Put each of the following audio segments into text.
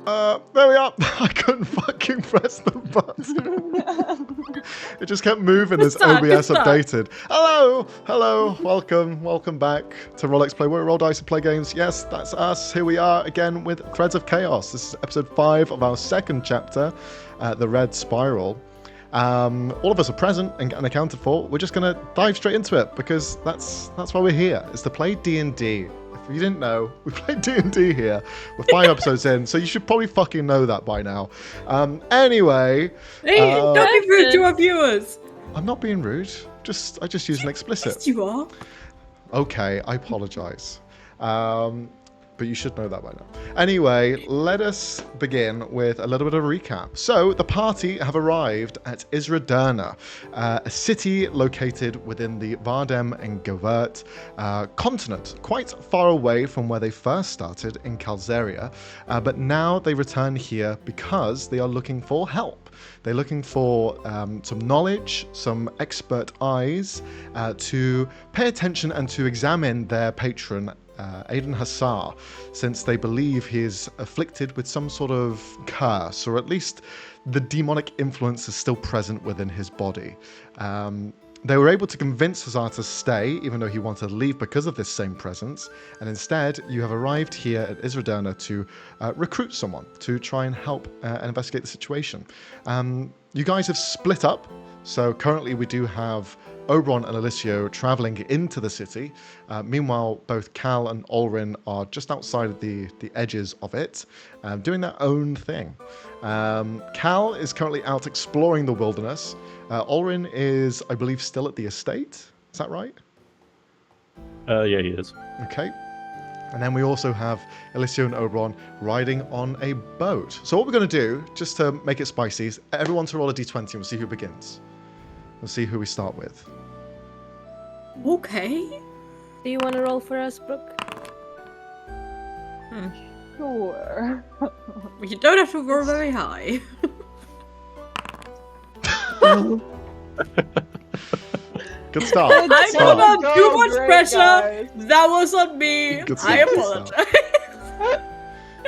There we are. I couldn't fucking press the button. It just kept moving as OBS updated. Hello, welcome back to rollxplay. We're Roll Dice and Play Games. Yes, that's us. Here we are again with Threads of Chaos. This is episode 5 of our second chapter, The Red Spiral. All of us are present and accounted for. We're just going to dive straight into it because that's why we're here. It's to play D&D. If you didn't know, we play D&D here. We're 5 episodes in, so you should probably fucking know that by now. Anyway, hey, don't be rude to our viewers. I'm not being rude. I just used an explicit. Yes, you are. Okay, I apologize. But you should know that by now. Anyway, let us begin with a little bit of a recap. So, the party have arrived at Israderna, a city located within the Vardem and Govert continent, quite far away from where they first started in Calzeria. But now they return here because they are looking for help. They're looking for some knowledge, some expert eyes to pay attention and to examine their patron, Hasaar, since they believe he is afflicted with some sort of curse, or at least the demonic influence is still present within his body. They were able to convince Hasaar to stay, even though he wanted to leave because of this same presence, and instead you have arrived here at Israderna to recruit someone to try and help and investigate the situation. You guys have split up, so currently we do have Oberon and Alicio traveling into the city. Meanwhile, both Cal and Ulrin are just outside of the edges of it, doing their own thing. Cal is currently out exploring the wilderness. Ulrin is, I believe, still at the estate. Is that right? Yeah, he is. Okay. And then we also have Alicio and Oberon riding on a boat. So what we're going to do, just to make it spicy, is everyone to roll a d20 and we'll see who begins. We'll see who we start with. Okay. Do you want to roll for us, Brooke? Sure. You don't have to roll very high. Good start. I put on too much pressure. Guys. That was on me. Good start, I good apologize.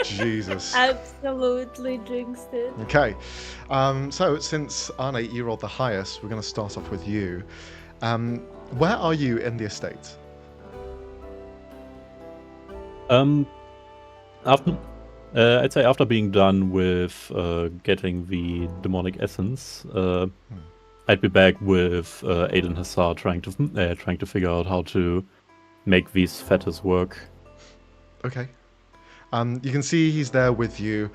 Jesus. Absolutely jinxed it. Okay. So since Arne, you rolled the highest, we're going to start off with you. Where are you in the estate? After, I'd say after being done with getting the demonic essence, I'd be back with Hasaar trying to figure out how to make these fetters work. Okay. You can see he's there with you,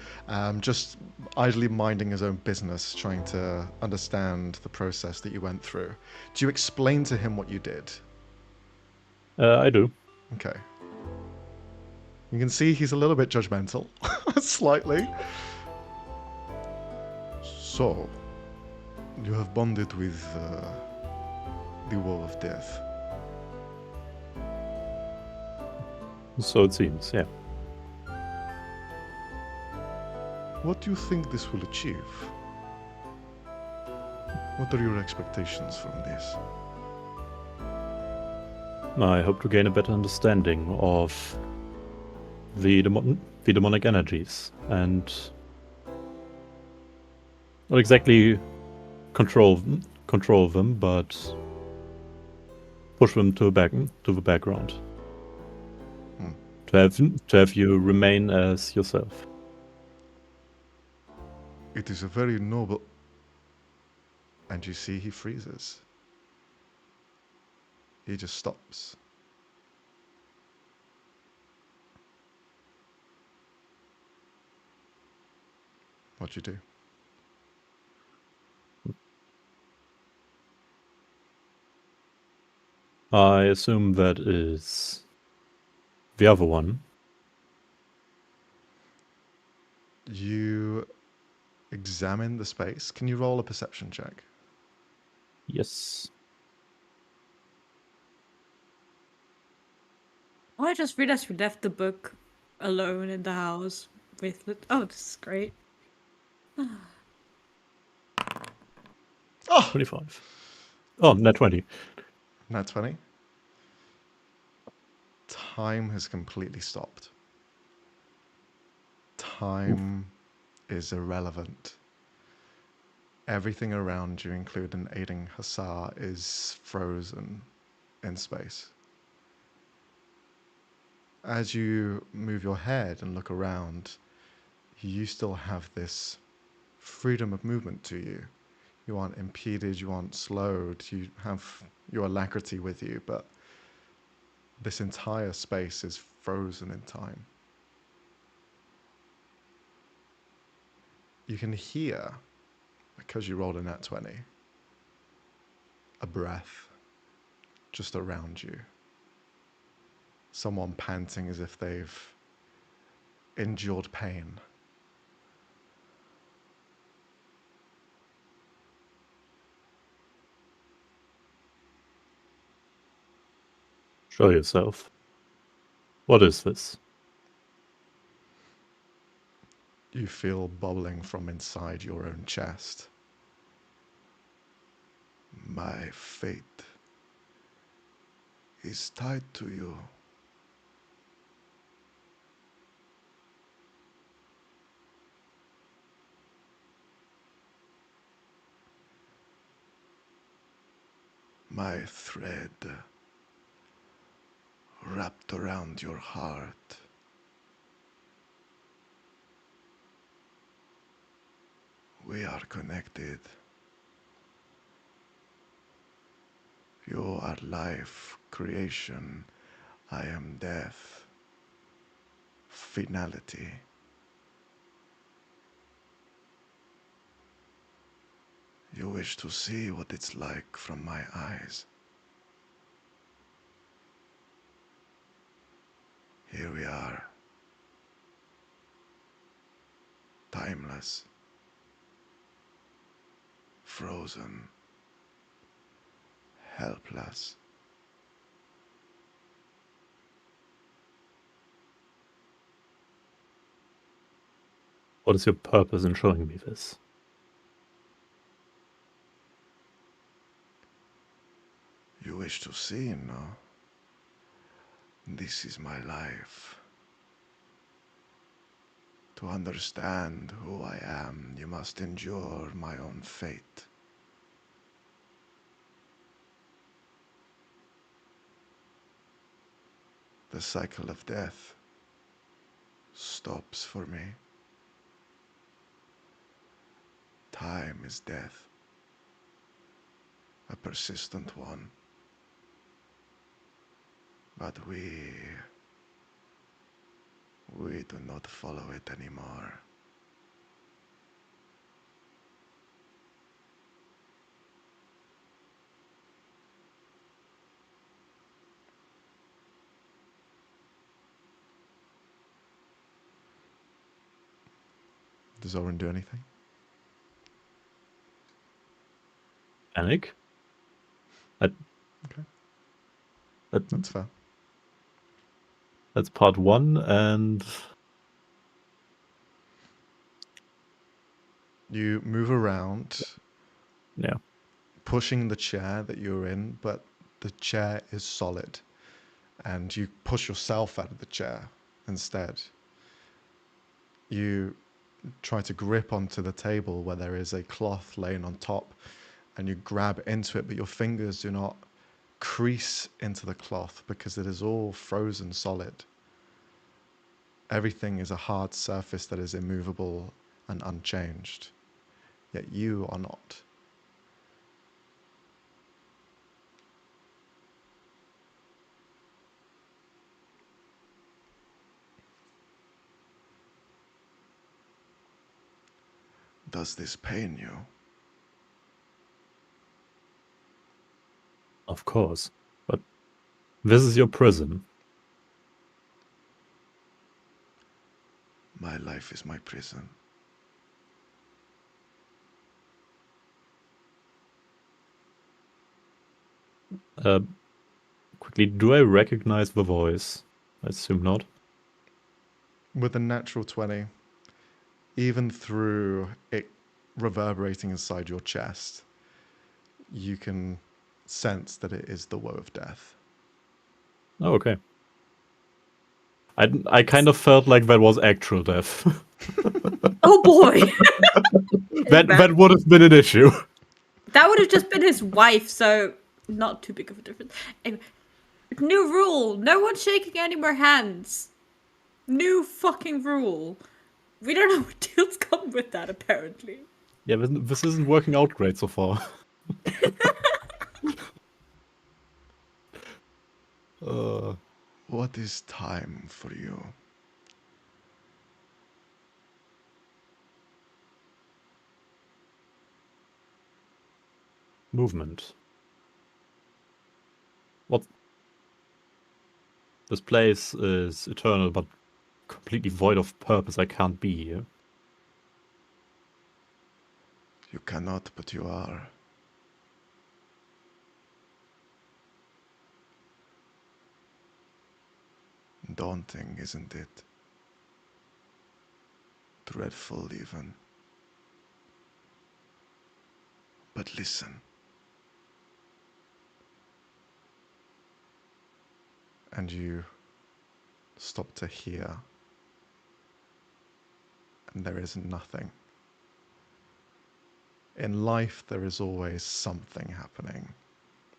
just idly minding his own business, trying to understand the process that you went through. Do you explain to him what you did? I do. Okay. You can see he's a little bit judgmental, slightly. So, you have bonded with the Wall of Death. So it seems, yeah. What do you think this will achieve? What are your expectations from this? I hope to gain a better understanding of the demonic energies and not exactly control them, but push them to the background. To have you remain as yourself. It is a very noble... And you see he freezes. He just stops. What'd you do? I assume that is the other one. You examine the space. Can you roll a perception check? Yes. Oh, I just realized we left the book alone in the house with it. Oh, this is great. Oh! 25. Oh, net 20. Nat 20. Time has completely stopped. time is irrelevant. Everything around you, including aiding Hasaar, is frozen in space. As you move your head and look around, you still have this freedom of movement to you. You aren't impeded, you aren't slowed, you have your alacrity with you, but this entire space is frozen in time. You can hear, because you rolled a nat 20, a breath just around you. Someone panting as if they've endured pain. Show yourself. What is this? You feel bubbling from inside your own chest. My fate is tied to you. My thread wrapped around your heart. We are connected. You are life, creation. I am death, finality. You wish to see what it's like from my eyes. Here we are, timeless, frozen, helpless. What is your purpose in showing me this? You wish to see, no? This is my life. To understand who I am, you must endure my own fate. The cycle of death stops for me. Time is death, a persistent one. But we do not follow it anymore. Does Oren do anything? Panic? Okay, that's fair. That's part one, and You move around, yeah. pushing the chair that you're in, but the chair is solid, and you push yourself out of the chair instead. You try to grip onto the table where there is a cloth laying on top, and you grab into it, but your fingers do not crease into the cloth because it is all frozen solid. Everything is a hard surface that is immovable and unchanged, yet you are not. Does this pain you? Of course. But this is your prison. My life is my prison. Quickly, do I recognize the voice? I assume not. With a natural 20, even through it reverberating inside your chest, you can sense that it is the woe of death. Oh, okay. I kind of felt like that was actual death. Oh boy! that would have been an issue. That would have just been his wife, so not too big of a difference. Anyway, new rule: no one shaking any more hands. New fucking rule. We don't know what deals come with that, apparently. Yeah, this isn't working out great so far. What is time for you? Movement. What? This place is eternal, but completely void of purpose. I can't be here. You cannot, but you are. Daunting, isn't it? Dreadful, even. But listen. And you stop to hear. And there is nothing. In life, there is always something happening.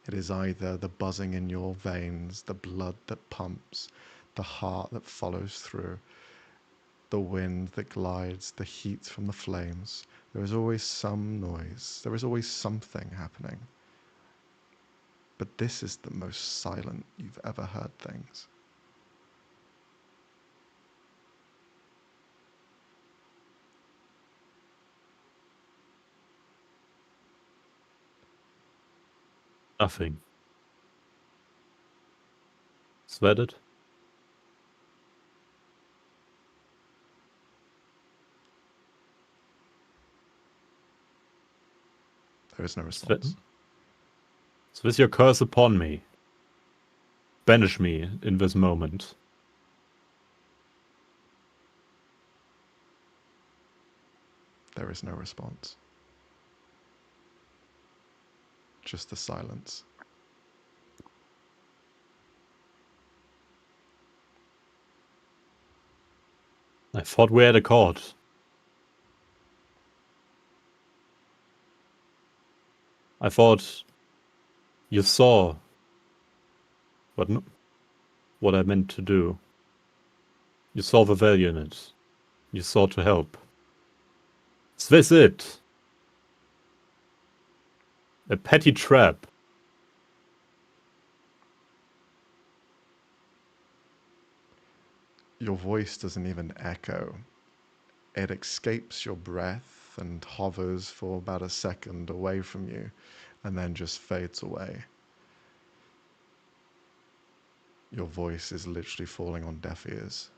It is either the buzzing in your veins, the blood that pumps, the heart that follows through, the wind that glides, the heat from the flames. There is always some noise. There is always something happening. But this is the most silent you've ever heard things. Nothing. Sweated? There is no response. So is your curse upon me? Banish me in this moment. There is no response. Just the silence. I thought we had a court. I thought you saw what I meant to do. You saw the value in it. You sought to help. Is this it? A petty trap. Your voice doesn't even echo. It escapes your breath and hovers for about a second away from you and then just fades away. Your voice is literally falling on deaf ears.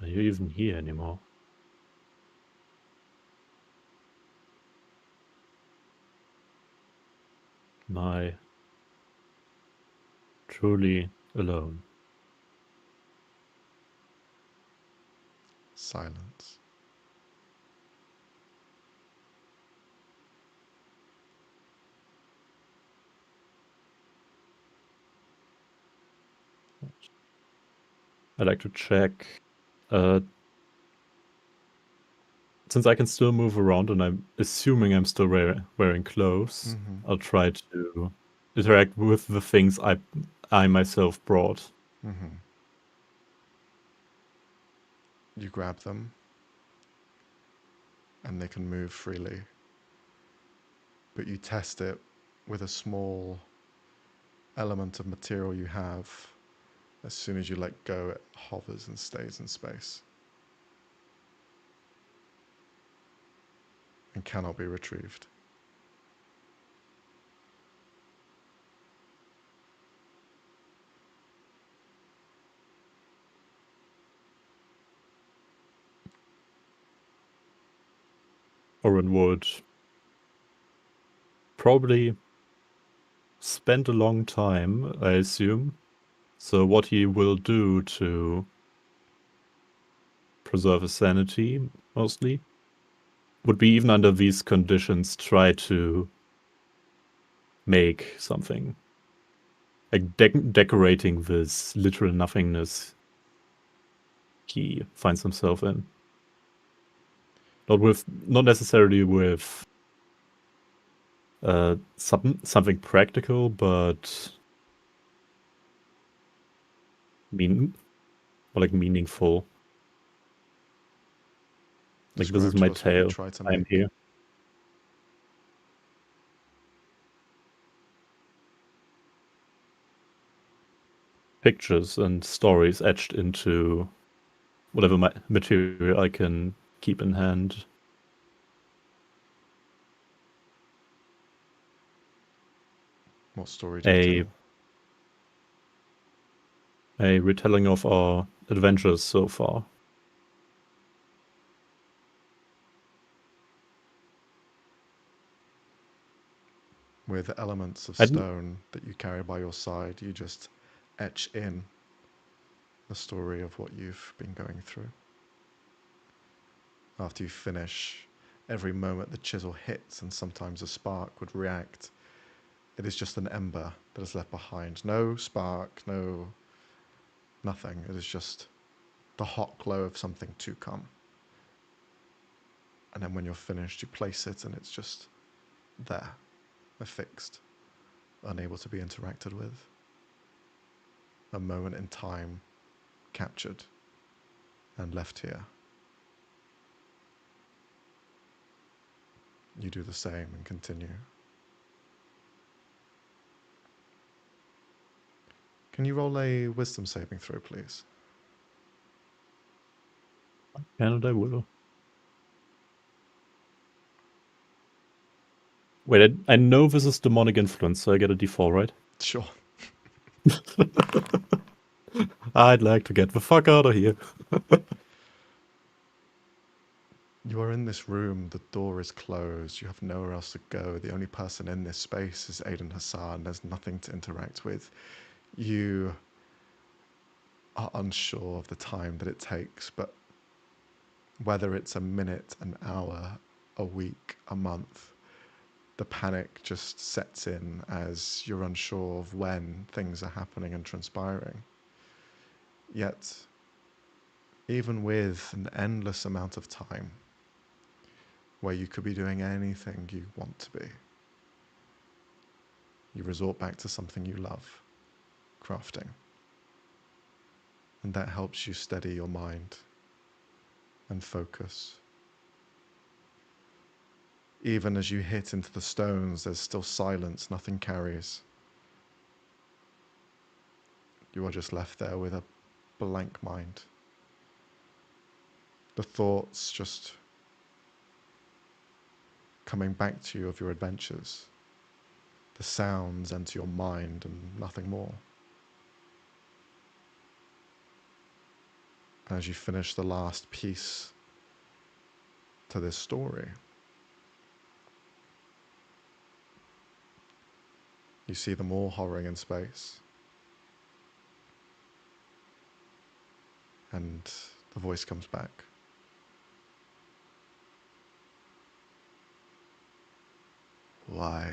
Are you even here anymore? Am I truly alone? Silence. I'd like to check. Since I can still move around and I'm assuming I'm still wearing clothes, I'll try to interact with the things I myself brought. You grab them and they can move freely. But you test it with a small element of material you have. As soon as you let go, it hovers and stays in space and cannot be retrieved. Oren would probably spend a long time, I assume. So what he will do to preserve his sanity, mostly, would be even under these conditions try to make something. Like decorating this literal nothingness he finds himself in. Not necessarily with something practical, but meaningful. Like, this is Describe my to us what you tale. try to I'm make. here. Pictures and stories etched into whatever material I can keep in hand. What story do you tell? A retelling of our adventures so far. With elements of I didn't- stone that you carry by your side, you just etch in the story of what you've been going through. After you finish, every moment the chisel hits and sometimes a spark would react, it is just an ember that is left behind. No spark, nothing. It is just the hot glow of something to come. And then when you're finished, you place it and it's just there, affixed, unable to be interacted with. A moment in time captured and left here. You do the same and continue. Can you roll a wisdom saving throw, please? And I will. Wait, I know this is demonic influence, so I get a D4, right? Sure. I'd like to get the fuck out of here. You are in this room, the door is closed, you have nowhere else to go. The only person in this space is Aiden Hasaar, and there's nothing to interact with. You are unsure of the time that it takes, but whether it's a minute, an hour, a week, a month, the panic just sets in as you're unsure of when things are happening and transpiring. Yet, even with an endless amount of time, where you could be doing anything you want to be, you resort back to something you love, crafting. And that helps you steady your mind and focus. Even as you hit into the stones, there's still silence, nothing carries. You are just left there with a blank mind. The thoughts just coming back to you of your adventures. The sounds enter your mind and nothing more. As you finish the last piece to this story, you see them all hovering in space. And the voice comes back. Why?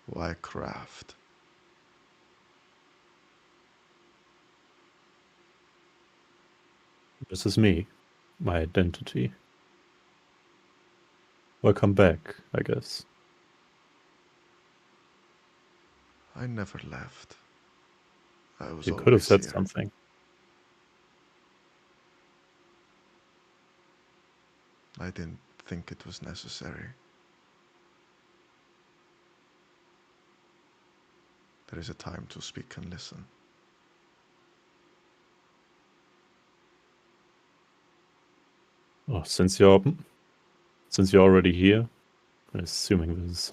Why craft? This is me, my identity. Welcome back, I guess. I never left. I was You could have always said here. something. I didn't think it was necessary. There is a time to speak and listen. Oh, since you're already here, I'm assuming this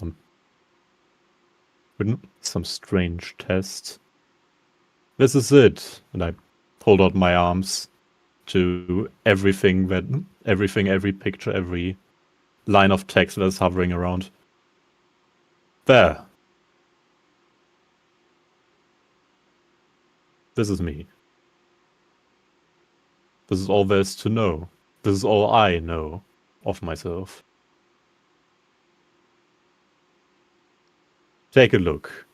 is some strange test. This is it, and I hold out my arms to every picture, every line of text that is hovering around. There. This is me. This is all there is to know. This is all I know of myself. Take a look.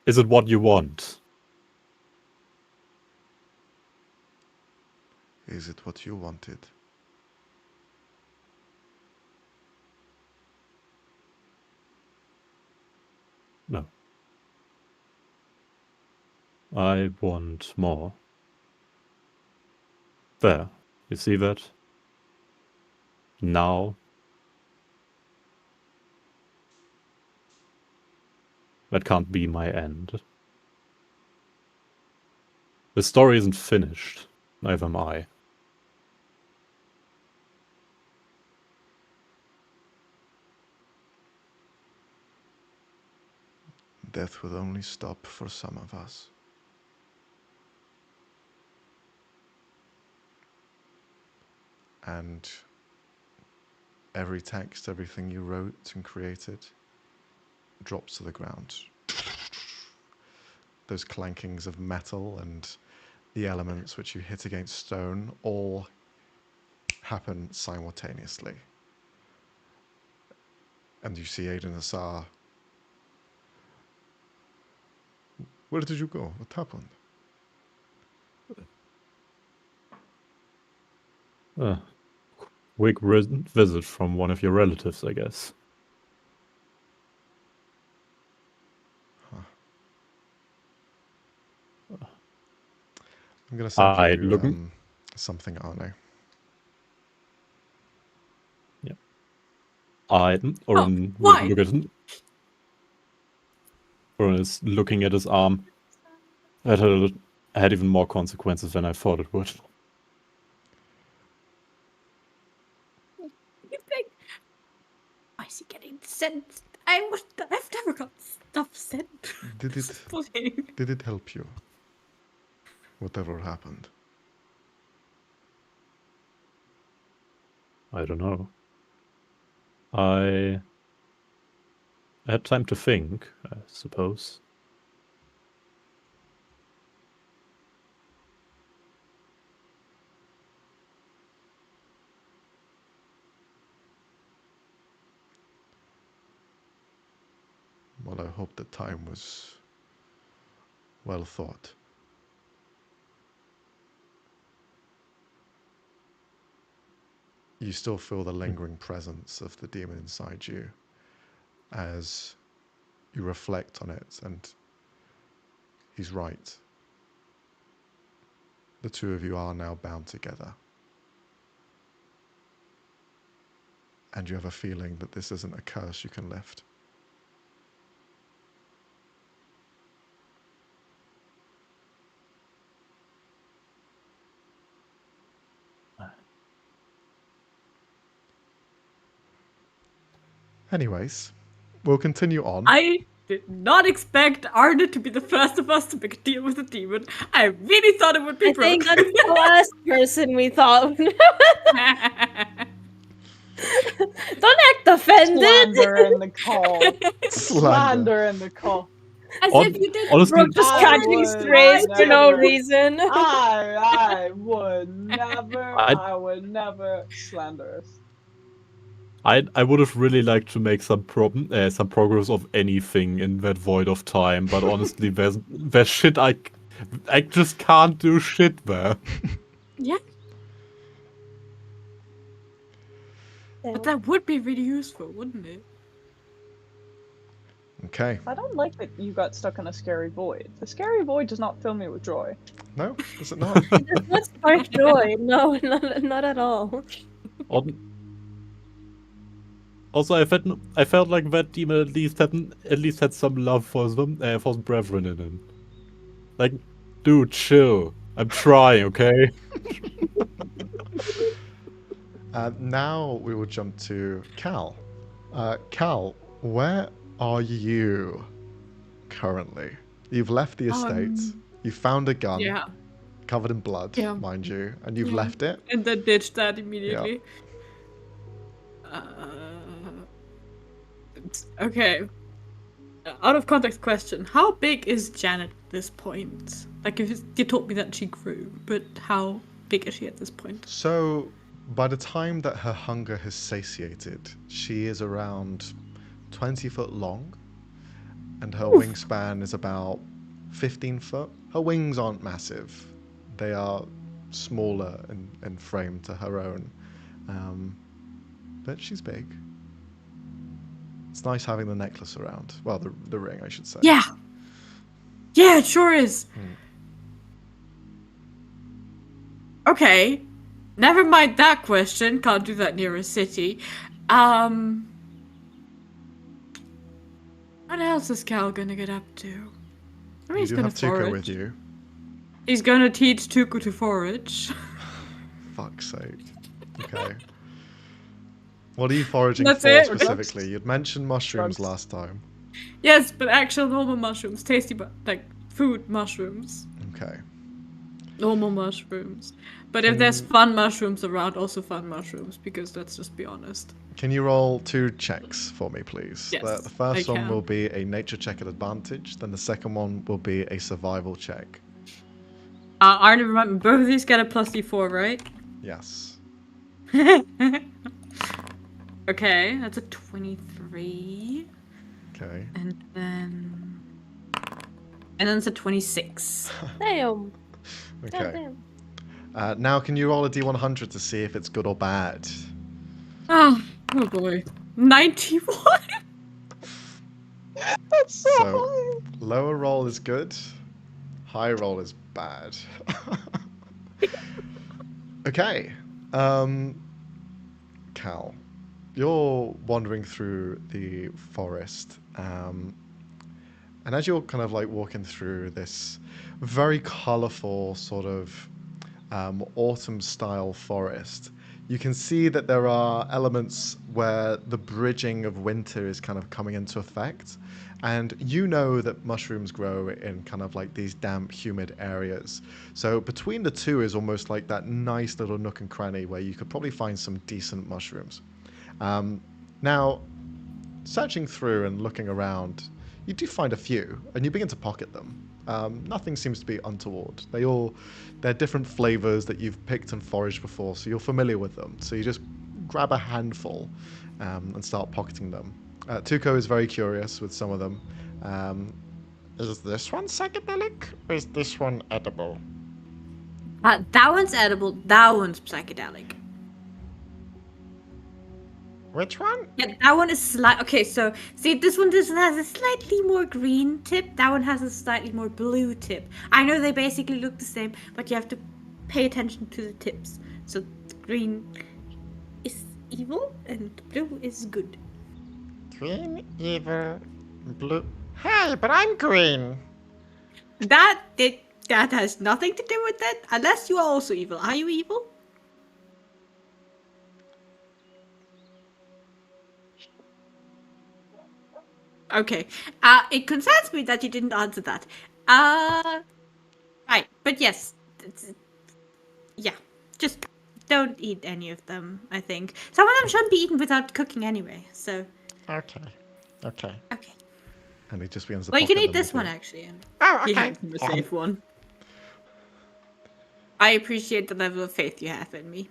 Is it what you want? Is it what you wanted? No. I want more. There. You see that? Now. That can't be my end. The story isn't finished. Neither am I. Death will only stop for some of us. And every text, everything you wrote and created drops to the ground. Those clankings of metal and the elements which you hit against stone all happen simultaneously. And you see Aiden Hasaar. Where did you go? What happened? Quick visit from one of your relatives, I guess. I'm going to send you look. something, Arno. Yeah. Orin why? would look at him. Orin is looking at his arm. That had even more consequences than I thought it would. You think? Why is he getting sent? I've never got stuff sent. Did it help you? Whatever happened. I don't know. I had time to think, I suppose. Well, I hope the time was well thought. You still feel the lingering presence of the demon inside you as you reflect on it, and he's right. The two of you are now bound together. And you have a feeling that this isn't a curse you can lift. Anyways, we'll continue on. I did not expect Arne to be the first of us to make a deal with a demon. I really thought it would be I think Brooke. that's the last person we thought. Don't act offended. Slander in the call. Slander. Slander in the call. As Hon- if you did. honestly- Brooke just I catching would strays for no never. reason. I would never slander us. I would have really liked to make some progress of anything in that void of time, but honestly, there's shit I just can't do shit there. Yeah, but that would be really useful, wouldn't it? Okay. I don't like that you got stuck in a scary void. The scary void does not fill me with joy. No, is it not? That's spark joy. No, not at all. Also, I felt like that demon at least had some love for the brethren in him. Like, dude, chill. I'm trying, okay? Now we will jump to Cal. Cal, where are you currently? You've left the estate. You found a gun Yeah, covered in blood, Yeah. mind you, and you've Yeah. left it. and then ditched that immediately. Okay. Out of context question: how big is Janet at this point? Like, if you told me that she grew, but how big is she at this point? So, by the time that her hunger has satiated, she is around 20 foot long, and her wingspan is about 15 foot. Her wings aren't massive. They are smaller in frame to her own. But she's big. It's nice having the necklace around. Well, the ring, I should say. Yeah. Yeah, it sure is. Okay. Never mind that question. Can't do that near a city. What else is Cal gonna get up to? I mean, You he's do gonna have Tuco forage. with you. He's gonna teach Tuco to forage. Fuck's sake. Okay. What are you foraging That's for it? specifically? You'd mentioned mushrooms Drugs. last time. Yes, but actual normal mushrooms. Tasty, like food mushrooms. Okay. Normal mushrooms. But if there's fun mushrooms around, also fun mushrooms, because let's just be honest. Can you roll 2 checks for me, please? Yes, The first I one can. will be a nature check at advantage, then the second one will be a survival check. Arne, remember, both of these get a plus D4, right? Yes. Okay, that's a 23. Okay. And then it's a 26. Damn. Okay. Damn. Now, can you roll a d100 to see if it's good or bad? Oh boy. 91? That's so, So, high. lower roll is good, high roll is bad. Okay. Cal, you're wandering through the forest, and as you're kind of like walking through this very colorful sort of autumn style forest, you can see that there are elements where the bridging of winter is kind of coming into effect. And you know that mushrooms grow in kind of like these damp, humid areas. So between the two is almost like that nice little nook and cranny where you could probably find some decent mushrooms. Now, searching through and looking around, you do find a few, and you begin to pocket them. Nothing seems to be untoward. They're different flavors that you've picked and foraged before, so you're familiar with them. So you just grab a handful and start pocketing them. Tuco is very curious with some of them. Is this one psychedelic, or is this one edible? That one's edible, that one's psychedelic. Which one? Yeah, that one is okay, so see, this one just has a slightly more green tip. That one has a slightly more blue tip. I know they basically look the same, but you have to pay attention to the tips. So green is evil and blue is good. Green, evil, blue. Hey, but I'm green. That has nothing to do with it, unless you are also evil. Are you evil? Okay. It concerns me that you didn't answer that. Right, but yes. Yeah. Just don't eat any of them, I think. Some of them shouldn't be eaten without cooking anyway, so. Okay. Okay. Okay. And he just begins to Well, you can pocket eat them this with one, you. actually. And Oh, you okay. have a safe one. I appreciate the level of faith you have in me.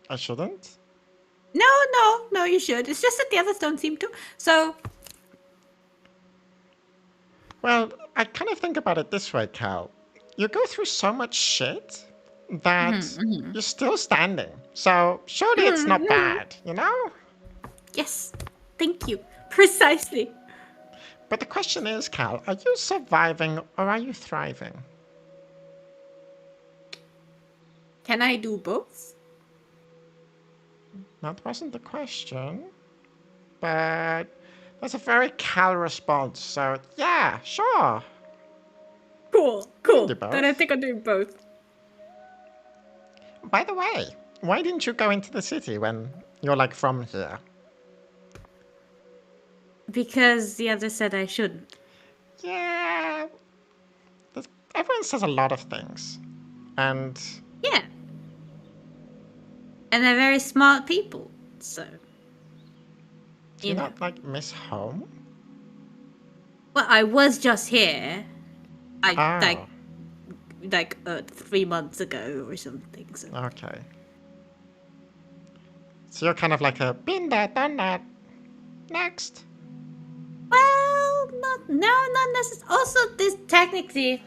I shouldn't? No, you should. It's just that the others don't seem to. So, Well, I kind of think about it this way, Cal. You go through so much shit that you're still standing. So surely it's not bad, you know? yes. Thank you. Precisely. But the question is, Cal, are you surviving or are you thriving? Can I do both? That wasn't the question. But that's a very Cal response, so yeah, sure. Cool. do Then I both. think I'll do both. By the way, why didn't you go into the city when you're like from here? Because the other said I shouldn't. Yeah. Everyone says a lot of things. And Yeah. And they're very smart people, so. do you not like miss home? Well, I was just here. Oh. Like 3 months ago or something. So. Okay. So you're kind of like a been there, done that. Next. Well, not necessarily. Also, this technically,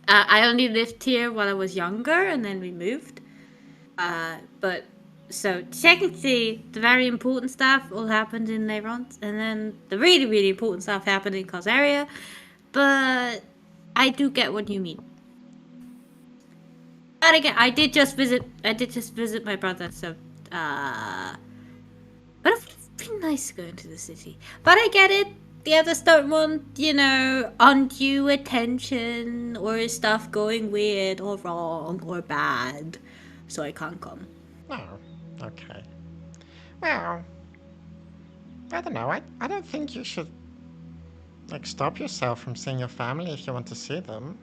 I only lived here while I was younger, and then we moved. But so technically, the very important stuff all happened in Leyront, and then the really, really important stuff happened in Causaria. But I do get what you mean. But again, I did just visit my brother, so but it would be nice to go into the city. But I get it. The others don't want, undue attention or stuff going weird or wrong or bad. So I can't come. Oh, okay. Well, I don't know. I don't think you should, stop yourself from seeing your family if you want to see them.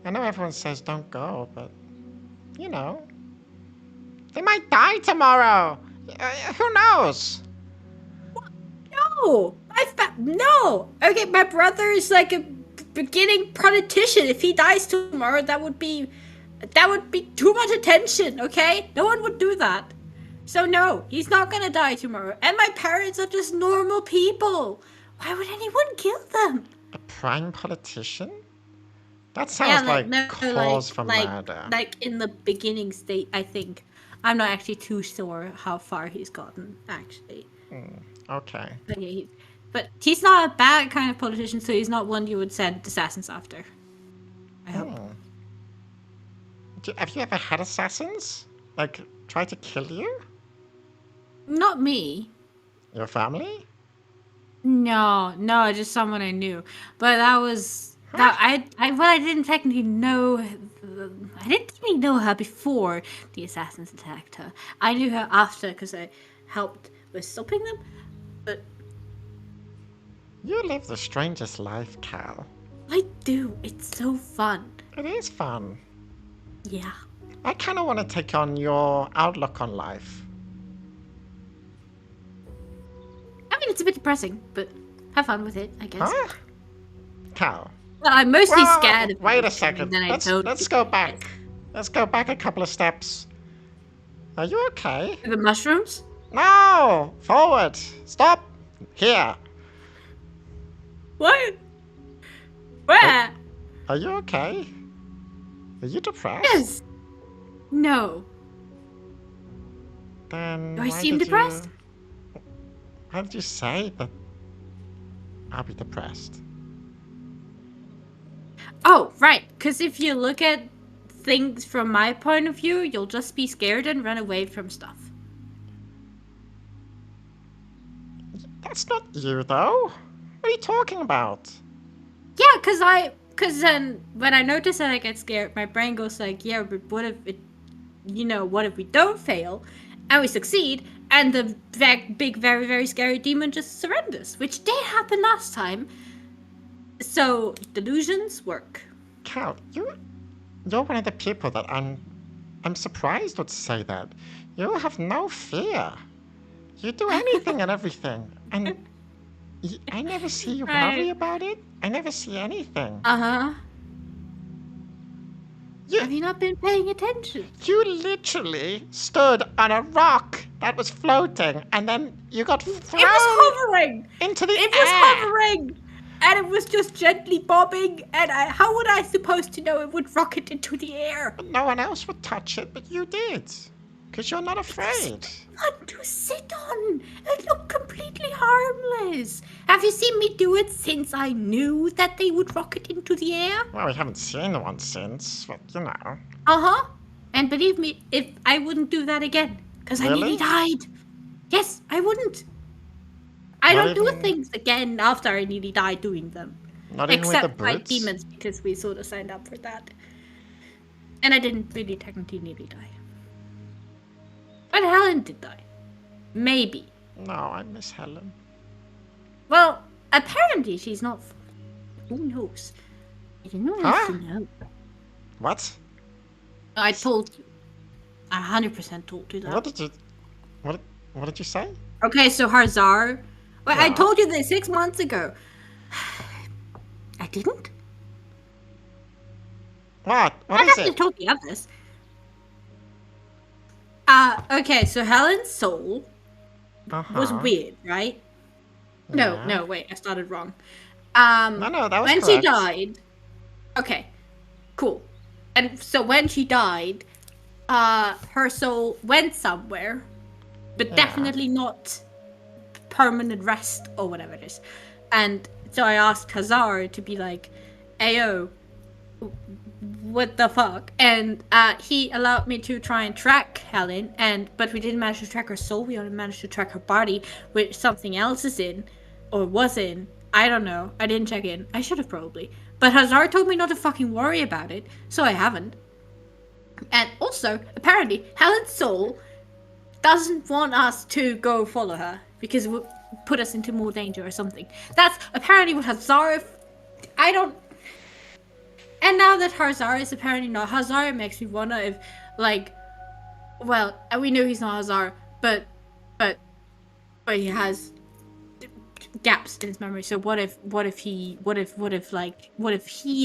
I know everyone says don't go, but, they might die tomorrow. Who knows? No! No! Okay, my brother is like a beginning politician. If he dies tomorrow, that would be too much attention, okay? No one would do that. So no, he's not gonna die tomorrow. And my parents are just normal people. Why would anyone kill them? A prime politician? That sounds cause for murder. Like in the beginning state, I think. I'm not actually too sure how far he's gotten, actually. Okay. But he's not a bad kind of politician, so he's not one you would send assassins after. I hope. Have you ever had assassins? Try to kill you? Not me. Your family? No, just someone I knew. But that was... I didn't technically know... I didn't really know her before the assassins attacked her. I knew her after because I helped with stopping them. But... You live the strangest life, Cal. I do. It's so fun. It is fun. Yeah. I kind of want to take on your outlook on life. I mean, it's a bit depressing, but have fun with it, I guess. Huh? Cal. Well, I'm mostly scared of Wait a second. Let's go back. Yes. Let's go back a couple of steps. Are you okay? The mushrooms? No! Forward! Stop! Here! What? Where? Are you okay? Are you depressed? Yes. No. Then Do I seem depressed? Why did you say that I'll be depressed? Oh, right. Because if you look at things from my point of view, you'll just be scared and run away from stuff. That's not you, though. What are you talking about? Yeah, because then when I notice that I get scared, my brain goes like, yeah, but what if it, what if we don't fail and we succeed and the big, very, very scary demon just surrenders, which did happen last time. So delusions work. Cal, you're one of the people that I'm surprised would say that. You have no fear. You do anything and everything, and I never see you worry about it. I never see anything. Uh-huh. Have you not been paying attention? You literally stood on a rock that was floating, and then you got thrown It was hovering! into the air. It was hovering! And it was just gently bobbing, and how would I supposed to know it would rocket into the air? But no one else would touch it, but you did. Because you're not afraid. One to sit on. It looked completely harmless. Have you seen me do it since I knew that they would rocket into the air? Well, we haven't seen one since, but Uh-huh. And believe me, if I wouldn't do that again, because I nearly died. Yes, I wouldn't. I don't do things again after I nearly died doing them. Not even with the Except fight boots? demons, because we sort of signed up for that. And I didn't really technically nearly die. But Helen did die. Maybe. No, I miss Helen. Well, apparently she's not. Who knows? I didn't know. What? I told you. I 100% told you that. What did you say? Okay, so Hasaar. Well, Yeah. I told you this 6 months ago. I didn't? What? What I is definitely it? told the others. Okay, so Helen's soul was Uh-huh. weird, right? Yeah. No, wait, I started wrong. No, that was When correct. she died. Okay, cool. And so when she died, her soul went somewhere, but Yeah. definitely not permanent rest or whatever it is. And so I asked Hasaar to be like, "Ayo, what the fuck?" And he allowed me to try and track Helen, but we didn't manage to track her soul. We only managed to track her body, which something else is in, or was in. I don't know. I didn't check in. I should have probably. But Hasaar told me not to fucking worry about it, so I haven't. And also, apparently, Helen's soul doesn't want us to go follow her because it would put us into more danger or something. That's apparently what Hasaar. I don't. And now that Hasaar is apparently not Hasaar, it makes me wonder if, like, well, we knew he's not Hasaar, but he has gaps in his memory. So what if he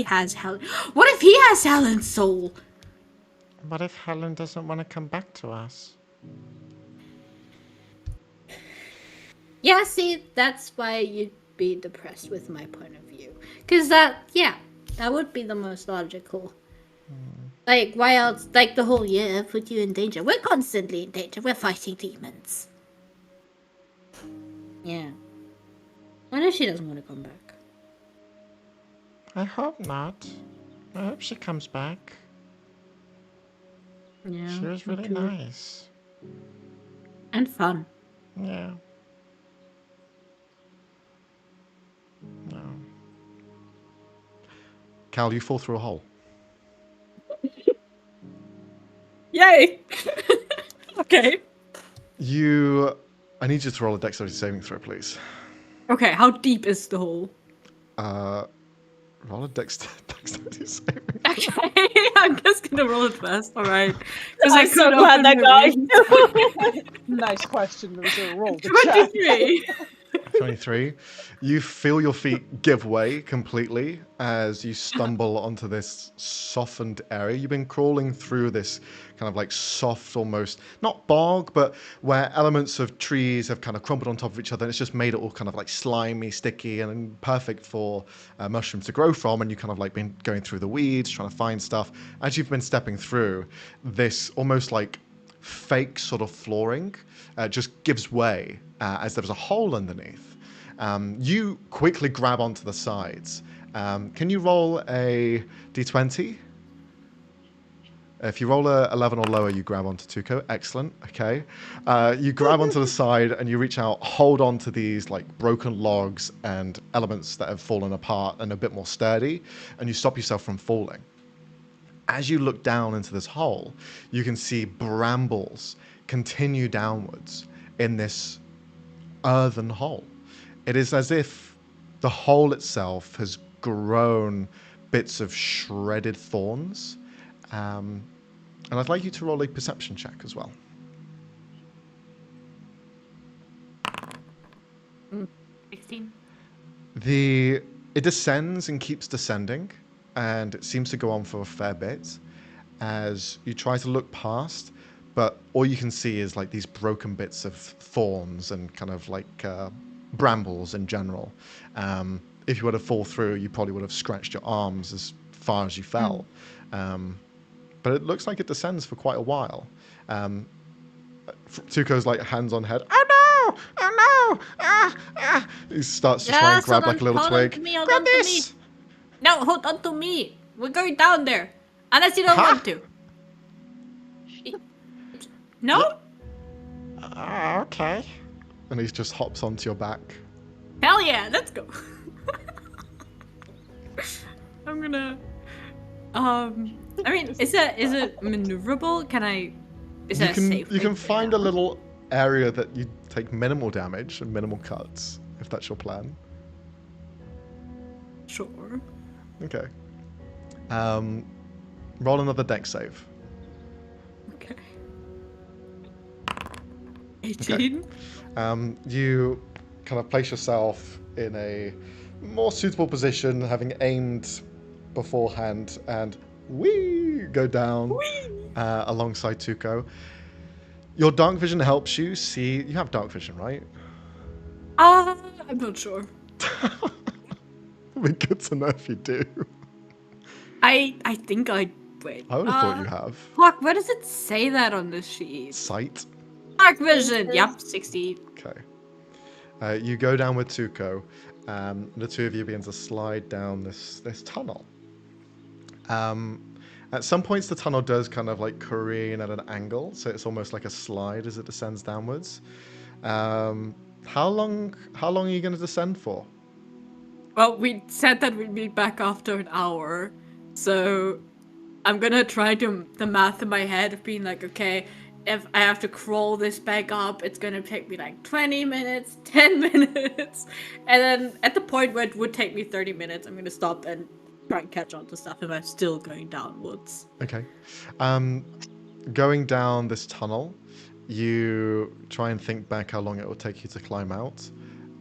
has Helen's soul? What if Helen doesn't want to come back to us? Yeah, see, that's why you'd be depressed with my point of view. Because that would be the most logical. Like, why else? Like, the whole year put you in danger. We're constantly in danger. We're fighting demons. Yeah. What if she doesn't want to come back? I hope not. I hope she comes back. Yeah. She was really nice. And fun. Yeah. No. Cal, you fall through a hole. Yay! Okay. I need you to roll a dexterity saving throw, please. Okay, how deep is the hole? Roll a dexterity saving. Okay, I'm just gonna roll it first, alright. Because I'm so glad that guy. Nice question, loser. Roll the check. 23. 23. You feel your feet give way completely as you stumble onto this softened area. You've been crawling through this kind of like soft, almost not bog, but where elements of trees have kind of crumbled on top of each other. And it's just made it all kind of like slimy, sticky, and perfect for mushrooms to grow from. And you kind of like been going through the weeds, trying to find stuff. As you've been stepping through, this almost like fake sort of flooring just gives way as there's a hole underneath. You quickly grab onto the sides. Can you roll a d20? If you roll a 11 or lower, you grab onto Tuco. Excellent. Okay. You grab onto the side and you reach out, hold on to these like broken logs and elements that have fallen apart and a bit more sturdy, and you stop yourself from falling. As you look down into this hole, you can see brambles continue downwards in this earthen hole. It is as if the hole itself has grown bits of shredded thorns. And I'd like you to roll a perception check as well. 16. It descends and keeps descending, and it seems to go on for a fair bit as you try to look past, but all you can see is like these broken bits of thorns and kind of like brambles in general. If you were to fall through, you probably would have scratched your arms as far as you fell. But it looks like it descends for quite a while. Tuco's like hands on head. Oh no! Oh no! He starts to try and grab like a little twig. Grab this! No, hold on to me. We're going down there. Unless you don't Huh? want to. No? Okay. And he just hops onto your back. Hell yeah, let's go. I'm gonna. I mean, is it maneuverable? Can I? Is that safe? You can find a little area that you take minimal damage and minimal cuts, if that's your plan. Sure. Okay. Roll another dex save. Okay. 18. You kind of place yourself in a more suitable position, having aimed beforehand, and go down alongside Tuco. Your dark vision helps you see. You have dark vision, right? I'm not sure. It'd be good to know if you do. I think I wait. I would have thought you have. Fuck, where does it say that on the sheet? Sight. Dark vision. Yep, 60. Okay. You go down with Tuco. The two of you begin to slide down this tunnel. At some points, the tunnel does kind of like careen at an angle, so it's almost like a slide as it descends downwards. How long are you going to descend for? Well, we said that we'd be back after an hour, so I'm gonna try to the math in my head of being like, okay, if I have to crawl this back up, it's gonna take me like 20 minutes, 10 minutes, and then at the point where it would take me 30 minutes, I'm gonna stop and try and catch on to stuff if I'm still going downwards. Okay. Going down this tunnel, you try and think back how long it will take you to climb out,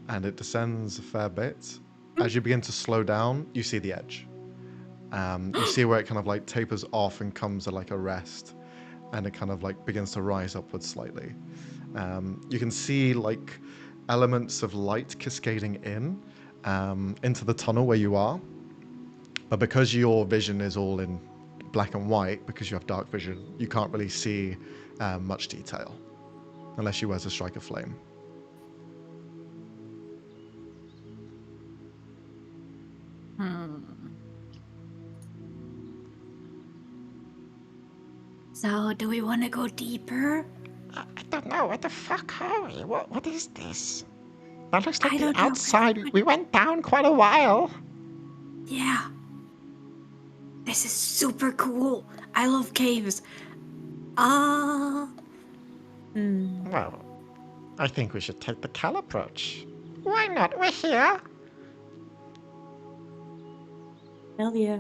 and it descends a fair bit. As you begin to slow down, you see the edge. You see where it kind of like tapers off and comes to like a rest, and it kind of like begins to rise upwards slightly. You can see like elements of light cascading into the tunnel where you are, but because your vision is all in black and white, because you have dark vision, you can't really see much detail unless you were to strike a flame. So, do we want to go deeper? I don't know. What the fuck are we? What is this? That looks like I the don't know. outside. We went down quite a while. Yeah. This is super cool. I love caves. Well, I think we should take the Cal approach. Why not? We're here. Hell yeah.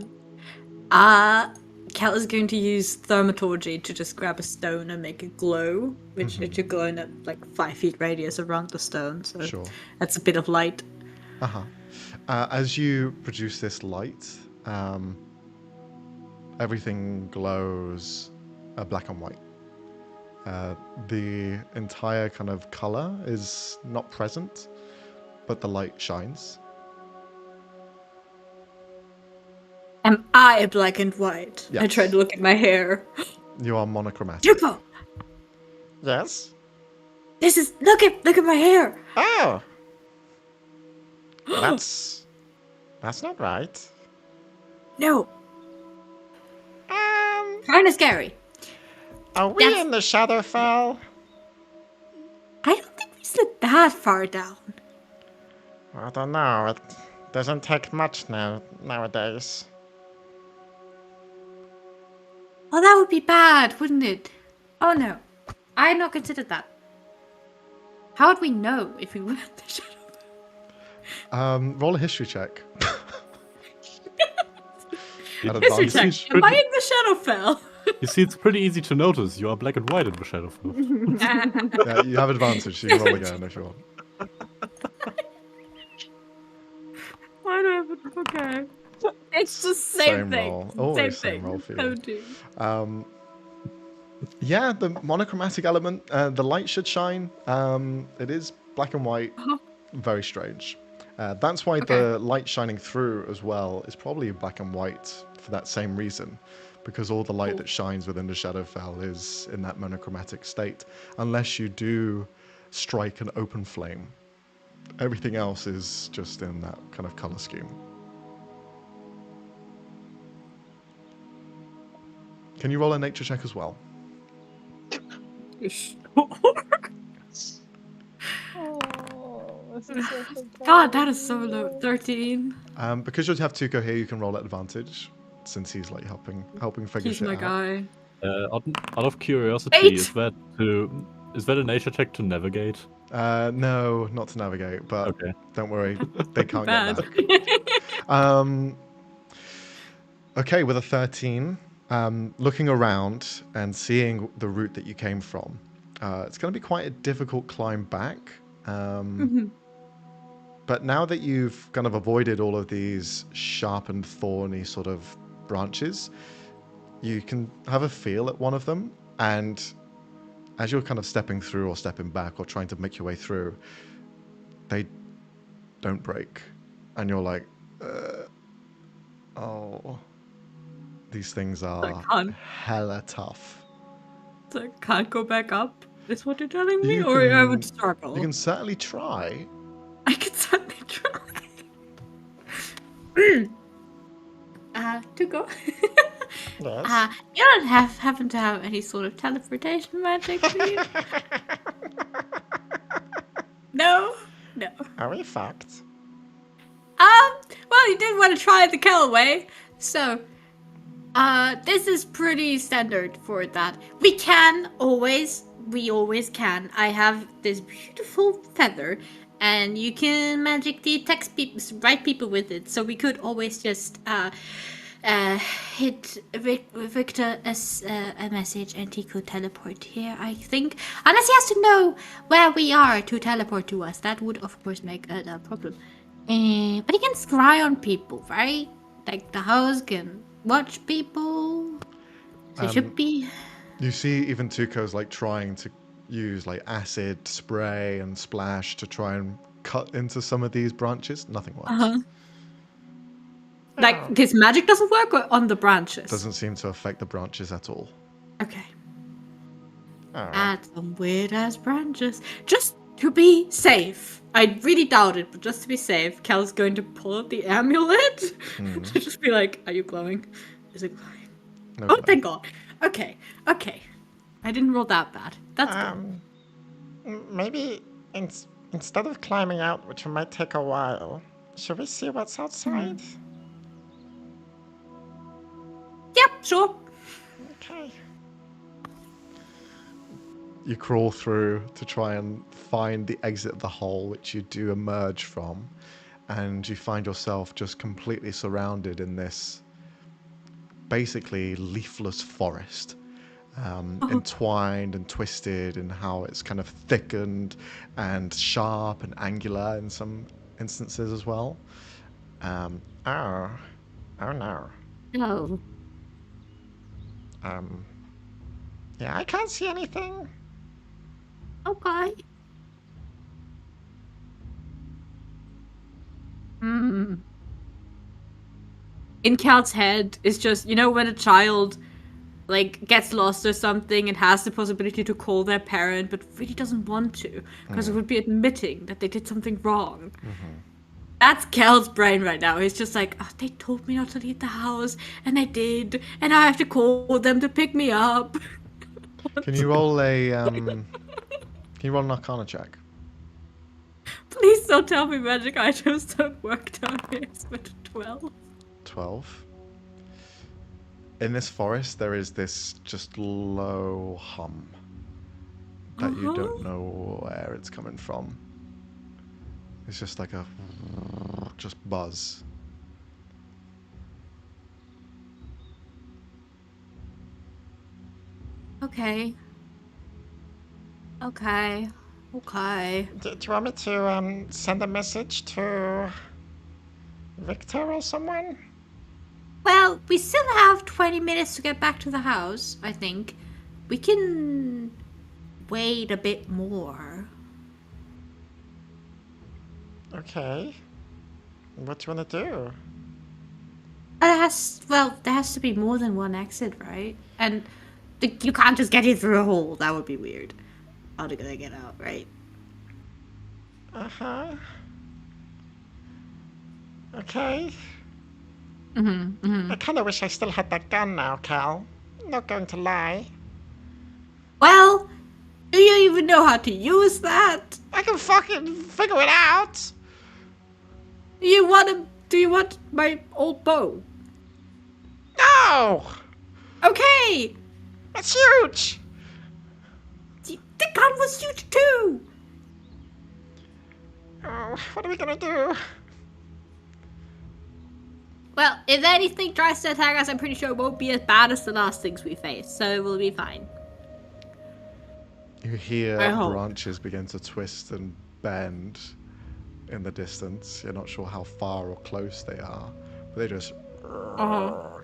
Cal is going to use thaumaturgy to just grab a stone and make it glow, which it should glow in a like 5 feet radius around the stone. So Sure. that's a bit of light. As you produce this light, everything glows black and white. The entire kind of color is not present, but the light shines. Am I black and white? I Yes. tried to look at my hair. You are monochromatic. Jupo! Yes. This is look at my hair. Oh. That's not right. No, kind of scary. Are we That's- in the Shadowfell? I don't think we slid that far down. I don't know. It doesn't take much nowadays. Well, that would be bad, wouldn't it? Oh no, I had not considered that. How would we know if we were at the shadow? Roll a history check. At History advantage. check. Am I in the Shadowfell? You see, it's pretty easy to notice. You are black and white in the Shadowfell. Yeah, you have advantage, so you can roll again if you want. Why do I have it? Okay. It's the same thing. roll. Always same roll for you. Yeah, the monochromatic element, the light should shine. It is black and white. Very strange. That's why the light shining through as well is probably black and white for that same reason. Because all the light that shines within the Shadowfell is in that monochromatic state. Unless you do strike an open flame. Everything else is just in that kind of color scheme. Can you roll a nature check as well? Oh, this is so God, that is so low. 13. Because you have Tuco here, you can roll at advantage, since he's like helping figure He's shit my out. guy. Out of curiosity, 8! is that a nature check to navigate? No, not to navigate, but Okay. don't worry, they can't Bad. get that. Okay, with a 13, looking around and seeing the route that you came from, it's going to be quite a difficult climb back. But now that you've kind of avoided all of these sharp and thorny sort of branches, you can have a feel at one of them, and as you're kind of stepping through or stepping back or trying to make your way through, they don't break. And you're like, oh, these things are can't. hella tough. So I can't go back up. Is what you're telling me, You or I would can- struggle. You can certainly try. I could certainly try. To go. Yes. You don't happen to have any sort of teleportation magic, do you? No. Are we fucked? Well, you did want to try the Cal way, so this is pretty standard for that. We always can. I have this beautiful feather, and you can magically text people, write people with it. So we could always just hit Victor a message, and he could teleport here. I think, unless he has to know where we are to teleport to us, that would of course make a problem. But he can scry on people, right? Like the house can watch people. So it should be. You see even Tuco's like trying to use like acid spray and splash to try and cut into some of these branches. Nothing works. Like his magic doesn't work on the branches. Doesn't seem to affect the branches at all. Okay. Oh. Add some weird ass branches. Just to be safe. I really doubt it, but just to be safe, Cal's going to pull out the amulet. To just be like, are you glowing? Is it glowing? No Oh, glare. thank God. Okay. I didn't roll that bad. That's good. Maybe instead of climbing out, which might take a while, should we see what's outside? Yep, sure. Okay. You crawl through to try and find the exit of the hole, which you do emerge from, and you find yourself just completely surrounded in this basically leafless forest, entwined and twisted in how it's kind of thickened and sharp and angular in some instances as well. Oh no. No. Yeah, I can't see anything. Okay. Hmm. In Cal's head, it's just, you know, when a child like gets lost or something and has the possibility to call their parent but really doesn't want to because it would be admitting that they did something wrong. That's Cal's brain right now. He's just like, oh, they told me not to leave the house and I did, and I have to call them to pick me up. Can you roll a can you roll an Arcana check? Please don't tell me magic items don't work down here. It's been 12. 12. In this forest, there is this just low hum that you don't know where it's coming from. It's just like a just buzz. Okay. Do you want me to send a message to Victor or someone? Well, we still have 20 minutes to get back to the house, I think. We can wait a bit more. Okay. What do you want to do? There has to be more than one exit, right? And you can't just get in through a hole. That would be weird. How are they gonna get out, right? Uh-huh. Okay. I kind of wish I still had that gun now, Cal. Not going to lie. Well, do you even know how to use that? I can fucking figure it out. Do you want my old bow? No! Okay! It's huge! The gun was huge too! Oh, what are we gonna do? Well, if anything tries to attack us, I'm pretty sure it won't be as bad as the last things we faced, so we'll be fine. You hear I hope. branches begin to twist and bend in the distance. You're not sure how far or close they are, but they just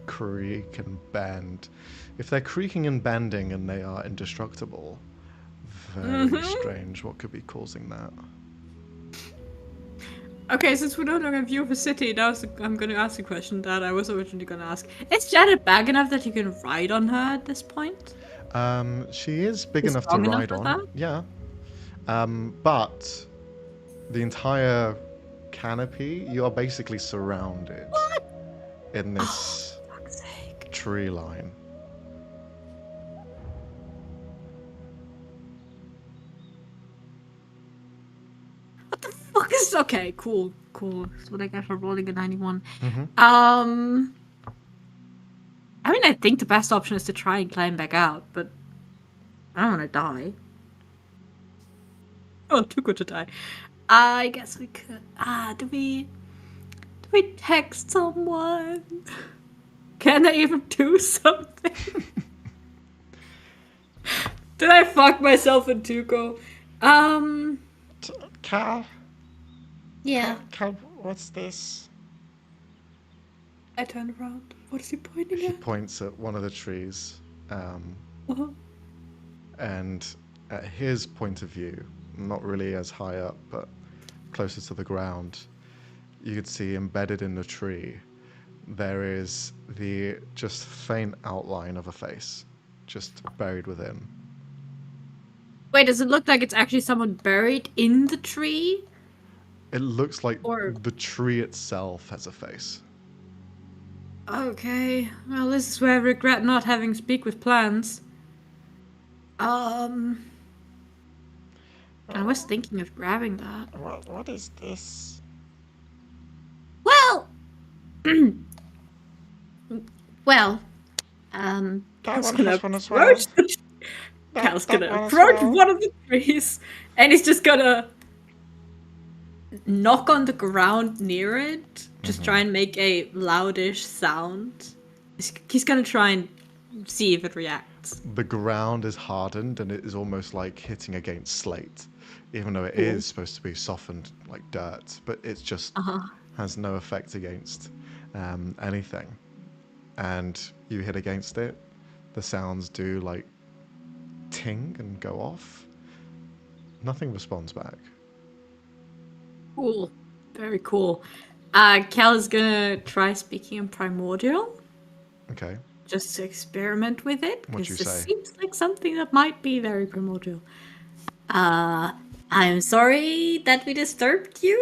creak and bend. If they're creaking and bending and they are indestructible, Very strange. What could be causing that? Okay, since we no longer view of a city, I'm going to ask a question that I was originally going to ask. Is Janet big enough that you can ride on her at this point? She is big Is enough to strong enough ride for on. that? Yeah. But the entire canopy, you are basically surrounded in this Fuck's sake. tree line. What the fuck is... Okay, cool. That's what I get for rolling a 91. Mm-hmm. I mean, I think the best option is to try and climb back out, but I don't want to die. Oh, too good to die. I guess we could... do we text someone? Can I even do something? Did I fuck myself in Tuco? Cal? Yeah. Cal, what's this? I turn around. What is he pointing He at? points at one of the trees, Uh-huh. and at his point of view, not really as high up, but closer to the ground, you could see embedded in the tree, there is the just faint outline of a face, just buried within. Wait, does it look like it's actually someone buried in the tree? It looks like Or- the tree itself has a face. Okay. Well, this is where I regret not having speak with plants. I was thinking of grabbing that. What is this? Well, well, That Cal's one gonna has one as well. approach the That- Cal's that gonna one as approach well. one of the trees, and he's just gonna knock on the ground near it, just try and make a loudish sound. He's gonna try and see if it reacts. The ground is hardened and it is almost like hitting against slate, even though it is supposed to be softened like dirt, but it's just has no effect against anything. And you hit against it, the sounds do like ting and go off. Nothing responds back. Cool, very cool. Cal is gonna try speaking in primordial. Okay. Just to experiment with it, What'd because you this say? seems like something that might be very primordial. I'm sorry that we disturbed you,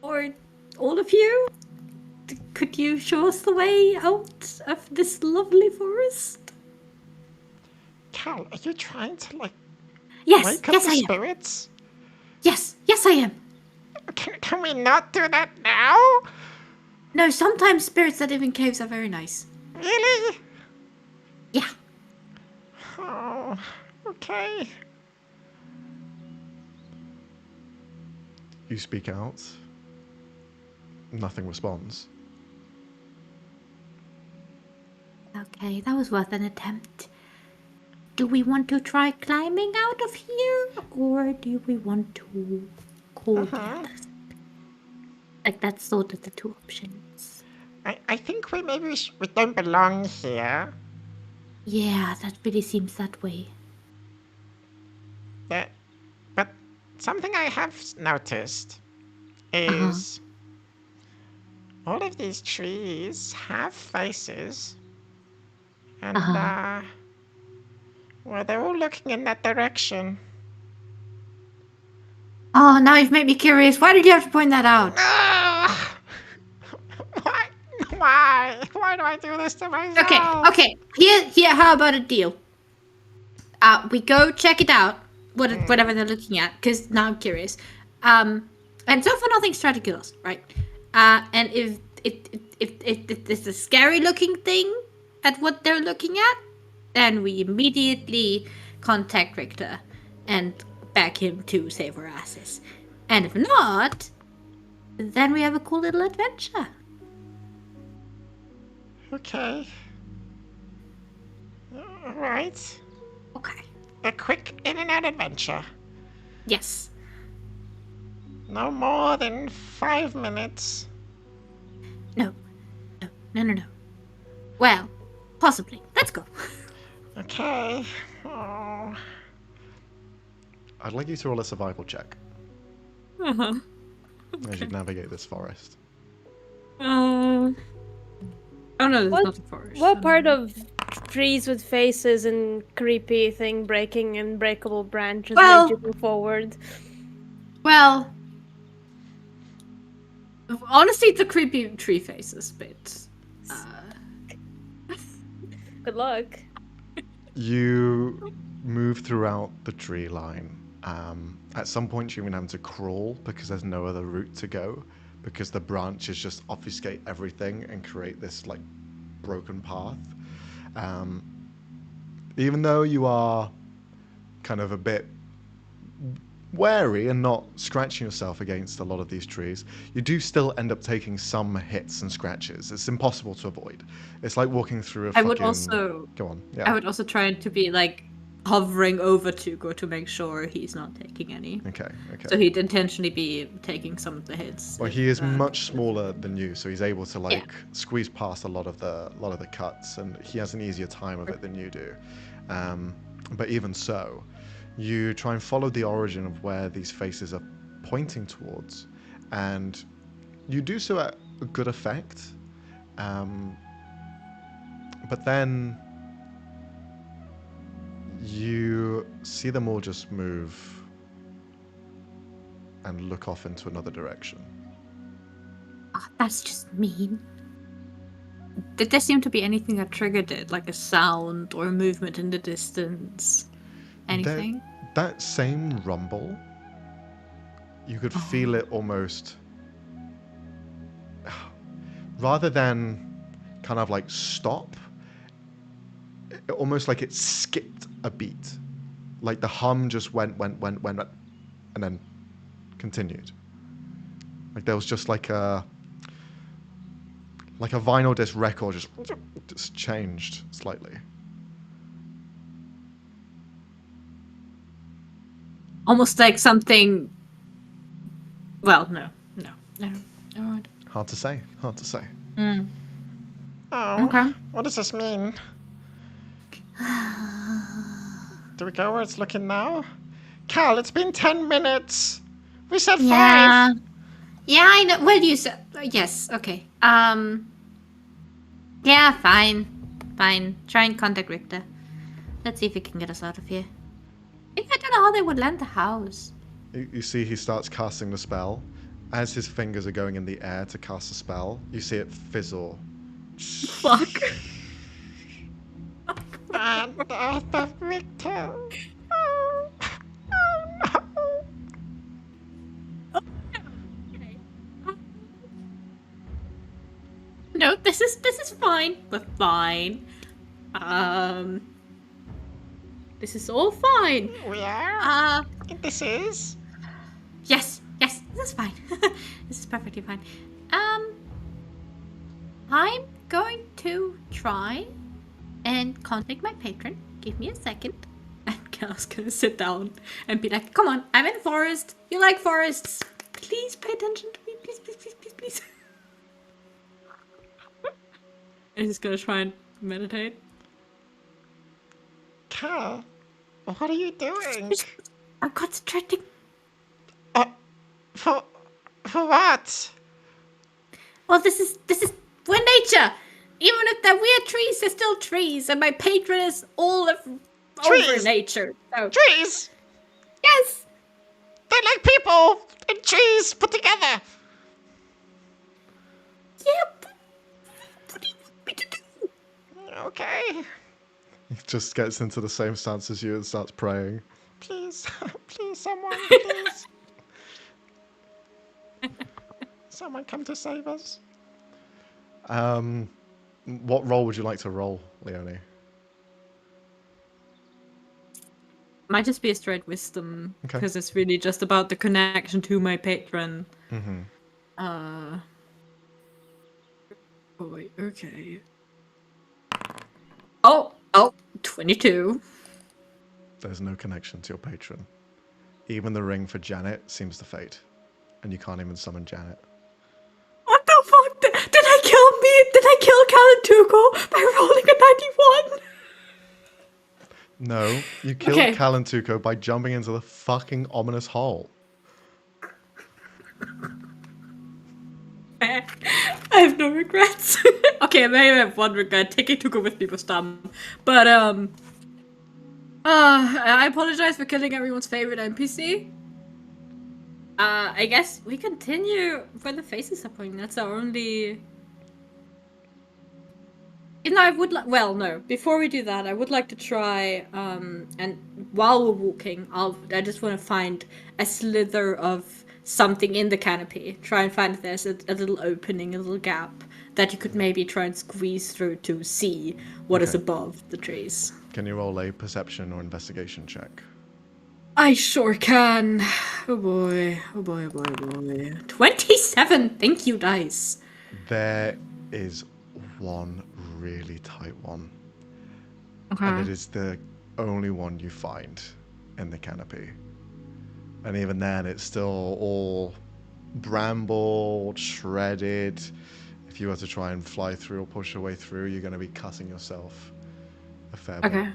or all of you. Could you show us the way out of this lovely forest? Cal, are you trying to, like, Yes, wake up yes the I am. spirits? Yes I am. Can we not do that now? No, sometimes spirits that live in caves are very nice. Really? Yeah. Oh, okay. You speak out. Nothing responds. Okay, that was worth an attempt. Do we want to try climbing out of here, or do we want to call the others? Like, that's sort of the two options. I think we don't belong here. Yeah, that really seems that way. But something I have noticed is all of these trees have faces. And, well, they're all looking in that direction. Oh, now you've made me curious. Why did you have to point that out? Ah! Why? Why do I do this to myself? Okay. Here, how about a deal? We go check it out, whatever they're looking at, because now I'm curious. And so far nothing's trying to kill us, right? And if it's a scary looking thing at what they're looking at, then we immediately contact Richter and back him to save our asses. And if not, then we have a cool little adventure. Okay. Alright. Okay. A quick in and out adventure. Yes. No more than 5 minutes. No. Well, possibly. Let's go. Okay. Oh. I'd like you to roll a survival check Uh-huh. as you navigate this forest. Oh no, there's What- not a forest. What part of trees with faces and creepy thing breaking and breakable branches Well- made you go forward? Well, honestly, the creepy tree faces bit. Good luck. You move throughout the tree line. At some point, you're even having to crawl because there's no other route to go, because the branches just obfuscate everything and create this like broken path. Even though you are kind of a bit wary and not scratching yourself against a lot of these trees, you do still end up taking some hits and scratches. It's impossible to avoid. It's like walking through a I fucking... would also, Go on, I yeah. would also try to be like hovering over Tugo to make sure he's not taking any. Okay. So he'd intentionally be taking some of the hits. Well, if, he is much smaller than you, so he's able to like Yeah. squeeze past a lot of the cuts, and he has an easier time of it than you do. But even so, you try and follow the origin of where these faces are pointing towards, and you do so at a good effect. But then you see them all just move and look off into another direction. Oh, that's just mean. Did there seem to be anything that triggered it, like a sound or a movement in the distance? Anything? That same rumble, you could feel it almost, rather than kind of like stop, almost like it skipped a beat. Like the hum just went, and then continued. Like there was just like a vinyl disc record just changed slightly. Almost like something. Well, no. Hard to say. Mm. Oh, Okay. what does this mean? Do we go where it's looking now? Cal, it's been 10 minutes. We said 5. Yeah, I know. Well, you said yes. Okay. Yeah, fine. Try and contact Richter. Let's see if he can get us out of here. I don't know how they would land the house. You see he starts casting the spell. As his fingers are going in the air to cast the spell, you see it fizzle. Fuck. And the Victor. Oh, no. No, this is fine. We're fine. This is all fine. We are? This is? Yes, this is fine. This is perfectly fine. I'm going to try and contact my patron. Give me a second. And Cal's gonna sit down and be like, come on, I'm in the forest. You like forests. Please pay attention to me. Please. And he's gonna try and meditate. Cal, what are you doing? I'm concentrating. For what? Well, this is we're nature. Even if they're weird trees, they're still trees, and my patron is all of over Trees? nature. So Trees! yes, They're like people and trees put together. yeah. What do you want me to do? Okay. He just gets into the same stance as you and starts praying. Please, please, someone, please. Someone come to save us. What role would you like to roll, Leonie? Might just be a straight wisdom Okay. because it's really just about the connection to my patron. Mm-hmm. Oh wait, okay. Oh, 22. There's no connection to your patron. Even the ring for Janet seems to fade, and you can't even summon Janet. What the fuck? Did I kill me? Did I kill Cal and Tuco by rolling a 91? No, you killed Okay. Cal and Tuco by jumping into the fucking ominous hole. I have no regrets. Okay, maybe I have one regret. Taking Tuco with me was dumb. But, I apologize for killing everyone's favorite NPC. I guess we continue where the faces are pointing. That's our only... You know, I would like... Well, no. Before we do that, I would like to try, and while we're walking, I just want to find a slither of something in the canopy. Try and find if there's a little opening, a little gap that you could maybe try and squeeze through to see what is Okay. above the trees. Can you roll a perception or investigation check? I sure can. Oh boy. Oh boy, oh boy, oh boy. 27! Thank you, dice. There is one really tight one. Okay. And it is the only one you find in the canopy. And even then, it's still all brambled, shredded. If you were to try and fly through or push your way through, you're going to be cutting yourself a fair bit. Okay.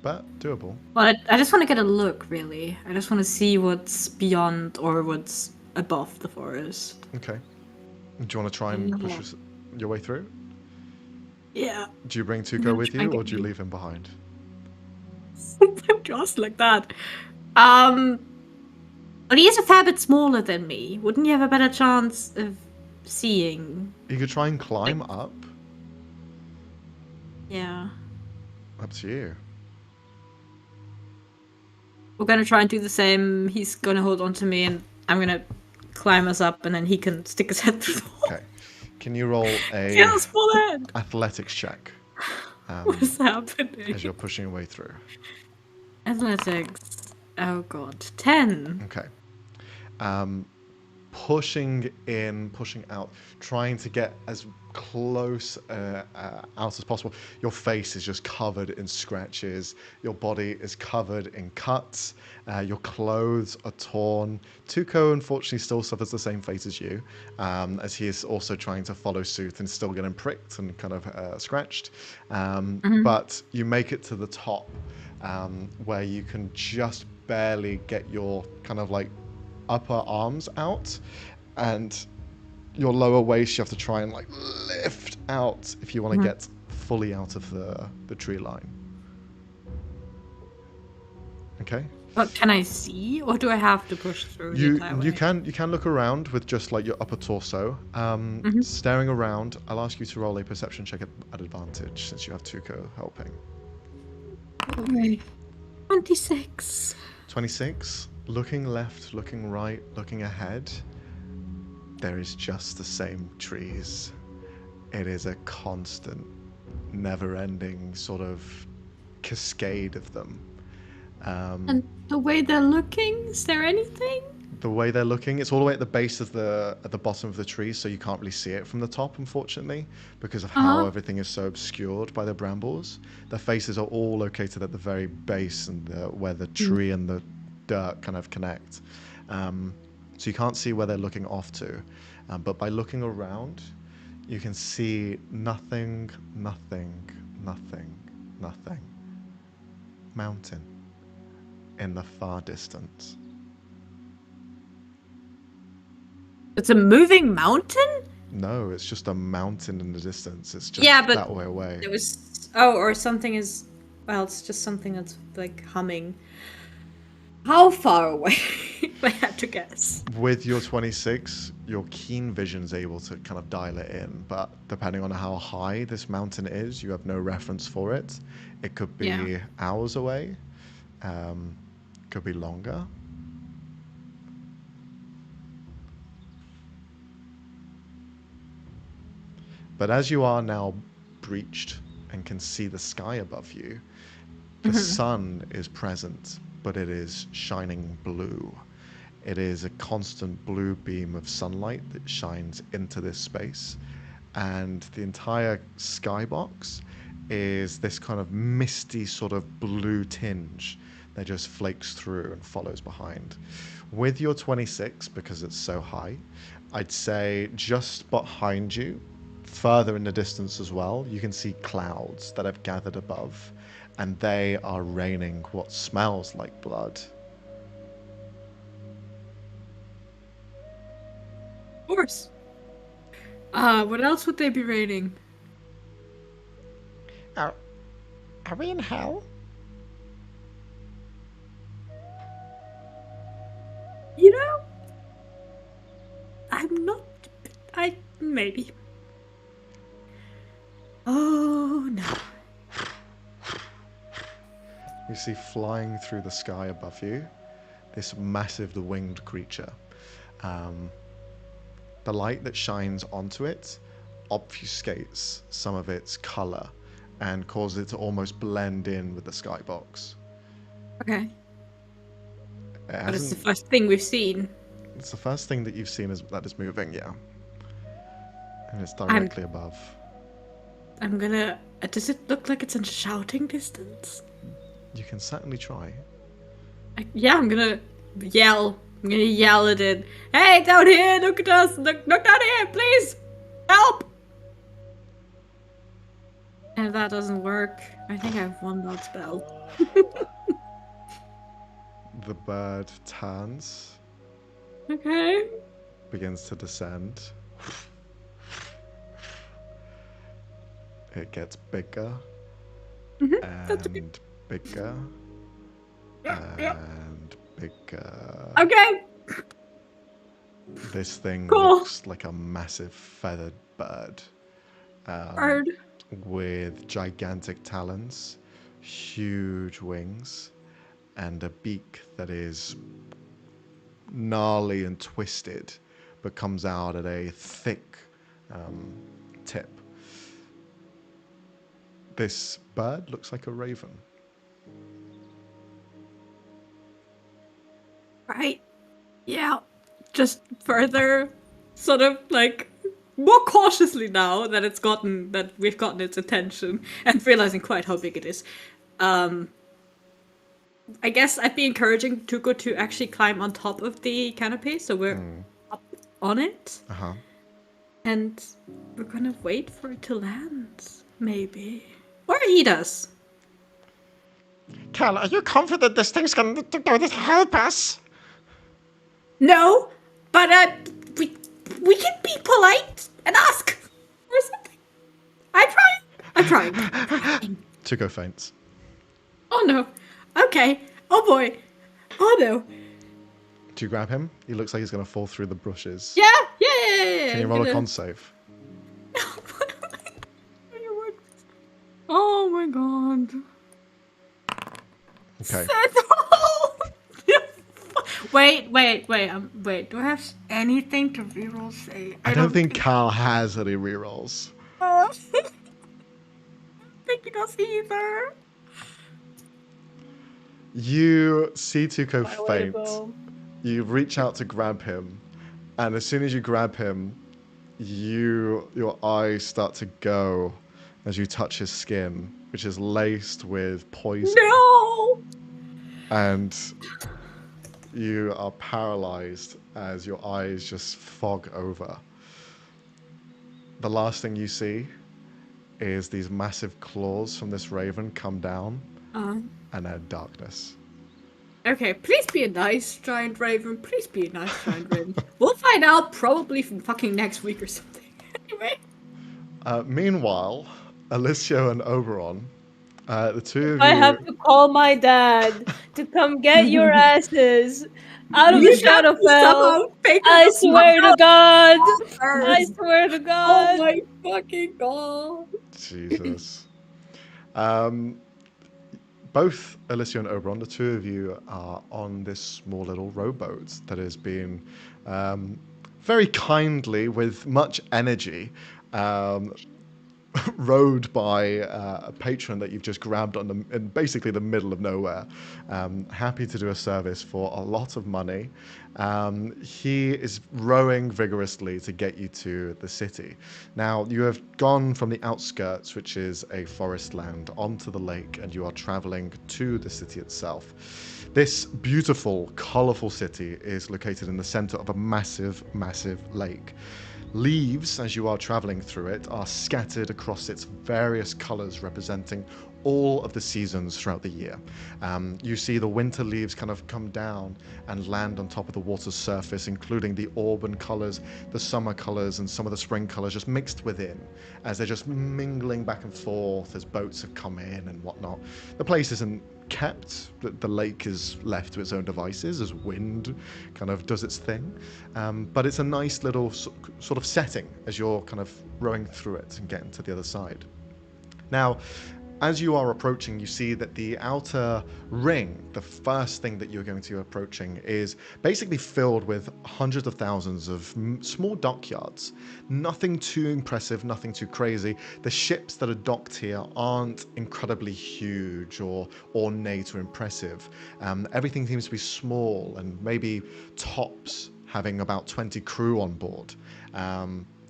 But doable. Well, I just want to get a look, really. I just want to see what's beyond or what's above the forest. Okay. Do you want to try and push your way through? Yeah. Do you bring Tuco gonna with try you, and or get do you you. leave him behind? Just like that. Well, he is a fair bit smaller than me. Wouldn't you have a better chance of seeing? You could try and climb up. Yeah. Up to you. We're gonna try and do the same. He's gonna hold on to me, and I'm gonna climb us up, and then he can stick his head through the hole. Okay. Can you roll a Get a small head. athletics check What is happening? as you're pushing your way through? Athletics. Oh god. 10. Okay. Pushing in, pushing out, trying to get as close out as possible. Your face is just covered in scratches. Your body is covered in cuts. Your clothes are torn. Tuco, unfortunately, still suffers the same fate as you, as he is also trying to follow suit and still getting pricked and kind of scratched. But you make it to the top, where you can just barely get your kind of like upper arms out, and your lower waist you have to try and like lift out if you want to get fully out of the tree line. Okay. But can I see, or do I have to push through the entire way? You can look around with just like your upper torso. Staring around, I'll ask you to roll a perception check at advantage since you have Tuco helping. Okay. 26. 26. Looking left, looking right, looking ahead. There is just the same trees. It is a constant, never-ending sort of cascade of them. And the way they're looking, is there anything? The way they're looking, it's all the way at the base of at the bottom of the tree, so you can't really see it from the top, unfortunately, because of how everything is so obscured by the brambles. The faces are all located at the very base and where the tree and the dirt kind of connect. So you can't see where they're looking off to. But by looking around, you can see nothing, nothing, nothing, nothing. Mountain in the far distance. It's a moving mountain? No, it's just a mountain in the distance. It's just Yeah, but that way away. It was... Oh, or something is... Well, it's just something that's, like, humming. How far away, if I had to guess? With your 26, your keen vision's able to kind of dial it in, but depending on how high this mountain is, you have no reference for it. It could be hours away. Could be longer. But as you are now breached and can see the sky above you, the sun is present, but it is shining blue. It is a constant blue beam of sunlight that shines into this space, and the entire skybox is this kind of misty sort of blue tinge that just flakes through and follows behind. With your 26, because it's so high, I'd say just behind you, further in the distance as well, you can see clouds that have gathered above, and they are raining what smells like blood. Of course. What else would they be raining? Are we in hell? You know, I'm not. Maybe. Oh no. You see flying through the sky above you this massive winged creature. The light that shines onto it obfuscates some of its color and causes it to almost blend in with the skybox. Okay. But it's the Hasn't- first thing we've seen. It's the first thing that you've seen that is moving, yeah. And it's directly above. I'm gonna. Does it look like it's in shouting distance? You can certainly try. Yeah, I'm gonna yell. I'm gonna yell at it. Hey, down here! Look at us! Look down here, please! Help! And if that doesn't work, I think I have one bad spell. The bird turns, Okay. begins to descend. It gets bigger that's okay. and bigger and bigger. Okay. This thing Cool. looks like a massive feathered bird. Bird. With gigantic talons, huge wings, and a beak that is gnarly and twisted, but comes out at a thick tip. This bird looks like a raven. Right. Yeah. Just further, sort of like more cautiously now that we've gotten its attention and realizing quite how big it is. I guess I'd be encouraging Tuko to actually climb on top of the canopy, so we're up on it, Uh-huh. and we're gonna wait for it to land, maybe, or eat us. Cal, are you confident this thing's going to help us? No, but we can be polite and ask or something. I'm trying. Tuko faints. Oh no. Okay. Oh boy. Oh no. Do you grab him? He looks like he's going to fall through the bushes. Yeah. Yeah. Can you roll a con save? Oh my god. Okay. Wait. Wait. Do I have anything to reroll? Say. I don't think Cal has any rerolls. I think he does either. You see Tuko My way to faint. go. You reach out to grab him, and as soon as you grab him, your eyes start to go as you touch his skin, which is laced with poison. No. And you are paralyzed as your eyes just fog over. The last thing you see is these massive claws from this raven come down and add darkness. Okay, please be a nice giant raven. Please be a nice giant raven. We'll find out probably fucking next week or something. Anyway. Meanwhile, Alicio and Oberon, the two of I you... have to call my dad to come get your asses out of You the have to Shadowfell. somehow figure I this swear to out God. first. I swear to Oh God. my fucking god. Jesus. Both Alicia and Oberon, the two of you, are on this small little rowboat that has been very kindly, with much energy, rowed by a patron that you've just grabbed in basically the middle of nowhere. Happy to do a service for a lot of money. He is rowing vigorously to get you to the city. Now, you have gone from the outskirts, which is a forest land, onto the lake, and you are traveling to the city itself. This beautiful, colorful city is located in the center of a massive, massive lake. Leaves, as you are traveling through it, are scattered across its various colors, representing all of the seasons throughout the year. You see the winter leaves kind of come down and land on top of the water's surface, including the auburn colors, the summer colors, and some of the spring colors just mixed within as they're just mingling back and forth as boats have come in and whatnot. The place isn't kept. The lake is left to its own devices as wind kind of does its thing. But it's a nice little sort of setting as you're kind of rowing through it and getting to the other side. Now, as you are approaching, you see that the outer ring, the first thing that you're going to be approaching, is basically filled with hundreds of thousands of small dockyards. Nothing too impressive, nothing too crazy. The ships that are docked here aren't incredibly huge or ornate or impressive. Everything seems to be small and maybe tops having about 20 crew on board.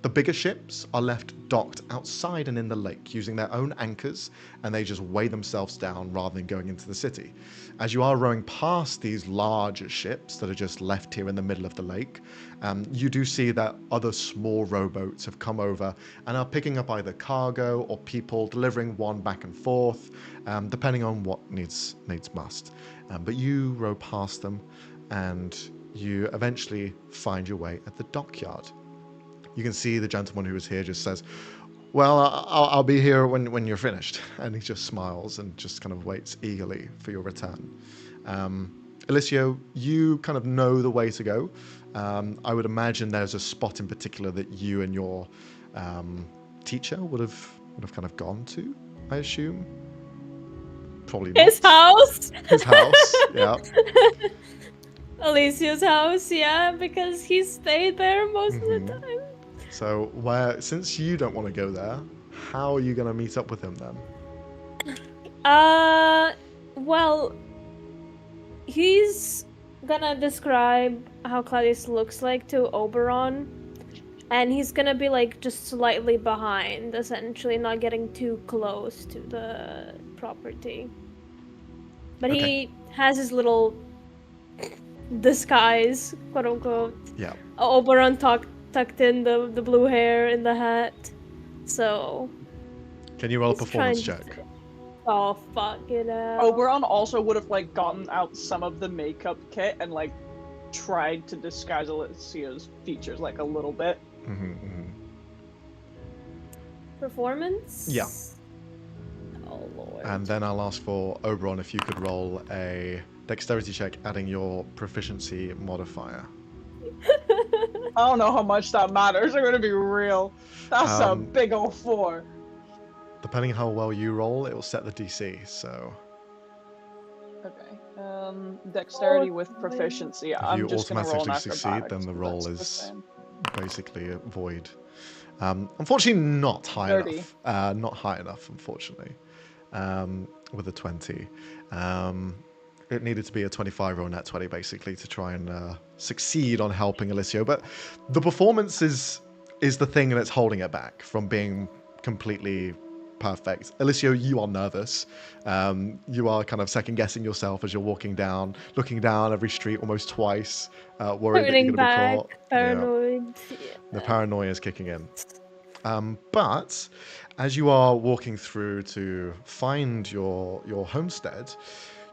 The bigger ships are left docked outside and in the lake using their own anchors, and they just weigh themselves down rather than going into the city. As you are rowing past these larger ships that are just left here in the middle of the lake, you do see that other small rowboats have come over and are picking up either cargo or people, delivering one back and forth, depending on what needs must. But you row past them, and you eventually find your way at the dockyard. You can see the gentleman who is here just says, well, I'll be here when you're finished. And he just smiles and just kind of waits eagerly for your return. Alicio, you kind of know the way to go. I would imagine there's a spot in particular that you and your teacher would have kind of gone to, I assume. Probably not. His house. His house, yeah. Alicio's house, yeah, because he stayed there most of the time. So, since you don't want to go there, how are you going to meet up with him then? Well, he's gonna describe how Claudius looks like to Oberon, and he's gonna be like just slightly behind, essentially not getting too close to the property. But Okay. he has his little disguise, quote unquote. Yeah. Oberon tucked in the blue hair in the hat. So Can you roll a he's performance trying check? to- Oh fuck it out. Oberon also would have like gotten out some of the makeup kit and like tried to disguise Alicio's features like a little bit. Performance? Yeah. Oh lord. And then I'll ask for Oberon if you could roll a dexterity check adding your proficiency modifier. I don't know how much that matters. I'm gonna be real. That's a big ol' 4. Depending how well you roll, it will set the DC, so... Okay. Dexterity with proficiency. If I'm you just gonna roll an automatically succeed, acrobatics, then the but roll that's the is same. basically a void. Unfortunately, not high 30. enough. Not high enough, unfortunately. With a 20. It needed to be a 25 or nat 20, basically, to try and succeed on helping Alicio. But the performance is the thing that's holding it back from being completely perfect. Alicio, you are nervous. You are kind of second-guessing yourself as you're walking down, looking down every street almost twice, worried that you're going to be caught. Paranoid. Yeah. The paranoia is kicking in. But as you are walking through to find your homestead,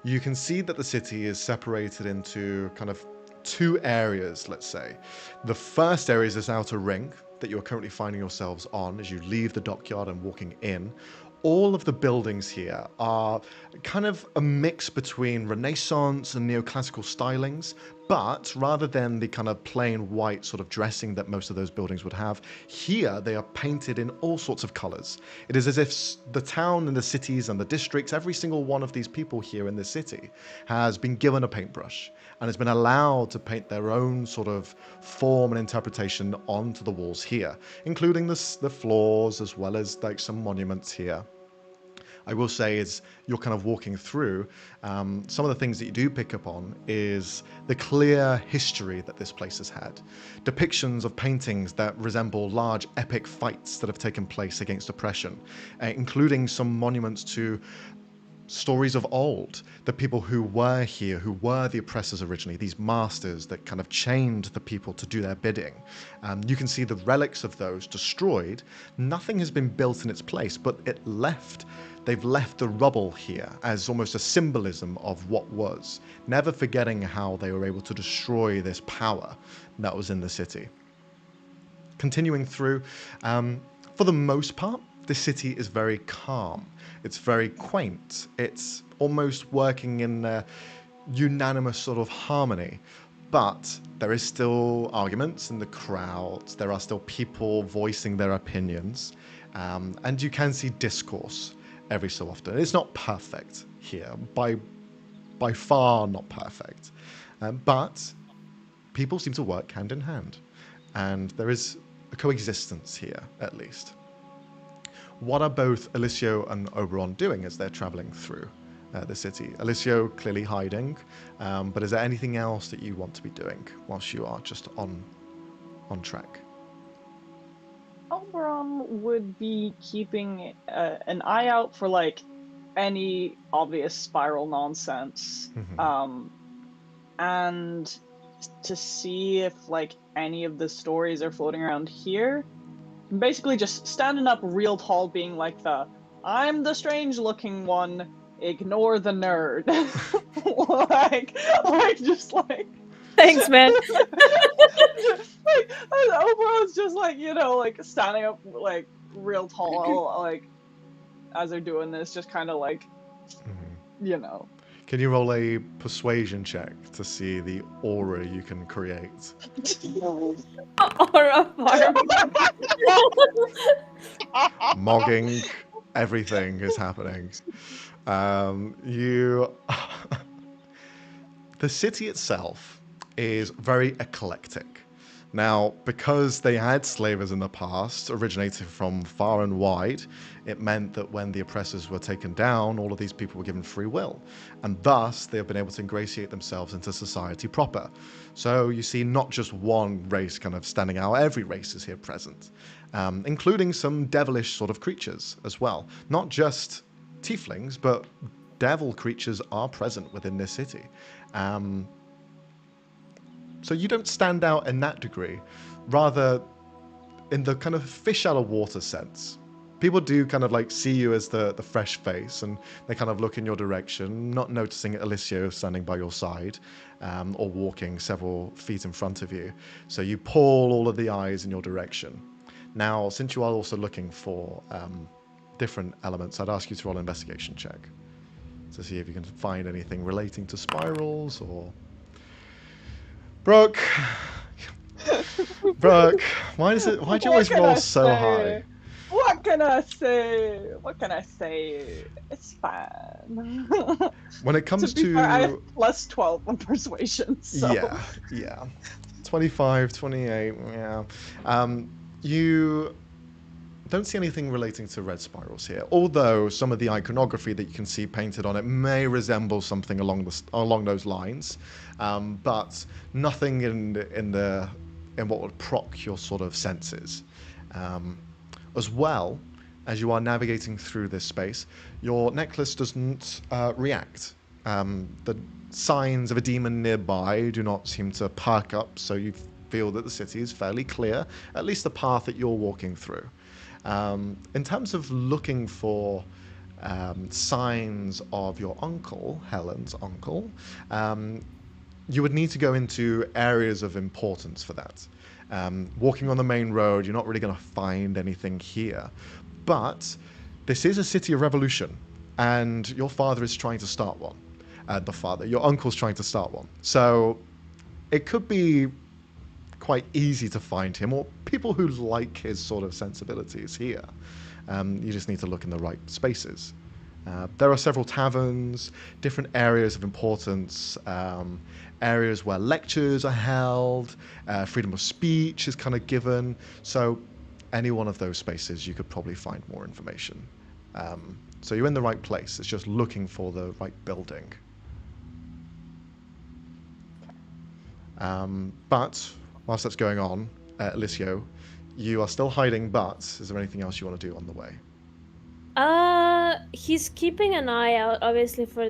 you can see that the city is separated into kind of two areas, let's say. The first area is this outer ring that you're currently finding yourselves on as you leave the dockyard and walking in. All of the buildings here are kind of a mix between Renaissance and neoclassical stylings, but rather than the kind of plain white sort of dressing that most of those buildings would have, here they are painted in all sorts of colors. It is as if the town and the cities and the districts, every single one of these people here in this city has been given a paintbrush and has been allowed to paint their own sort of form and interpretation onto the walls here, including the floors as well as like some monuments here. I will say as you're kind of walking through, some of the things that you do pick up on is the clear history that this place has had. Depictions of paintings that resemble large epic fights that have taken place against oppression, including some monuments to stories of old, the people who were here, who were the oppressors originally, these masters that kind of chained the people to do their bidding. You can see the relics of those destroyed. Nothing has been built in its place, but they've left the rubble here as almost a symbolism of what was, never forgetting how they were able to destroy this power that was in the city. Continuing through, for the most part, the city is very calm. It's very quaint. It's almost working in a unanimous sort of harmony. But there is still arguments in the crowds. There are still people voicing their opinions. And you can see discourse every so often. It's not perfect here. By far not perfect. But people seem to work hand in hand. And there is a coexistence here, at least. What are both Alicio and Oberon doing as they're traveling through the city? Alicio clearly hiding, but is there anything else that you want to be doing whilst you are just on track? Oberon would be keeping an eye out for like any obvious spiral nonsense, and to see if like any of the stories are floating around here. Basically just standing up real tall, being like I'm the strange looking one, ignore the nerd. just like Thanks, man. Oberon's just like, like standing up like real tall, like as they're doing this, just kind of like, Can you roll a persuasion check to see the aura you can create? Aura farm. Mogging, everything is happening. The city itself is very eclectic. Now, because they had slavers in the past, originated from far and wide, it meant that when the oppressors were taken down, all of these people were given free will. And thus, they have been able to ingratiate themselves into society proper. So you see not just one race kind of standing out, every race is here present, including some devilish sort of creatures as well. Not just tieflings, but devil creatures are present within this city. So you don't stand out in that degree, rather in the kind of fish out of water sense. People do kind of like see you as the fresh face, and they kind of look in your direction, not noticing Alicio standing by your side, or walking several feet in front of you. So you pull all of the eyes in your direction. Now, since you are also looking for different elements, I'd ask you to roll an investigation check to see if you can find anything relating to spirals or... Brooke, why do you always roll so high? What can I say? It's fine. When it comes to be fair, I have plus 12 on persuasion. So. Yeah. 25, 28, yeah. You don't see anything relating to red spirals here, although some of the iconography that you can see painted on it may resemble something along those lines, but nothing in what would proc your sort of senses. As well, as you are navigating through this space, your necklace doesn't react. The signs of a demon nearby do not seem to perk up, so you feel that the city is fairly clear, at least the path that you're walking through. In terms of looking for signs of your uncle, Helen's uncle, you would need to go into areas of importance for that. Walking on the main road, you're not really going to find anything here. But this is a city of revolution, and your father is trying to start one. Your uncle's trying to start one. So it could be quite easy to find him, or people who like his sort of sensibilities here. You just need to look in the right spaces. There are several taverns, different areas of importance, areas where lectures are held, freedom of speech is kind of given. So any one of those spaces, you could probably find more information. So you're in the right place. It's just looking for the right building. But whilst that's going on, Alicio, you are still hiding, but is there anything else you want to do on the way? He's keeping an eye out, obviously, for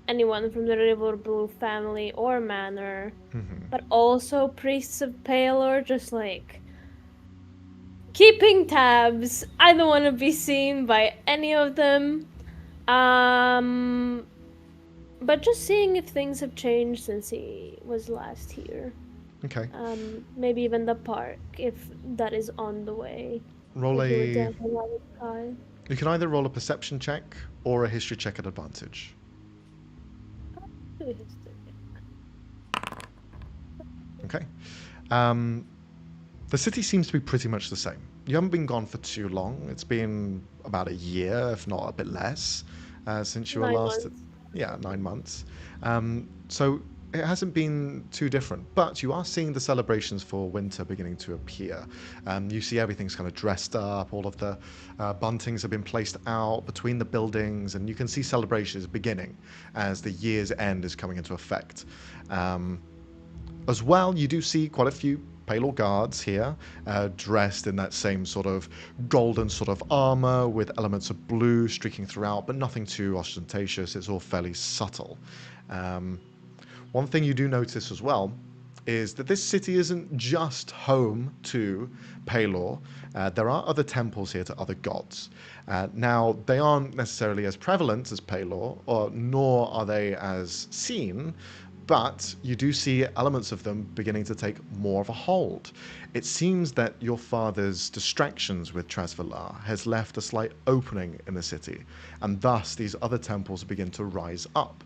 anyone from the River Blue family or manor, but also priests of Palor, just like keeping tabs. I don't want to be seen by any of them. But just seeing if things have changed since he was last here. Okay. Maybe even the park, if that is on the way. Roll If he would a. dance along with Kai. You can either roll a perception check or a history check at advantage. Okay. The city seems to be pretty much the same. You haven't been gone for too long. It's been about a year, if not a bit less, since you were 9 last. months. Yeah, 9 months. So it hasn't been too different, but you are seeing the celebrations for winter beginning to appear. You see everything's kind of dressed up. All of the buntings have been placed out between the buildings, and you can see celebrations beginning as the year's end is coming into effect. As well, you do see quite a few Palor guards here, dressed in that same sort of golden sort of armor with elements of blue streaking throughout, but nothing too ostentatious. It's all fairly subtle. One thing you do notice as well is that this city isn't just home to Palor. There are other temples here to other gods. Now, they aren't necessarily as prevalent as Palor, nor are they as seen, but you do see elements of them beginning to take more of a hold. It seems that your father's distractions with Trasvalar has left a slight opening in the city, and thus these other temples begin to rise up,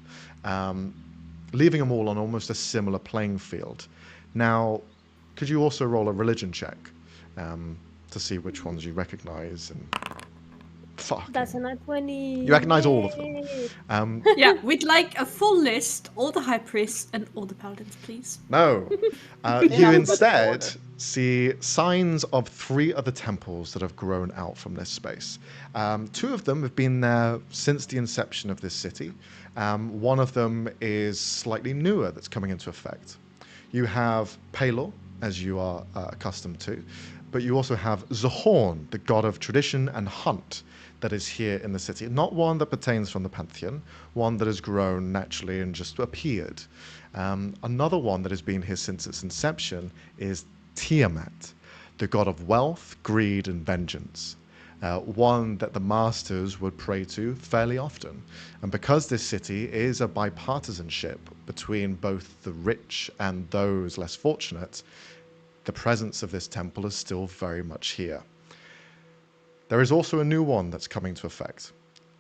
leaving them all on almost a similar playing field. Now, could you also roll a religion check to see which ones you recognize? And fuck, That's a nat 20. you recognize all of them. Yay. Yeah, we'd like a full list, all the high priests and all the paladins, please. No. In You alphabetical instead order. see signs of 3 other temples that have grown out from this space. 2 of them have been there since the inception of this city. One of them is slightly newer that's coming into effect. You have Palor, as you are accustomed to, but you also have Zahorn, the god of tradition and hunt, that is here in the city. Not one that pertains from the Pantheon, one that has grown naturally and just appeared. Another one that has been here since its inception is Tiamat, the god of wealth, greed, and vengeance. One that the masters would pray to fairly often. And because this city is a bipartisanship between both the rich and those less fortunate, the presence of this temple is still very much here. There is also a new one that's coming to effect.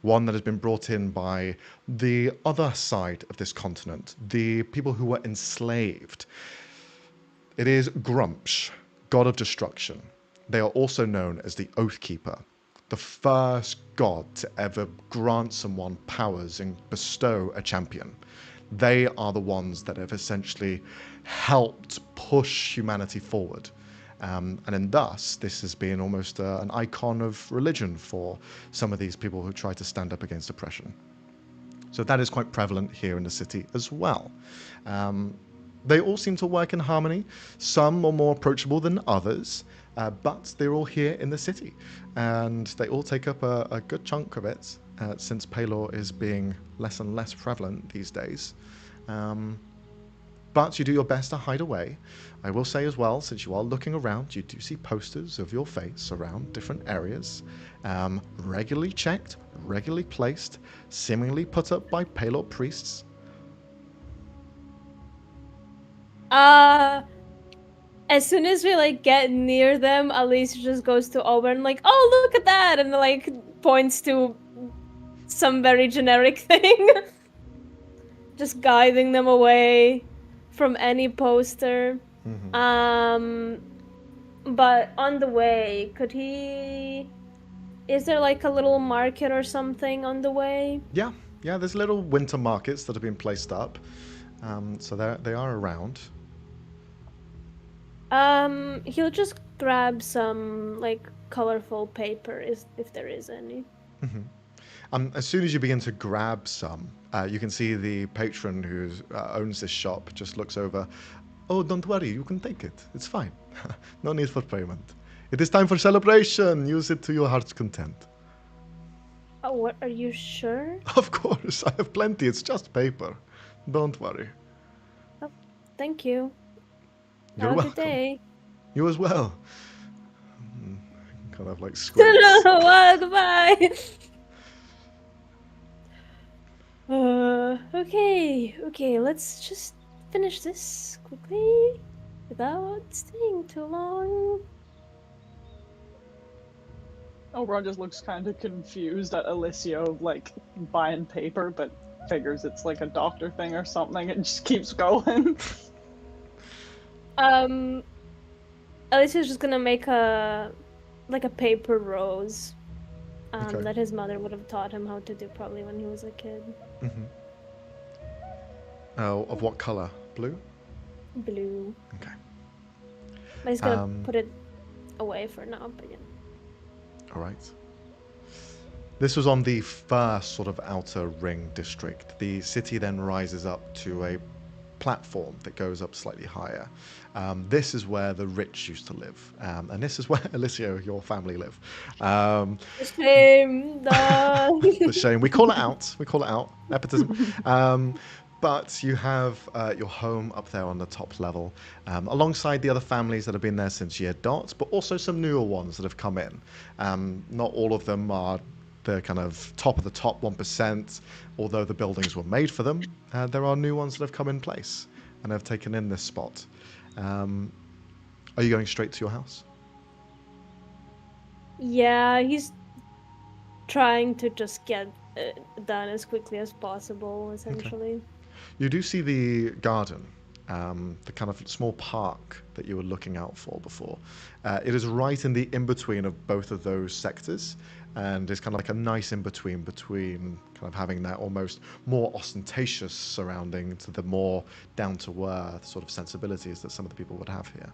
One that has been brought in by the other side of this continent, the people who were enslaved. It is Grumpsh, god of destruction. They are also known as the Oathkeeper, the first god to ever grant someone powers and bestow a champion. They are the ones that have essentially helped push humanity forward. And thus, this has been almost an icon of religion for some of these people who try to stand up against oppression. So that is quite prevalent here in the city as well. They all seem to work in harmony. Some are more approachable than others, but they're all here in the city. And they all take up a good chunk of it, since Palor is being less and less prevalent these days. But you do your best to hide away. I will say as well, since you are looking around, you do see posters of your face around different areas, regularly checked, regularly placed, seemingly put up by Palor priests. As soon as we get near them, Alicia just goes to Auburn oh, look at that, and points to some very generic thing. Just guiding them away from any poster. But on the way, is there a little market or something on the way? Yeah, there's little winter markets that have been placed up. So they are around. He'll just grab some colorful paper if there is any. As soon as you begin to grab some, you can see the patron who owns this shop just looks over. Oh, don't worry, you can take it. It's fine. No need for payment. It is time for celebration. Use it to your heart's content. Oh, what? Are you sure? Of course, I have plenty. It's just paper. Don't worry. Thank you. You're Have a welcome. good day. You as well. Kind of like squints. Goodbye. Okay, let's just finish this quickly without staying too long. Oberon just looks kind of confused at Alicio, like, buying paper, but figures it's like a doctor thing or something and just keeps going. Alicia's just gonna make a paper rose. Okay. That his mother would have taught him how to do probably when he was a kid. Oh, of what color? Blue? Blue. Okay. But he's gonna put it away for now, but yeah. All right. This was on the first sort of outer ring district. The city then rises up to a platform that goes up slightly higher. This is where the rich used to live. And this is where Alicio, your family, live. Shame. No. The shame. We call it out. We call it out. Nepotism. But you have your home up there on the top level, alongside the other families that have been there since year dot, but also some newer ones that have come in. Not all of them are the kind of top of the top 1%, although the buildings were made for them. There are new ones that have come in place and have taken in this spot. Are you going straight to your house? Yeah, he's trying to just get it done as quickly as possible, essentially. Okay. You do see the garden, the kind of small park that you were looking out for before. It is right in the in-between of both of those sectors, and is kind of like a nice in-between between kind of having that almost more ostentatious surrounding to the more down-to-earth sort of sensibilities that some of the people would have here.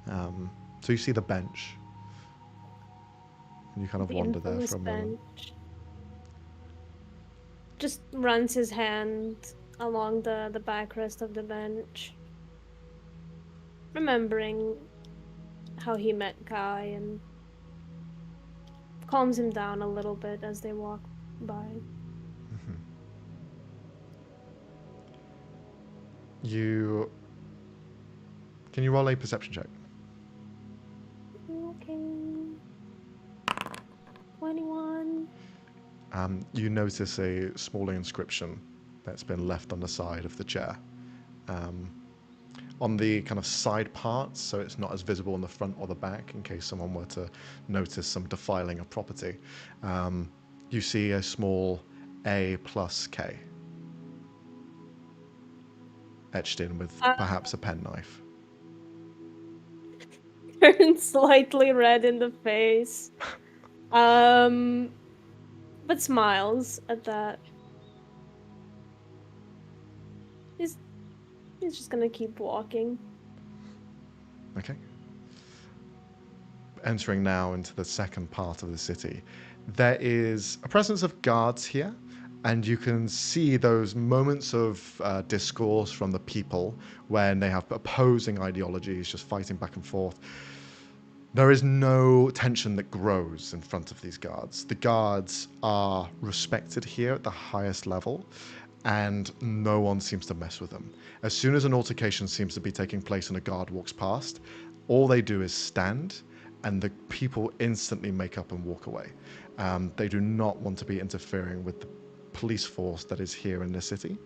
So you see the bench, and you kind of The wander there infamous for a moment. bench. Just runs his hand along the backrest of the bench, remembering how he met Guy, and calms him down a little bit as they walk by. Can you roll a perception check? Okay. 21. You notice a small inscription that's been left on the side of the chair. On the kind of side parts, so it's not as visible in the front or the back in case someone were to notice some defiling of property. You see a small A plus K etched in with perhaps a penknife. Turns slightly red in the face. But smiles at that. He's just gonna keep walking. Okay. Entering now into the second part of the city, there is a presence of guards here, and you can see those moments of discourse from the people when they have opposing ideologies just fighting back and forth. There is no tension that grows in front of these guards. The guards are respected here at the highest level, and no one seems to mess with them. As soon as an altercation seems to be taking place and a guard walks past, all they do is stand, and the people instantly make up and walk away. They do not want to be interfering with the police force that is here in the city.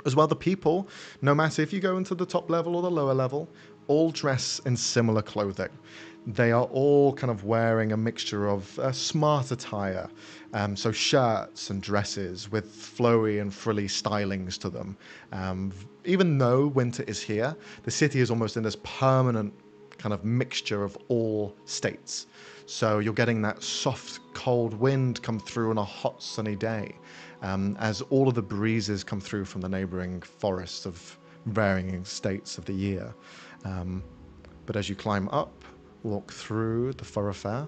As well, the people, no matter if you go into the top level or the lower level, all dress in similar clothing. They are all kind of wearing a mixture of smart attire, so shirts and dresses with flowy and frilly stylings to them. Even though winter is here, the city is almost in this permanent kind of mixture of all states. So you're getting that soft, cold wind come through on a hot, sunny day, as all of the breezes come through from the neighboring forests of varying states of the year. But as you climb up, walk through the thoroughfare,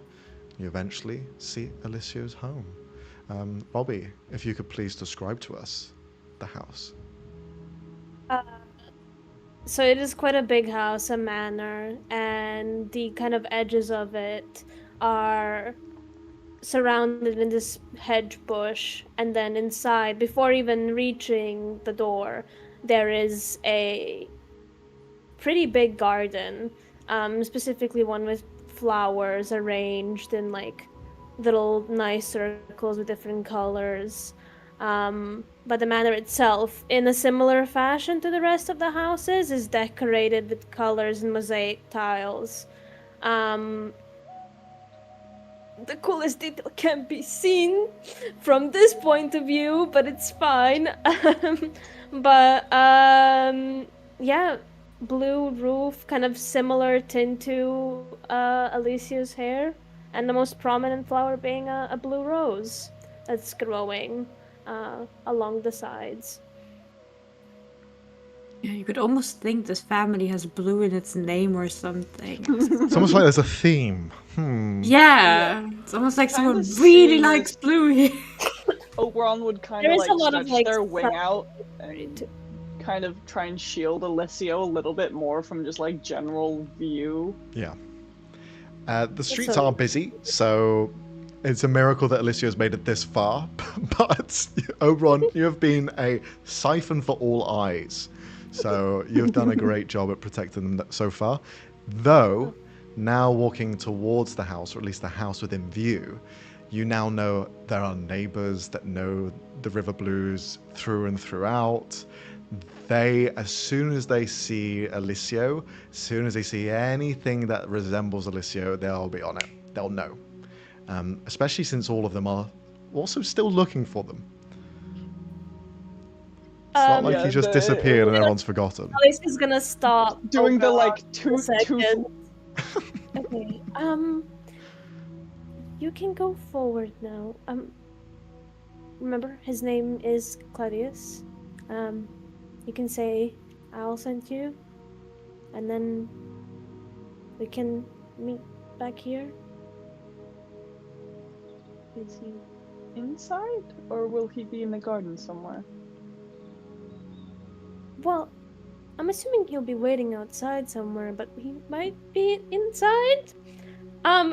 you eventually see Alicio's home. Bobby, if you could please describe to us the house. So it is quite a big house, a manor, and the kind of edges of it are surrounded in this hedge bush, and then inside, before even reaching the door, there is a pretty big garden, specifically one with flowers arranged in like little nice circles with different colors. But the manor itself, in a similar fashion to the rest of the houses, is decorated with colors and mosaic tiles. The coolest detail can't be seen from this point of view, but it's fine. Yeah, blue roof, kind of similar tint to Alicia's hair, and the most prominent flower being a blue rose that's growing along the sides. Yeah, you could almost think this family has blue in its name or something. It's almost like there's a theme. Yeah, it's almost like Kinda someone really seeing likes this- blue here. Oberon would kind There of is a lot of, stretch like, their wing sun- out and kind of try and shield Alicio a little bit more from just like general view. Yeah. The streets So- are busy, so it's a miracle that Alicia has made it this far. But Oberon, you have been a siphon for all eyes. So you've done a great job at protecting them so far. Though, now walking towards the house, or at least the house within view, you now know there are neighbors that know the River Blues through and throughout. They, as soon as they see Alicio, as soon as they see anything that resembles Alicio, they'll be on it. They'll know. Especially since all of them are also still looking for them. It's not like Yeah, he just the- disappeared and everyone's forgotten. Alicia's gonna stop. Doing the Oberon like for a second. two Okay, you can go forward now. Remember, his name is Claudius. You can say, I'll send you, and then we can meet back here. Is he inside or will he be in the garden somewhere? Well, I'm assuming he'll be waiting outside somewhere, but he might be inside.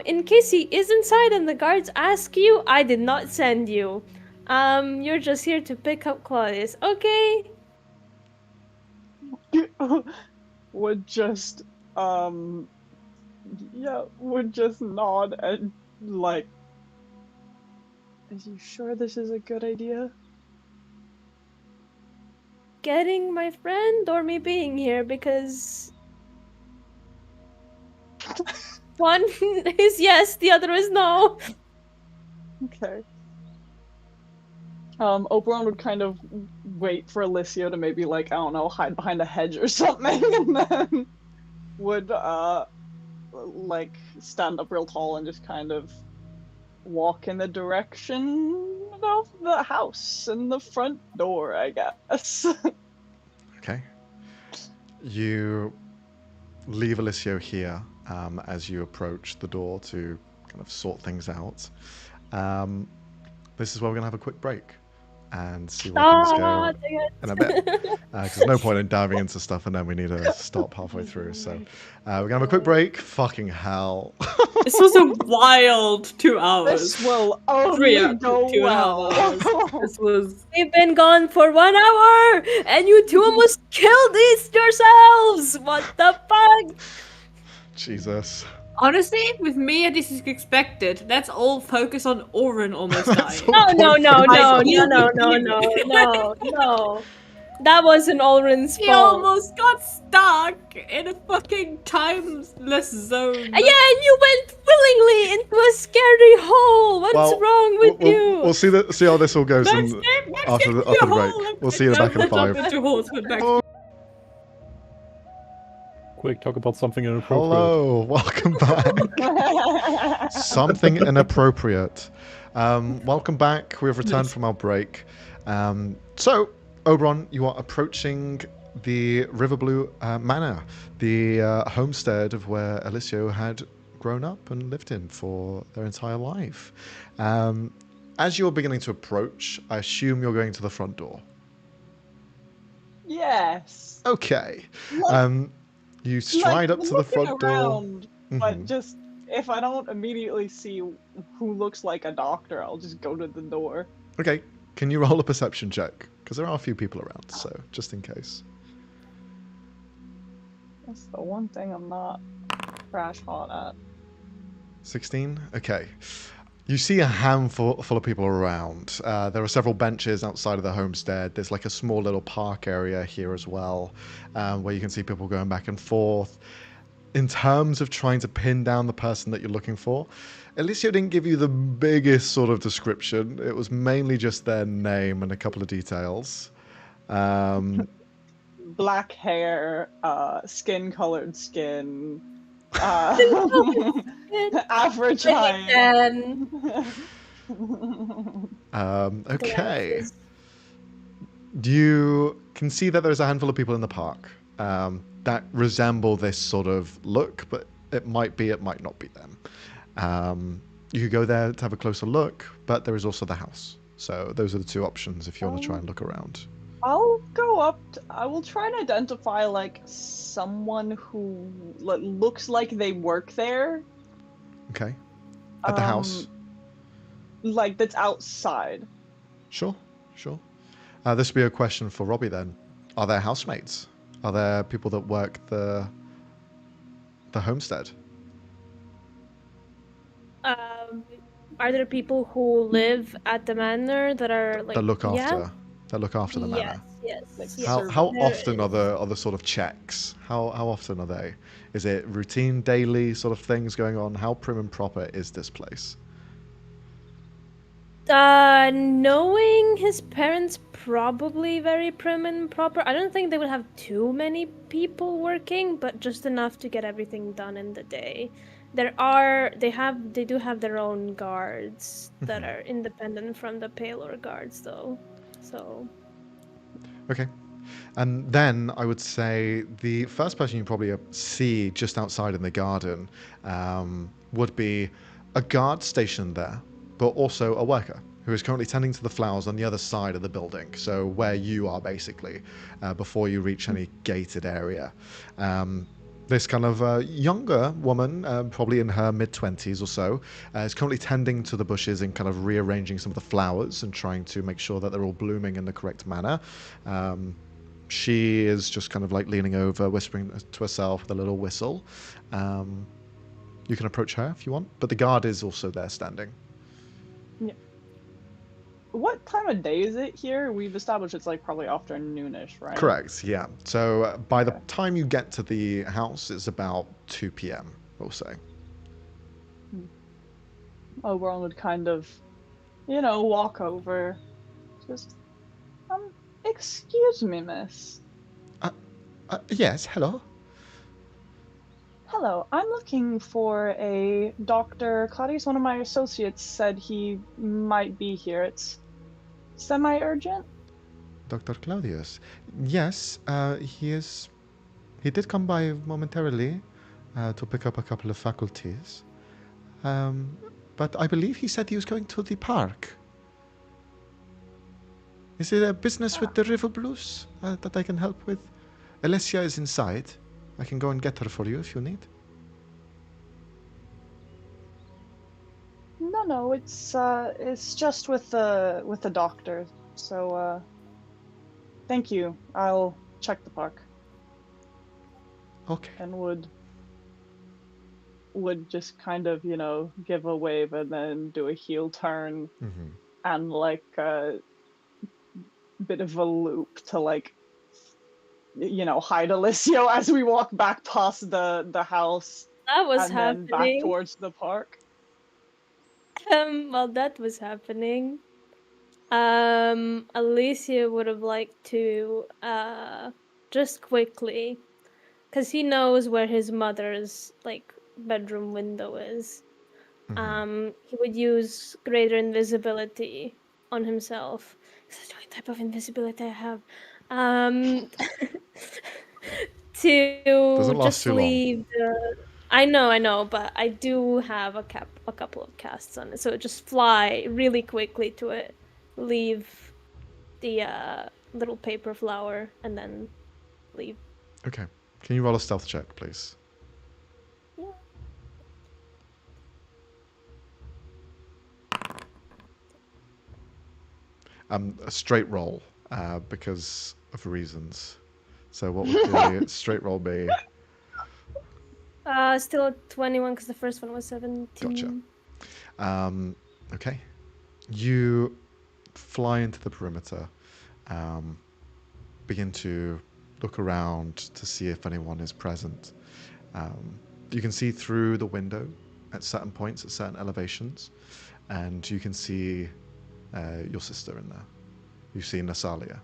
In case he is inside and the guards ask you, I did not send you. You're just here to pick up Claudius, okay? Would just would just nod and like, are you sure this is a good idea? Getting my friend or me being here, because one is yes, the other is no. Okay. Oberon would kind of wait for Alicio to maybe, like, I don't know, hide behind a hedge or something, and then would, like, stand up real tall and just kind of walk in the direction of the house and the front door, I guess. Okay. You leave Alicio here as you approach the door to kind of sort things out. This is where we're going to have a quick break and see where things go in a bit. Because there's no point in diving into stuff and then we need to stop halfway through. So we're going to have a quick break. Fucking hell. This was a wild 2 hours. This will 3 only hours, go 2.5 well. hours. This was. We've been gone for 1 hour, and you two almost killed these yourselves. What the fuck? Jesus. Honestly, with me, this is expected. Let's all focus on Oren almost dying. No. That wasn't Ulrin's He fault. almost got stuck in a fucking timeless zone. Yeah, and you went willingly into a scary hole. What's Well, wrong with you? We'll see how this all goes Let's in, get- let's after get the to break. hole. We'll see you back in Let's jump 5. into horseman back. Quick, talk about something inappropriate. Hello, welcome back. Something inappropriate. Welcome back. We have returned from our break. So, Oberon, you are approaching the River Blue Manor, the homestead of where Alicio had grown up and lived in for their entire life. As you're beginning to approach, I assume you're going to the front door. Yes. Okay. Look, You stride up to the looking front door. around, but Mhm. just if I don't immediately see who looks like a doctor, I'll just go to the door. Okay, can you roll a perception check? Because there are a few people around, so just in case. That's the one thing I'm not crash hot at. 16? Okay. You see a handful full of people around. There are several benches outside of the homestead. There's like a small little park area here as well, where you can see people going back and forth. In terms of trying to pin down the person that you're looking for, Alicio didn't give you the biggest sort of description. It was mainly just their name and a couple of details. Black hair, skin-colored skin, average height. Okay. Glasses. You can see that there's a handful of people in the park that resemble this sort of look, but it might be, it might not be them. You could go there to have a closer look, but there is also the house. So those are the two options if you want to try and look around. I'll go up. I will try and identify like someone who looks like they work there. Okay. At the house? Like that's outside. Sure, sure. This would be a question for Robbie then. Are there housemates? Are there people that work the homestead? Are there people who live at the manor that are like That look after Yeah? the manor? Yes. How There often are is. the sort of checks? How often are they? Is it routine, daily sort of things going on? How prim and proper is this place? Knowing his parents, probably very prim and proper. I don't think they would have too many people working, but just enough to get everything done in the day. They do have their own guards that are independent from the Palor guards, though. So Okay. And then I would say the first person you probably see just outside in the garden would be a guard stationed there, but also a worker who is currently tending to the flowers on the other side of the building. So where you are basically, before you reach any gated area. This kind of younger woman, probably in her mid-20s or so, is currently tending to the bushes and kind of rearranging some of the flowers and trying to make sure that they're all blooming in the correct manner. She is just kind of like leaning over, whispering to herself with a little whistle. You can approach her if you want, but the guard is also there standing. Yeah. What time of day is it here? We've established it's like probably afternoonish, right? Correct, yeah. So by the time you get to the house, it's about 2 p.m., we'll say. Oberon would kind of, walk over. Just, excuse me, miss. Yes, hello. Hello, I'm looking for a Dr. Claudius. One of my associates said he might be here. It's semi-urgent. Dr. Claudius. Yes, he is. He did come by momentarily to pick up a couple of faculties. But I believe he said he was going to the park. Is it a business with the River Blues that I can help with? Alicia is inside. I can go and get her for you if you need. No, it's just with the doctor. So, thank you. I'll check the park. Okay. And would just kind of, give a wave and then do a heel turn and like a bit of a loop to like, hide Alicio as we walk back past the house. that was and happening. then back towards the park. While that was happening, Alicia would have liked to just quickly, because he knows where his mother's like bedroom window is. He would use greater invisibility on himself. That's the only type of invisibility I have. To Doesn't last just too long. leave the. I know, but I do have a couple of casts on it, so just fly really quickly to it, leave the little paper flower, and then leave. Okay. Can you roll a stealth check, please? Yeah. A straight roll, because of reasons. So what would the straight roll be? Still at 21 because the first one was 17. Gotcha. Okay. You fly into the perimeter, begin to look around to see if anyone is present. You can see through the window at certain points, at certain elevations, and you can see your sister in there. You see Nasalia.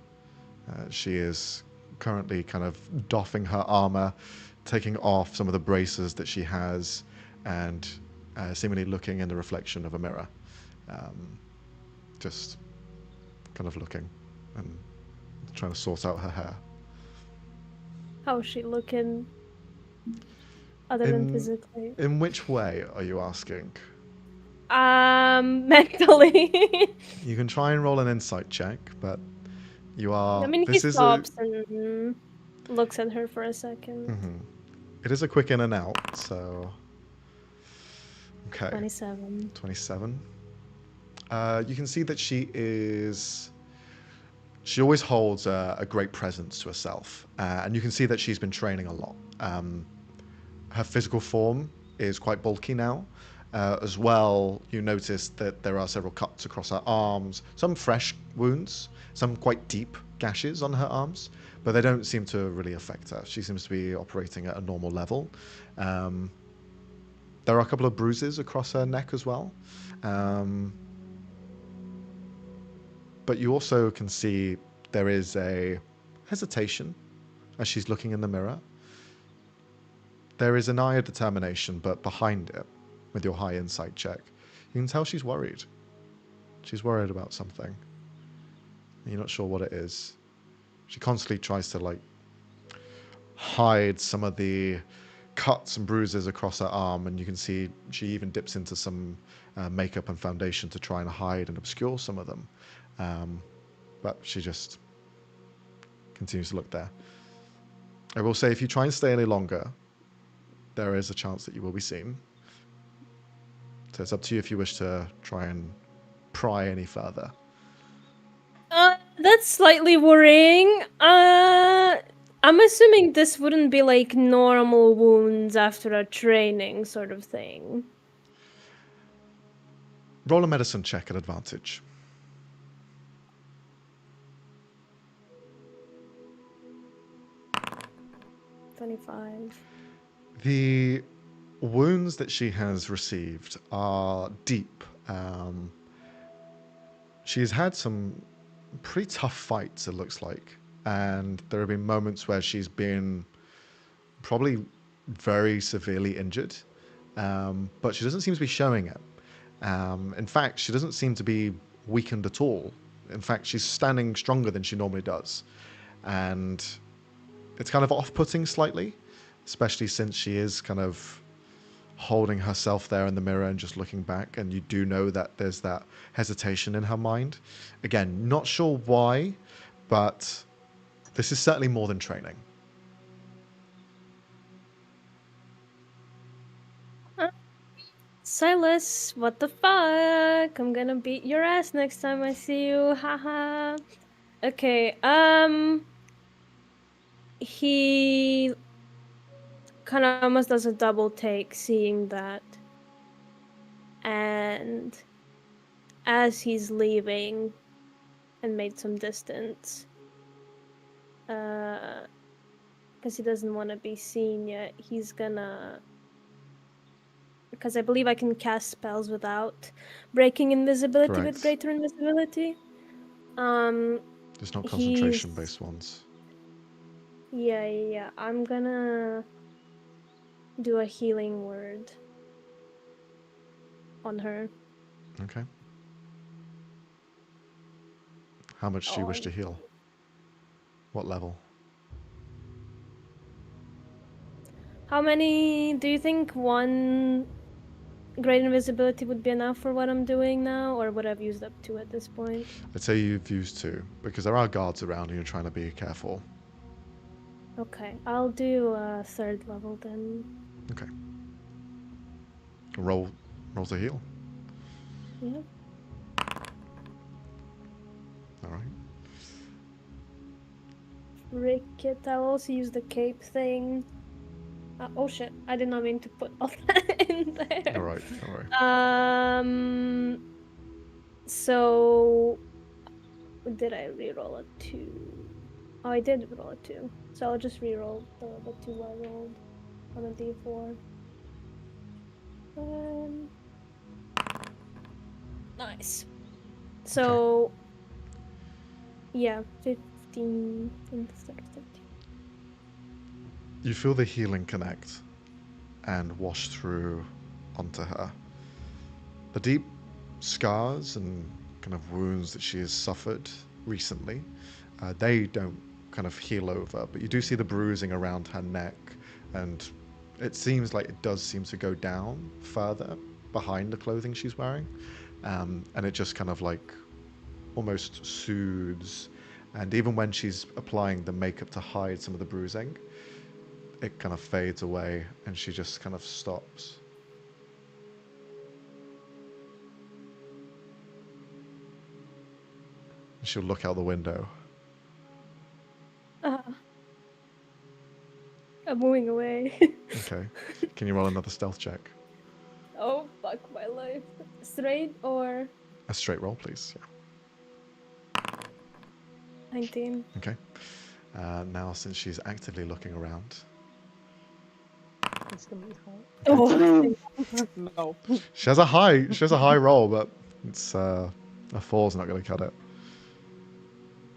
She is currently kind of doffing her armor, taking off some of the braces that she has, and seemingly looking in the reflection of a mirror. Just kind of looking and trying to sort out her hair. How's she looking? Other than physically. In which way are you asking? Mentally. You can try and roll an insight check, but you are. I mean, he This is stops and looks at her for a second. It is a quick in and out, so. Okay. 27. 27. You can see that she is. She always holds a great presence to herself, and you can see that she's been training a lot. Her physical form is quite bulky now. As well, you notice that there are several cuts across her arms, some fresh wounds, some quite deep gashes on her arms, but they don't seem to really affect her. She seems to be operating at a normal level. There are a couple of bruises across her neck as well. But you also can see there is a hesitation as she's looking in the mirror. There is an eye of determination, but behind it, with your high insight check, you can tell she's worried. She's worried about something. You're not sure what it is. She constantly tries to hide some of the cuts and bruises across her arm, and you can see she even dips into some makeup and foundation to try and hide and obscure some of them. But she just continues to look there. I will say, if you try and stay any longer, there is a chance that you will be seen. So it's up to you if you wish to try and pry any further. That's slightly worrying. I'm assuming this wouldn't be like normal wounds after a training sort of thing. Roll a medicine check at advantage. 25. The wounds that she has received are deep. She's had some pretty tough fights, it looks like. And there have been moments where she's been probably very severely injured. But she doesn't seem to be showing it. In fact, she doesn't seem to be weakened at all. In fact, she's standing stronger than she normally does. And it's kind of off-putting slightly, especially since she is kind of holding herself there in the mirror and just looking back, and you do know that there's that hesitation in her mind. Again, not sure why, but this is certainly more than training. Silas, what the fuck? I'm gonna beat your ass next time I see you. Haha. Okay, he kind of almost does a double take seeing that. And as he's leaving and made some distance, because he doesn't want to be seen yet, he's gonna, because I believe I can cast spells without breaking invisibility. Correct. With greater invisibility. There's not concentration-based ones. Yeah. I'm gonna do a healing word on her. Okay. How much do you wish to heal? What level? How many do you think one great invisibility would be enough for what I'm doing now, or would I've used up 2 at this point? I'd say you've used 2, because there are guards around and you're trying to be careful. Okay, I'll do a 3rd level then. Okay. Roll to heal. Yeah. All right. Cricket. I'll also use the cape thing. Oh shit! I did not mean to put all that in there. All right. Don't worry. So did I reroll a 2? Oh, I did roll a 2. So I'll just reroll the 2 I rolled on a d4. Nice. So yeah, 15 instead of 13. You feel the healing connect and wash through onto her. The deep scars and kind of wounds that she has suffered recently, they don't kind of heal over, but you do see the bruising around her neck, and it seems like it does seem to go down further behind the clothing she's wearing, and it just kind of like almost soothes. And even when she's applying the makeup to hide some of the bruising, it kind of fades away and she just kind of stops. And she'll look out the window. I'm moving away. Okay. Can you roll another stealth check? Oh, fuck my life. Straight or A straight roll, please. Yeah. 19? Okay. Now, since she's actively looking around, It's gonna be hard. Oh, No. she has a high roll, but it's a 4's not going to cut it.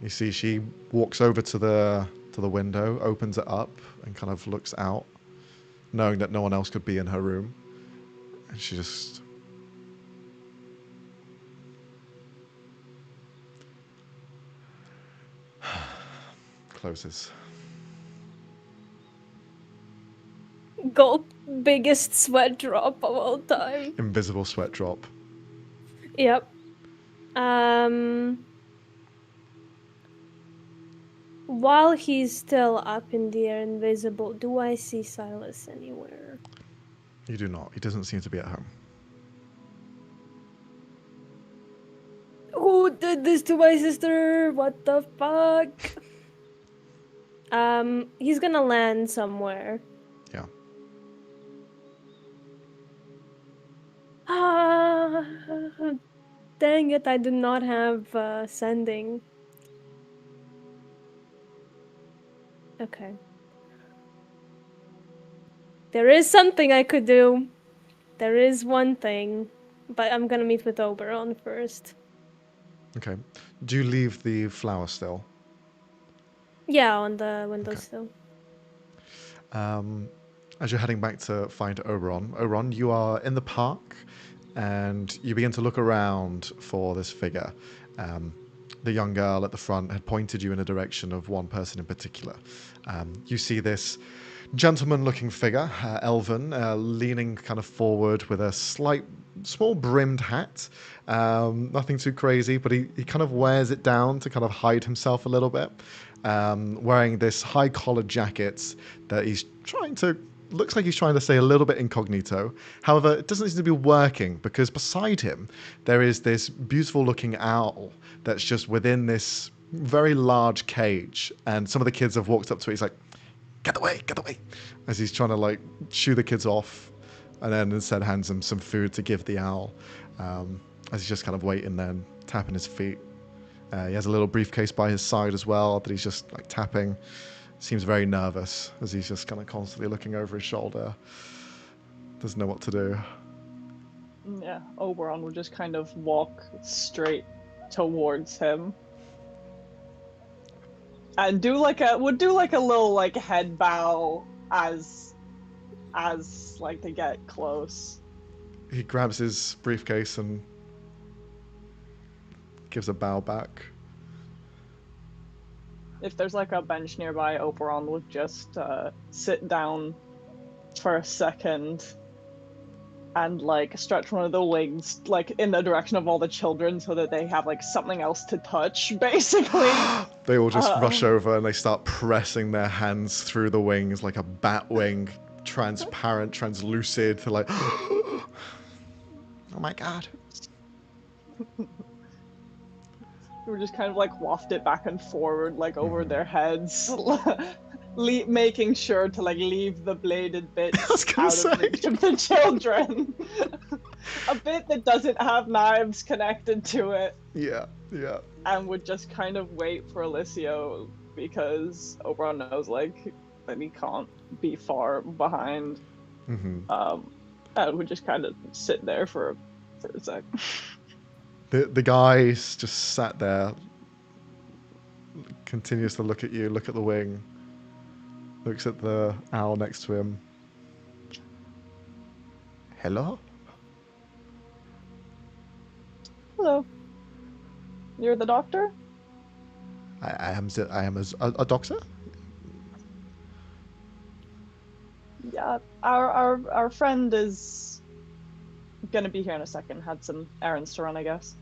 You see, she walks over to the window, opens it up, and kind of looks out, knowing that no one else could be in her room, and she just closes. Gold biggest sweat drop of all time. Invisible sweat drop. Yep. While he's still up in the air, invisible, do I see Silas anywhere? You do not. He doesn't seem to be at home. Who did this to my sister? What the fuck? He's gonna land somewhere. Yeah. Ah, dang it! I do not have sending. Okay. There is something I could do. There is one thing, but I'm gonna meet with Oberon first. Okay. Do you leave the flower still? Yeah, on the windowsill. As you're heading back to find Oberon, you are in the park, and you begin to look around for this figure. The young girl at the front had pointed you in the direction of one person in particular. You see this gentleman-looking figure, elven, leaning kind of forward with a small brimmed hat. Nothing too crazy, but he kind of wears it down to kind of hide himself a little bit. Wearing this high-collared jacket that looks like he's trying to stay a little bit incognito. However, it doesn't seem to be working, because beside him there is this beautiful-looking owl that's just within this very large cage, and some of the kids have walked up to it. He's like, get away, as he's trying to like shoo the kids off, and then instead hands them some food to give the owl, as he's just kind of waiting there and tapping his feet. He has a little briefcase by his side as well that he's just like tapping. Seems very nervous as he's just kind of constantly looking over his shoulder. Doesn't know what to do. Yeah, Oberon would just kind of walk straight towards him. And would do like a little like head bow as like to get close. He grabs his briefcase and gives a bow back. If there's like a bench nearby, Oberon would just sit down for a second and like stretch one of the wings like in the direction of all the children so that they have like something else to touch, basically. They all just rush over and they start pressing their hands through the wings like a bat wing, transparent, translucid. They're like, oh my god. We're just kind of like waft it back and forward, like over their heads, making sure to like leave the bladed bits I was gonna out of reach of the children. A bit that doesn't have knives connected to it, Yeah. and would just kind of wait for Alicio because Oberon knows like that he can't be far behind. And would just kind of sit there for a sec. The guy's just sat there, continues to look at you, look at the wing, looks at the owl next to him. Hello? Hello. You're the doctor? I am a doctor? Yeah, our friend is gonna be here in a second. Had some errands to run, I guess.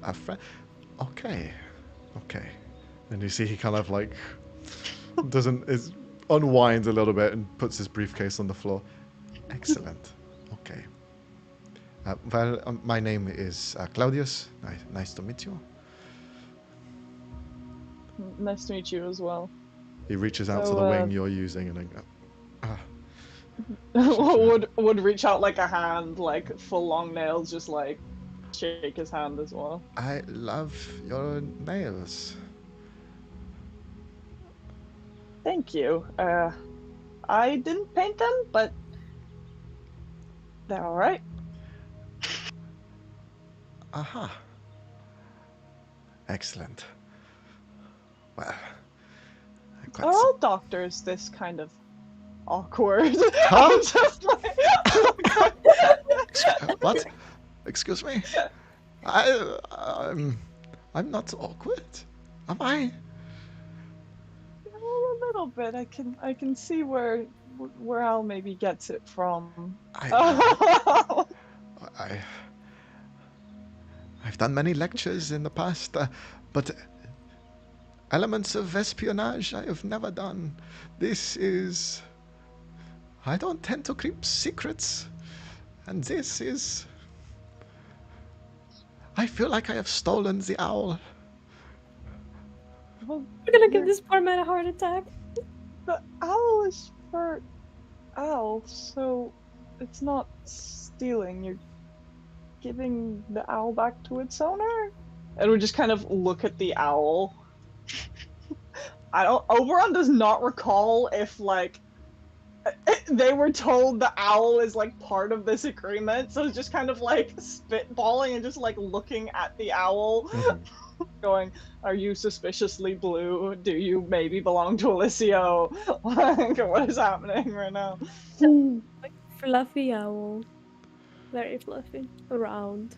A friend? Okay. And you see he kind of like unwinds a little bit and puts his briefcase on the floor. Excellent. Okay. My name is Claudius. Nice to meet you. Nice to meet you as well. He reaches out So, to the wing you're using and then would reach out like a hand, like full long nails, just like shake his hand as well. I love your nails. Thank you. I didn't paint them, but they're all right. Aha. Excellent. Well, Are all doctors this kind of awkward? Huh? I'm just like... What? Excuse me? I'm not awkward, am I? A little bit. I can see where Al maybe gets it from. I've done many lectures in the past, but elements of espionage I have never done. I don't tend to keep secrets, and this is... I feel like I have stolen the owl. Well, We're gonna give this poor man a heart attack. the owl is for Al, so it's not stealing. You're giving the owl back to its owner? And we just kind of look at the owl. Oberon does not recall if, like, they were told the owl is, like, part of this agreement, so it's just kind of, like, spitballing and just, like, looking at the owl, going, are you suspiciously blue? Do you maybe belong to Alicio? Like, what is happening right now? Like fluffy owl. Very fluffy. Round.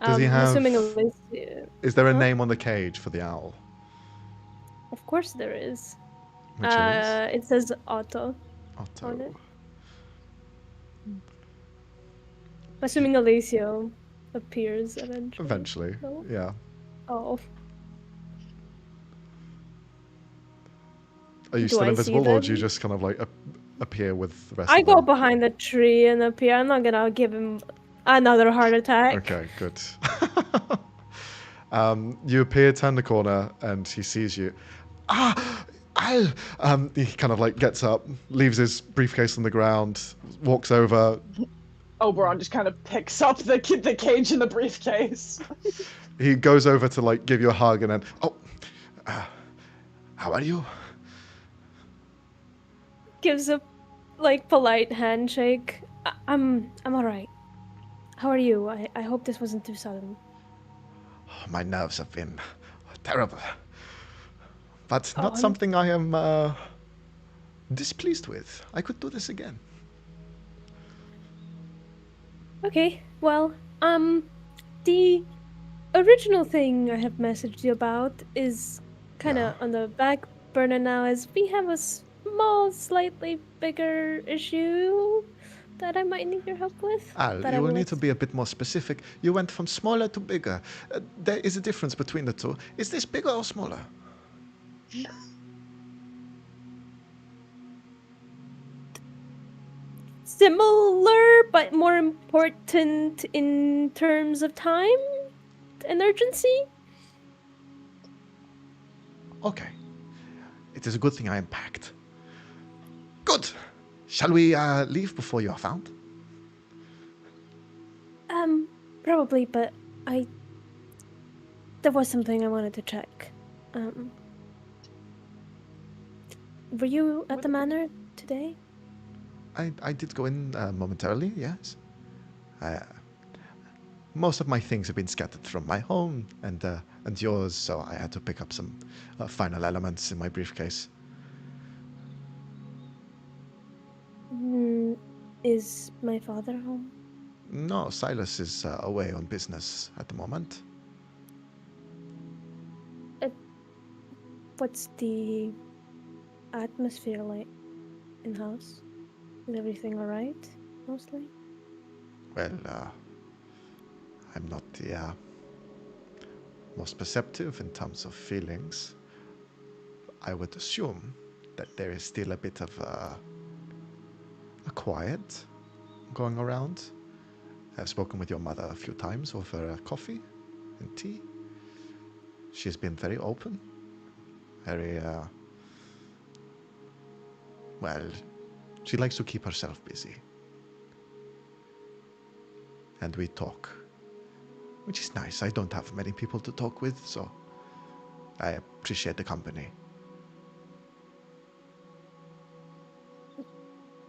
Does he have... Assuming Alicio. Is there a Huh? name on the cage for the owl? Of course there is. Which is? It says Otto. Otto. on it. Assuming Alicio appears eventually. Eventually, No? yeah. Oh. Are you Do still I see invisible, or do you them? just kind of like appear with the rest I of go them? behind the tree and appear. I'm not gonna give him another heart attack. Okay, good. You appear, turn the corner, and he sees you. He kind of like gets up, leaves his briefcase on the ground, walks over. Oberon just kind of picks up the cage in the briefcase. He goes over to like give you a hug, and then, how are you? Gives a like polite handshake. I'm alright. How are you? I hope this wasn't too sudden. Oh, my nerves have been terrible, but not I'm- something I am displeased with. I could do this again. Okay, well, the original thing I have messaged you about is kind of on the back burner now, as we have a small, slightly bigger issue that I might need your help with. Al, that I you will will need to be a bit more specific. You went from smaller to bigger. There is a difference between the two. Is this bigger or smaller? Similar, but more important in terms of time. an urgency. Okay. It is a good thing I am packed. Good. Shall we leave before you are found? Probably, but there was something I wanted to check. Were you at the manor today? I did go in momentarily, yes. Most of my things have been scattered from my home and yours, so I had to pick up some final elements in my briefcase. Is my father home? No, Silas is away on business at the moment. What's the atmosphere like in the house? Is everything alright, mostly? Well, I'm not the most perceptive in terms of feelings. I would assume that there is still a bit of a quiet going around. I've spoken with your mother a few times over coffee and tea. She's been very open, very, well, she likes to keep herself busy. And we talk, which is nice. I don't have many people to talk with, so I appreciate the company.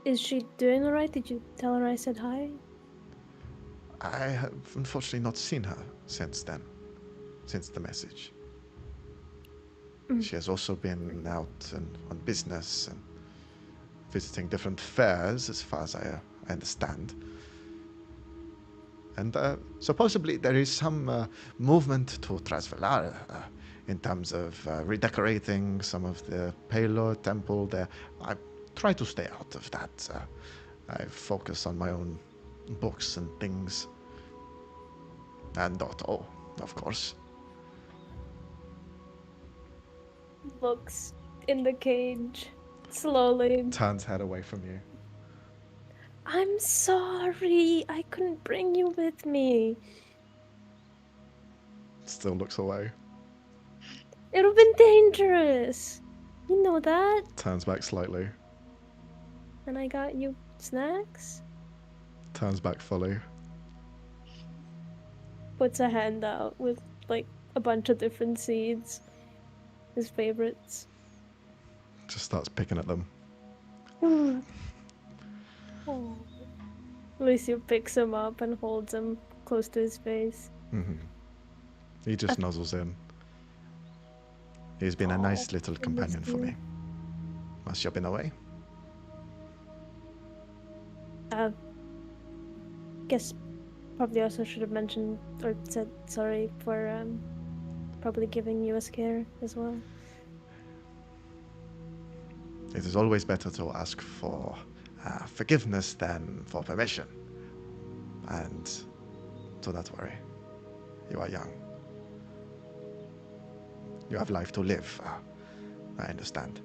Is she doing alright? Did you tell her I said hi? I have unfortunately not seen her since then, since the message. She has also been out and on business and visiting different fairs, as far as I understand. And supposedly there is some movement to Trasvalar in terms of redecorating some of the Palor temple there. I try to stay out of that. I focus on my own books and things. And Otto, of course. Looks in the cage, slowly. Turns head away from you. I'm sorry, I couldn't bring you with me. Still looks away. It would have been dangerous. You know that? Turns back slightly. And I got you snacks? Turns back fully. Puts a hand out with, like, a bunch of different seeds. His favorites. Just starts picking at them. Oh. Alicio picks him up and holds him close to his face. He just nuzzles in. He's been a nice little I companion missed for you. me. Must you have been away? Guess probably also should have mentioned or said sorry for probably giving you a scare as well. It is always better to ask for forgiveness than for permission. And do not worry. You are young. You have life to live. I understand.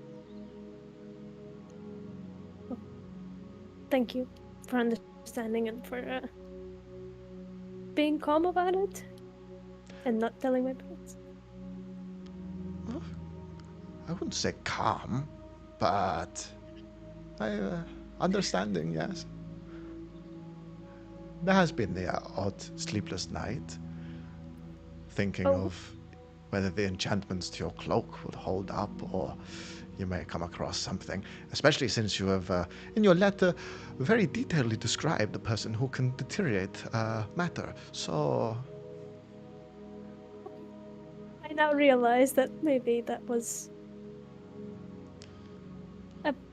Thank you for understanding and for being calm about it and not telling my parents. I wouldn't say calm, but understanding, yes. There has been the odd sleepless night, thinking of whether the enchantments to your cloak would hold up, or you may come across something, especially since you have, in your letter, very detailedly described the person who can deteriorate matter. So, I now realize that maybe that was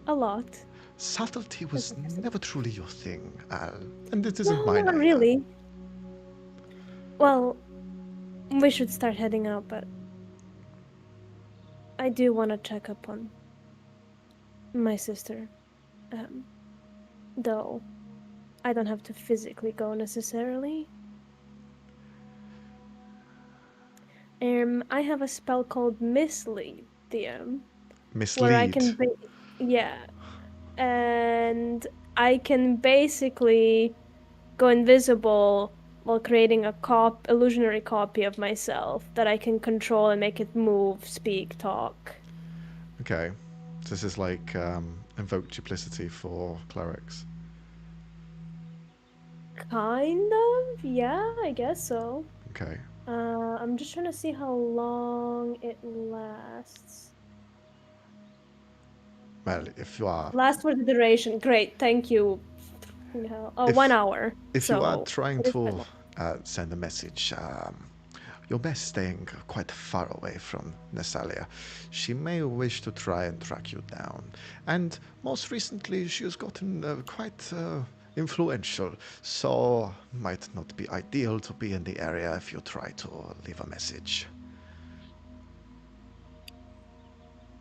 a lot. subtlety was never truly your thing, and it No, isn't mine not either. really. Well, we should start heading out, but I do want to check up on my sister. Though I don't have to physically go necessarily. I have a spell called Mislead, DM. Mislead. Where I can and I can basically go invisible while creating a illusionary copy of myself that I can control and make it move, speak, talk. Okay. So this is like invoke duplicity for clerics. Kind of? Yeah, I guess so. Okay. I'm just trying to see how long it lasts. Well, if you are Last for the duration. Great, thank you. Yeah. Oh, If- 1 hour. if you are So trying it is to quite long. send a message, you're best staying quite far away from Nessalia. She may wish to try and track you down. And most recently, she has gotten quite influential, so might not be ideal to be in the area if you try to leave a message.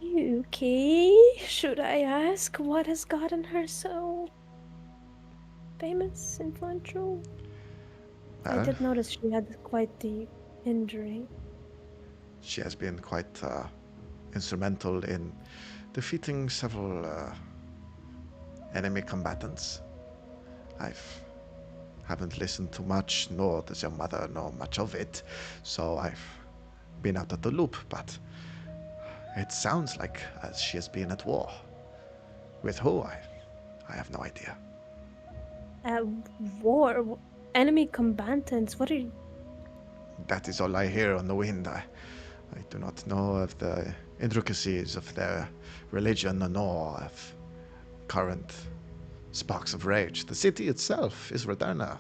Okay, should I ask what has gotten her so famous, influential? I Well, did notice she had quite the injury. she has been quite instrumental in defeating several enemy combatants. Haven't listened to much, nor does your mother know much of it, so I've been out of the loop, but it sounds like she has been at war. With who? I have no idea. At war? Enemy combatants? What are you... That is all I hear on the wind. I do not know of the intricacies of their religion nor of current sparks of rage. The city itself is Israderna.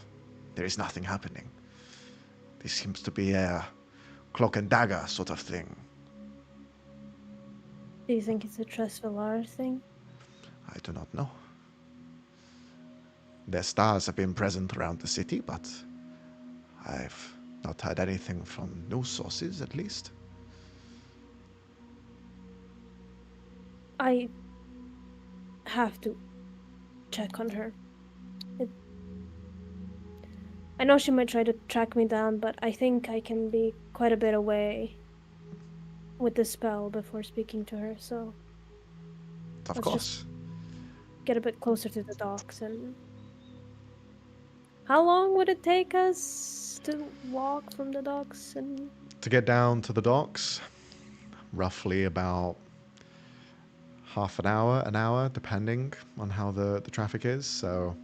There is nothing happening. This seems to be a cloak and dagger sort of thing. Do you think it's a Tresvalar thing? I do not know. Their stars have been present around the city, but I've not heard anything from news sources, at least. I have to check on her. I know she might try to track me down, but I think I can be quite a bit away with the spell before speaking to her, so Of let's course. get a bit closer to the docks. And how long would it take us to walk from the docks? And To get down to the docks, roughly about half an hour, depending on how the traffic is, so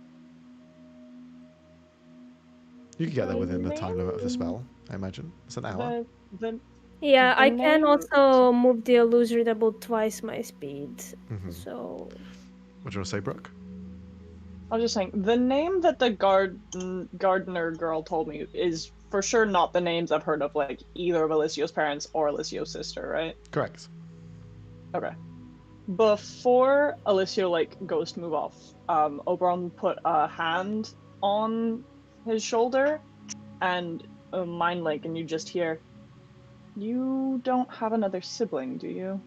you can get there within the time limit of the spell, I imagine. It's an hour. The yeah, The I can name- also move the illusory double twice my speed, Mhm. so What do you want to say, Brooke? I was just saying, the name that the gardener girl told me is for sure not the names I've heard of, like, either of Alicio's parents or Alicio's sister, right? Correct. Okay. Before Alicio, like, goes to move off, Oberon put a hand on his shoulder and a mind link, and you just hear, "You don't have another sibling, do you?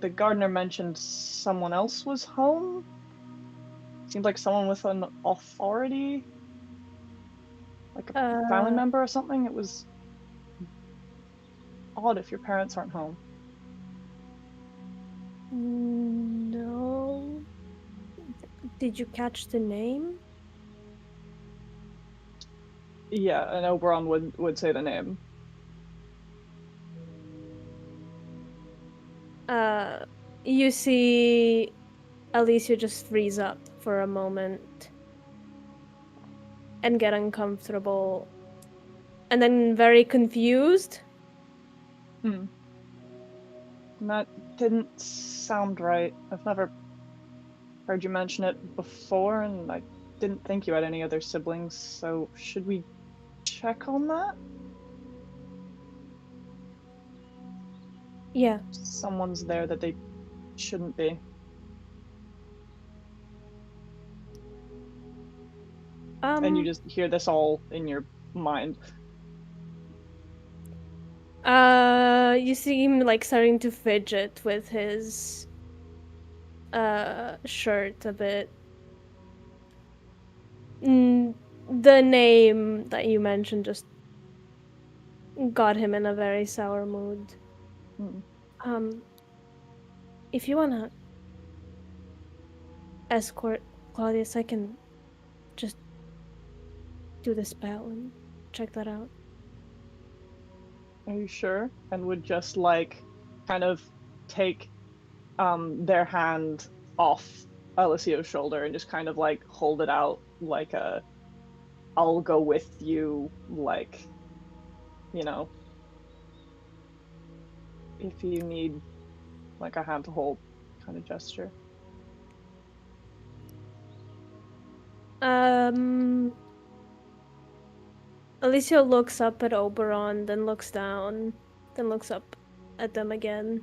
The gardener mentioned someone else was home? Seems like someone with an authority? Like a family member or something? It was odd if your parents aren't home." no. Did you catch the name? Yeah, and Oberon would say the name. You see Alicia just freeze up for a moment and get uncomfortable and then very confused. Hmm. That didn't sound right. I've never heard you mention it before, and I didn't think you had any other siblings, so should we check on that? Yeah. Someone's there that they shouldn't be. And you just hear this all in your mind. You see him like starting to fidget with his shirt a bit. The name that you mentioned just got him in a very sour mood. If you wanna escort Claudius, I can just do the spell and check that out. Are you sure? And would just like kind of take their hand off Alicio's shoulder and just kind of like hold it out like a I'll go with you, like, you know, if you need like a hand to hold kind of gesture. Alicio looks up at Oberon, then looks down, then looks up at them again.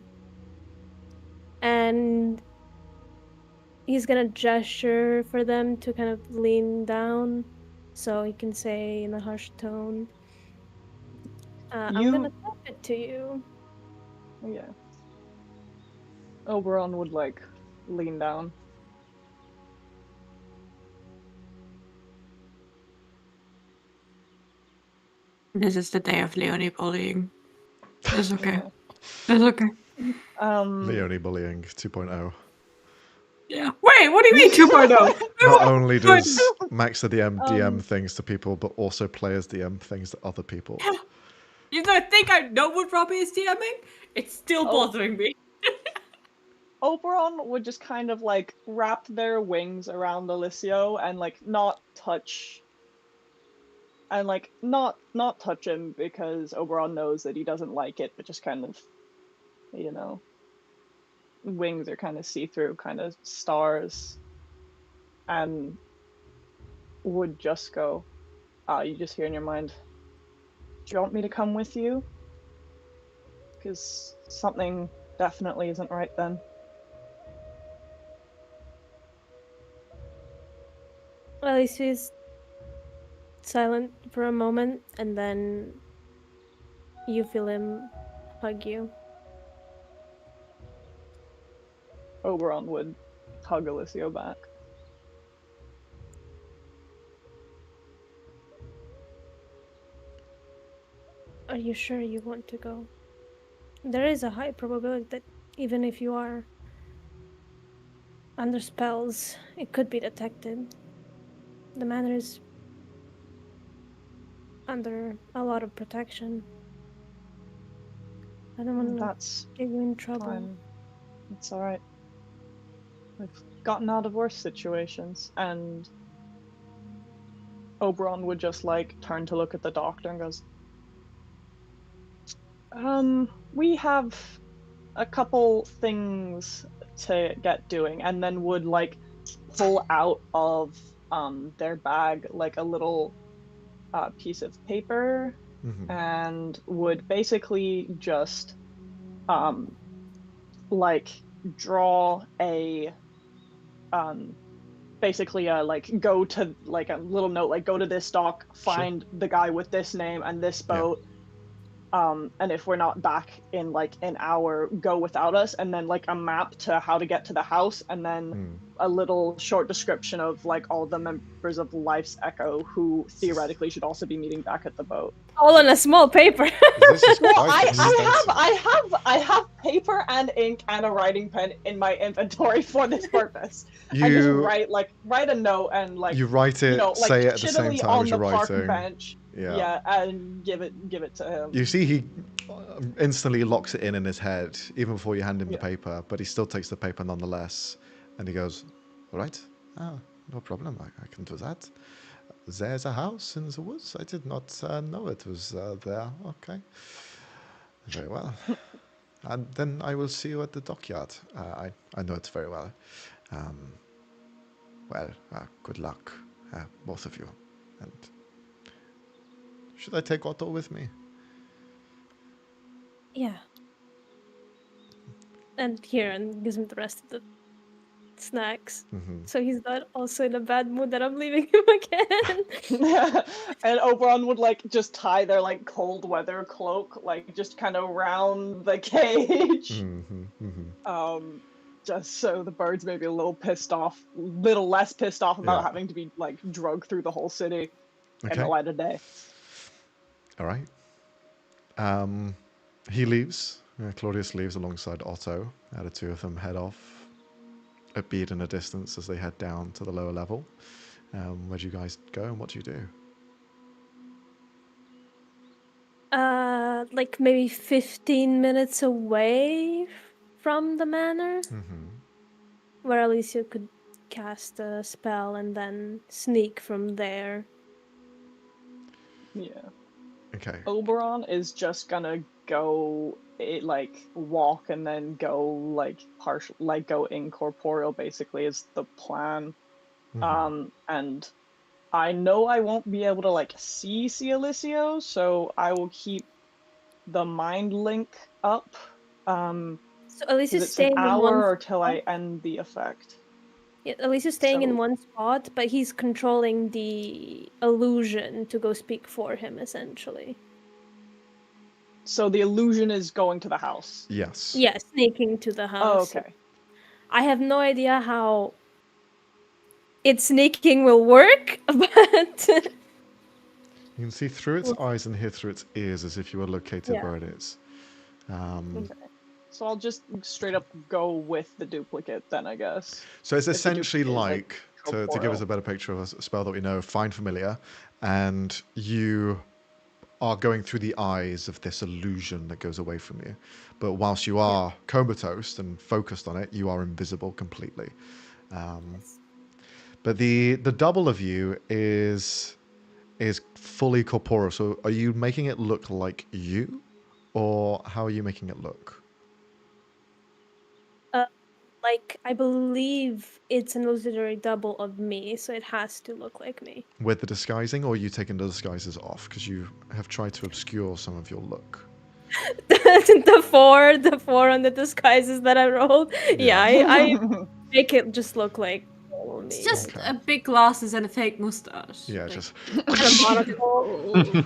And he's gonna gesture for them to kind of lean down so he can say in a hushed tone, I'm gonna tap it to you. Yeah. Oberon would like lean down. This is the day of Leonie bullying. That's okay. That's okay. Leonie bullying 2.0. Yeah. Wait, what do you mean 2.0? Not only does Max the DM things to people, but also players DM things to other people. You don't think I know what Robbie is DMing? It's still bothering me. Oberon would just kind of like wrap their wings around Alicio and like not touch and like not touch him because Oberon knows that he doesn't like it, but just kind of, you know, wings are kind of see-through, kind of stars, and would just go, you just hear in your mind, do you want me to come with you? Because something definitely isn't right then. Alicio is silent for a moment, and then you feel him hug you. Oberon would hug Alicio back. Are you sure you want to go? There is a high probability that even if you are under spells, it could be detected. The manor is under a lot of protection. I don't want That's to get you in trouble. fine. It's alright. We've gotten out of worse situations, and Oberon would just like turn to look at the doctor and goes, we have a couple things to get doing, and then would like pull out of their bag like a little piece of paper and would basically just like draw a basically like go to like a little note, like go to this dock, find the guy with this name and this boat, and if we're not back in like an hour, go without us, and then like a map to how to get to the house, and then a little short description of like all the members of Life's Echo who theoretically should also be meeting back at the boat. All on a small paper. This is Well, quite extensive. I have paper and ink and a writing pen in my inventory for this purpose. I just write a note and like you write it, you know, like, say it at the same shittily time on as the you're park writing. bench. Yeah. Yeah, and give it to him. You see, he instantly locks it in his head, even before you hand him the paper. But he still takes the paper nonetheless, and he goes, "All right, no problem. I can do that. There's a house in the woods. I did not know it was there. Okay, very well. And then I will see you at the dockyard. I know it very well. Good luck, both of you. And should I take Otto with me?" Yeah. And here, and gives him the rest of the snacks. So he's not also in a bad mood that I'm leaving him again. And Oberon would like just tie their like cold weather cloak like just kind of around the cage. Just so the birds may be a little less pissed off about having to be like drugged through the whole city in the light of day. All right. He leaves. Claudius leaves alongside Otto. The two of them head off, a beat in a distance as they head down to the lower level. Where do you guys go and what do you do? like maybe 15 minutes away from the manor, where Alicio could cast a spell and then sneak from there. Yeah. Okay. Oberon is just gonna go walk and then go go incorporeal basically is the plan. And I know I won't be able to see Alicio, so I will keep the mind link up. So Alicia's Is it an staying in hour one or till I spot. end the effect? Yeah, Alicia's staying in So- one spot, but he's controlling the illusion to go speak for him, essentially. So the illusion is going to the house. Yes. Yeah, sneaking to the Oh, house. okay. I have no idea how its sneaking will work, but You can see through its eyes and hear through its ears as if you were located Yeah. where it is. Okay. So I'll just straight up go with the duplicate then, I guess. So it's If the essentially duplicate is, to give us corporeal. a better picture of a spell that we know, Find Familiar, and you are going through the eyes of this illusion that goes away from you. But whilst you are comatose and focused on it, you are invisible completely. But the double of you is fully corporeal. So are you making it look like you, or how are you making it look? like I believe it's an illusionary double of me, so it has to look like me. With the disguising, or are you taking the disguises off? Because you have tried to obscure some of your look. the four on the disguises that I rolled. Yeah, I make it just look like me. It's just Okay. a big glasses and a fake mustache. Yeah, Like, just And a monocle.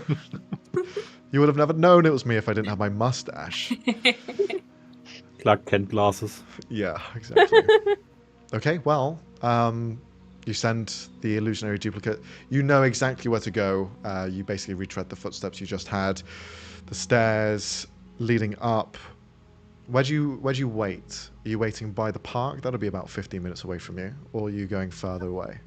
you would have never known it was me if I didn't have my mustache. Clark Kent glasses. Yeah, exactly. Okay, well, you send the illusionary duplicate. You know exactly where to go. You basically retread the footsteps you just had. The stairs leading up. Where'd you wait? Are you waiting by the park? That'll be about 15 minutes away from you. Or are you going further away?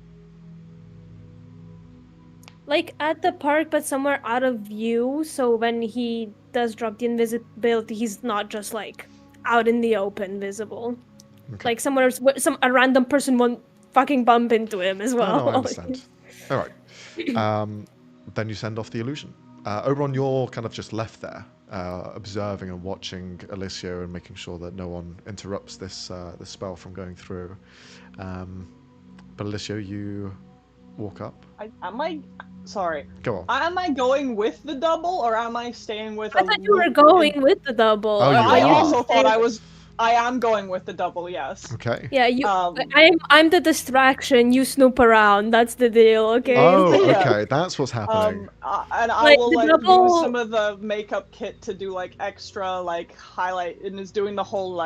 Like at the park, but somewhere out of view, so when he does drop the invisibility, he's not just like out in the open visible. Okay. Like somewhere a random person won't fucking bump into him as well. No, I understand. All right. Then you send off the illusion. Oberon, you're kind of just left there, observing and watching Alicio and making sure that no one interrupts this spell from going through. But Alicio, you walk up. Sorry. Go on. Am I going with the double or am I staying with I thought you were going with the double. Oh, you I are. also thought I am going with the double, yes. Okay. Yeah, you. Um, I'm the distraction. You snoop around. That's the deal. Okay. Oh, Yeah. okay. That's what's happening. And I Like, will the use double- some of the makeup kit to do extra highlight and is doing the whole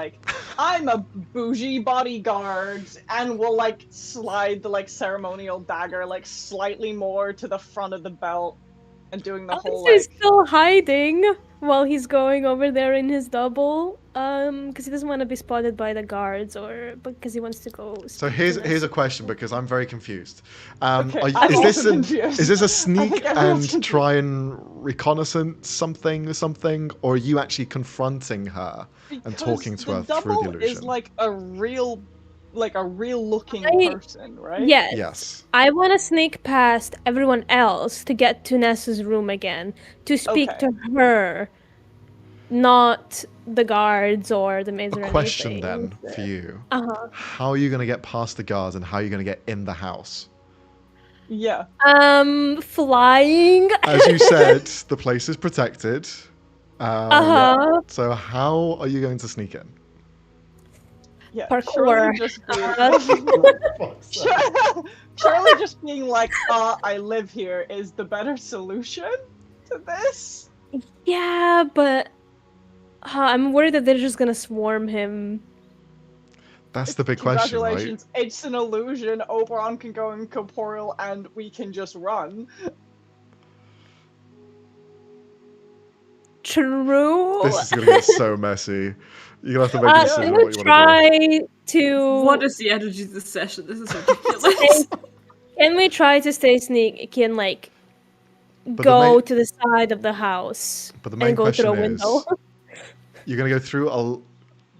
I'm a bougie bodyguard and will slide the ceremonial dagger slightly more to the front of the belt and doing the whole He's still hiding while he's going over there in his double. Because he doesn't want to be spotted by the guards, or because he wants to go. So speak here's to here's a Ness. question because I'm very confused. Okay, Is I'm this also confused. is this a I sneak think everyone's and try and reconnaissance something, or are you actually confronting her and talking to her through the double illusion? is a real looking person, right? Yes. Yes. I want to sneak past everyone else to get to Nessa's room again to speak Okay. to her, not the guards or the maids or A question anything. then for you. Uh-huh. How are you going to get past the guards and how are you going to get in the house? Yeah. Flying. As you said, the place is protected. Uh-huh. So how are you going to sneak in? Yeah. Parkour. Surely just being I live here is the better solution to this. Yeah, but I'm worried that they're just gonna swarm him. That's the big question, right? Congratulations, it's an illusion. Oberon can go incorporeal and we can just run. True. This is going to get so messy. You're going to have to make a decision Can what we you want to do. try to? What is the energy of this session? This is ridiculous. Can we try to stay sneaky and But go to the side of the house But the main and go through a question window. is, you're going to go through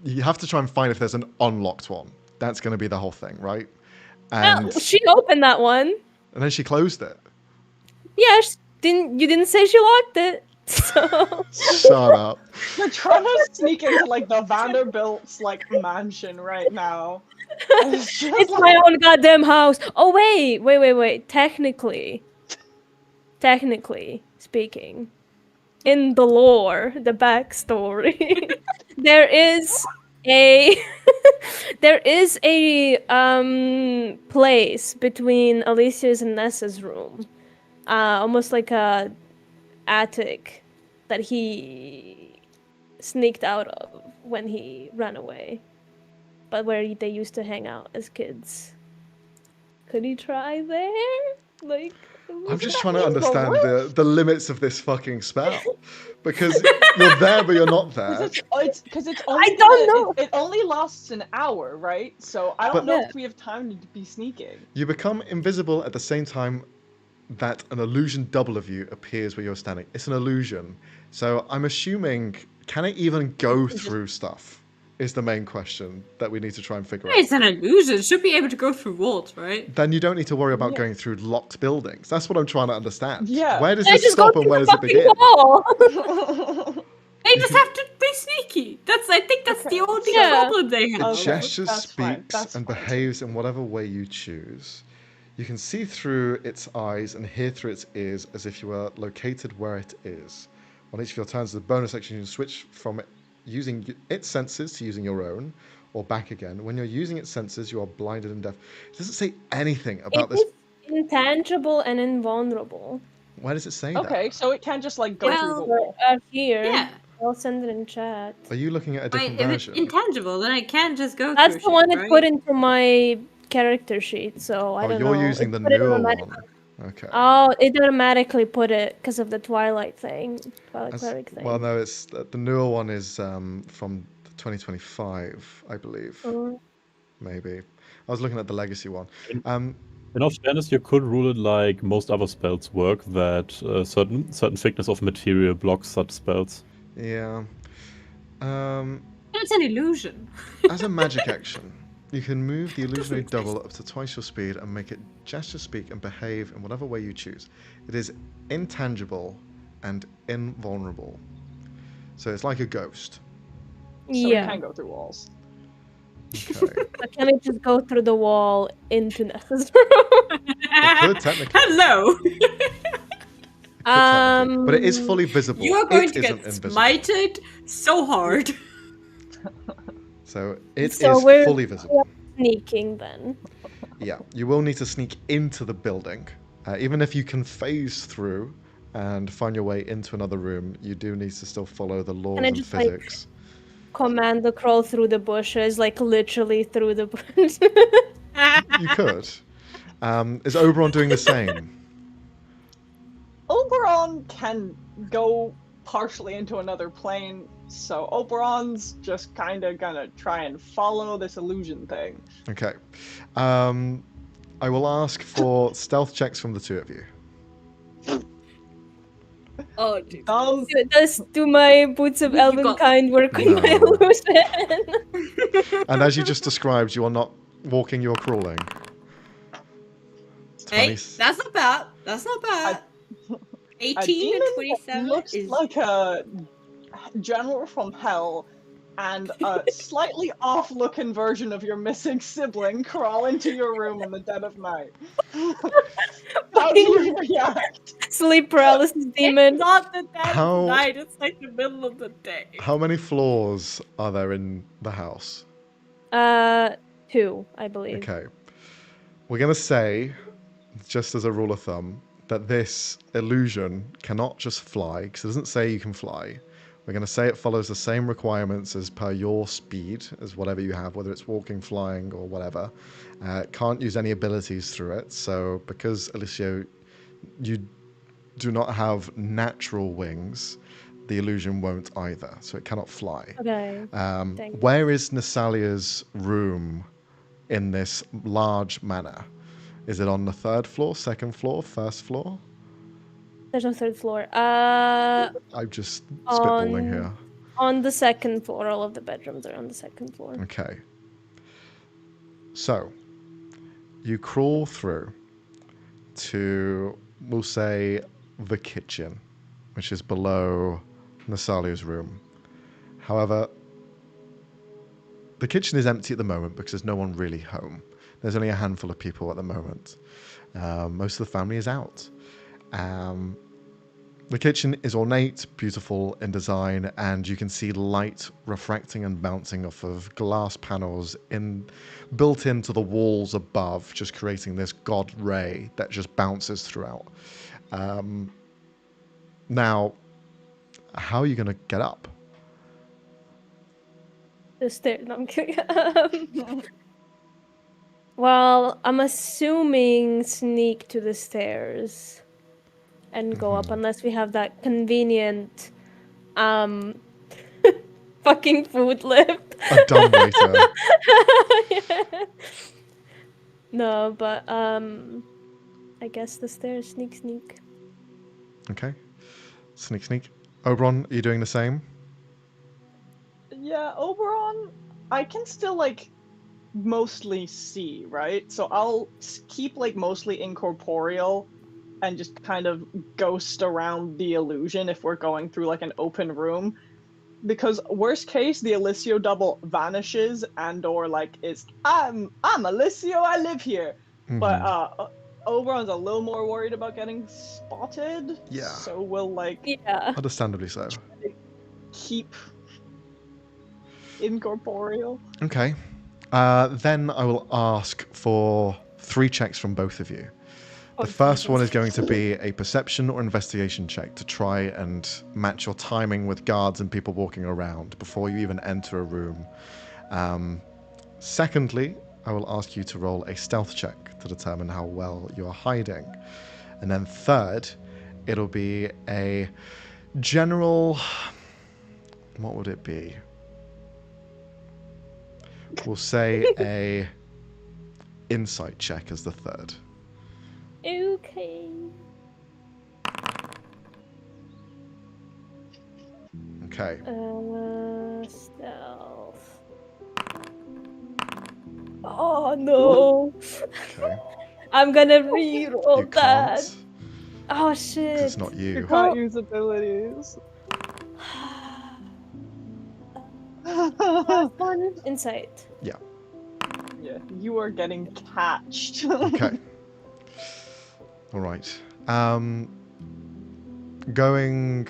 you have to try and find if there's an unlocked one. That's going to be the whole thing, right? And She opened that one. then she closed it. Yeah, you didn't say she locked it. So Shut up. You're trying to sneak into like the Vanderbilt's like mansion right now. And it's just it's my own goddamn house. Oh wait. Technically speaking, in the lore, the backstory, there is a place between Alicia's and Nessa's room, almost like a attic that he sneaked out of when he ran away, but where they used to hang out as kids. Could he try there? Like, I'm just trying to understand the limits of this fucking spell. Because you're there, but you're not there. Because it's only I don't know. It only lasts an hour, right? So I don't know if we have time to be sneaking. You become invisible at the same time that an illusion double of you appears where you're standing. It's an illusion. So I'm assuming, can it even go through stuff? Is the main question that we need to try and figure out. It's an illusion. It should be able to go through walls, right? Then you don't need to worry about going through locked buildings. That's what I'm trying to understand. Yeah. Where does this stop and where does it begin? They just have to be sneaky. I think that's the only problem they have. It gestures, That's fine, speaks, that's and fine. behaves in whatever way you choose. You can see through its eyes and hear through its ears as if you were located where it is. On each of your turns, the bonus action, you can switch from using its senses to using your own, or back again. When you're using its senses, you are blinded and deaf. It doesn't say anything about this. It's intangible and invulnerable. Why does it say that? Okay, so it can't just like go through the wall. Here. Yeah. I'll send it in chat. Are you looking at a different If it's version? intangible, then I can't just go That's through the one shit, that right? put into my character sheet, so I Oh, don't know. you're using the It put it newer automatic- one. Okay. Oh, it automatically put it because of the Twilight thing. Twilight Cleric thing. Well, no, it's the newer one is from 2025, I believe. Oh. Maybe. I was looking at the legacy one. In all fairness, you could rule it like most other spells work, that certain thickness of material blocks such spells. Yeah. It's an illusion. As a magic action, you can move the illusionary double up to twice your speed and make it gesture, speak, and behave in whatever way you choose. It is intangible and invulnerable. So it's like a ghost. So it Yeah. can go through walls. Okay. But can it just go through the wall into Nessa's It could technically. Hello. But it is fully visible. You are going It to isn't get invisible. smited so hard. So it So is we're- fully visible. sneaking then. Yeah, you will need to sneak into the building. Even if you can phase through and find your way into another room, you do need to still follow the laws Can I and just, like, physics. Command the crawl through the bushes, like literally through the bushes. You could. Is Oberon doing the same? Oberon can go partially into another plane, so Oberon's just kind of gonna try and follow this illusion thing. Okay. I will ask for stealth checks from the two of you. Oh, dude. Do my boots of You elven got- kind work with my No. illusion? And as you just described, you are not walking, you're crawling. Hey, 20 that's not bad. That's not bad. 18 and demon 27 looks is like a general from hell, and a slightly off-looking version of your missing sibling crawl into your room in the dead of night. How do you react? Sleep paralysis demon. It's not the dead How- of night. It's like the middle of the day. How many floors are there in the house? 2, I believe. Okay. We're going to say, just as a rule of thumb, that this illusion cannot just fly, because it doesn't say you can fly. We're going to say it follows the same requirements as per your speed, as whatever you have, whether it's walking, flying, or whatever. Can't use any abilities through it. So because, Alicio, you do not have natural wings, the illusion won't either. So it cannot fly. Okay. Thank you. Where is Nasalia's room in this large manor? Is it on the 3rd floor, 2nd floor, 1st floor? There's no third floor. I'm just spitballing here. On the second floor. All of the bedrooms are on the second floor. Okay. So, you crawl through to, we'll say, the kitchen, which is below Nasalia's room. However, the kitchen is empty at the moment because there's no one really home. There's only a handful of people at the moment. Most of the family is out. The kitchen is ornate, beautiful in design, and you can see light refracting and bouncing off of glass panels built into the walls above, just creating this god ray that just bounces throughout. Now, how are you going to get up? The stairs. No, I'm kidding. Well, I'm assuming sneak to the stairs and go up unless we have that convenient fucking food lift. A dumbwaiter. Yeah. No, but I guess the stairs. Sneak. Okay. Sneak. Oberon, are you doing the same? Yeah, Oberon, I can still, like, mostly see, right? So I'll keep, like, mostly incorporeal and just kind of ghost around the illusion if we're going through, like, an open room. Because worst case, the Alicio double vanishes and or, like, is, I'm Alicio, I live here. But, Oberon's a little more worried about getting spotted. Yeah. So we'll, like, Yeah. Understandably so. keep incorporeal. Okay. Then I will ask for 3 checks from both of you. The first one is going to be a perception or investigation check to try and match your timing with guards and people walking around before you even enter a room. Secondly, I will ask you to roll a stealth check to determine how well you are hiding. And then third, it'll be a general... What would it be? We'll say a insight check as the third. Okay. Okay. Stealth. Oh no. Okay. I'm gonna reroll You that. can't. Oh shit. It's not You you. can't use abilities. Last one. Insight. Yeah. Yeah, you are getting catched. Okay. All right. Going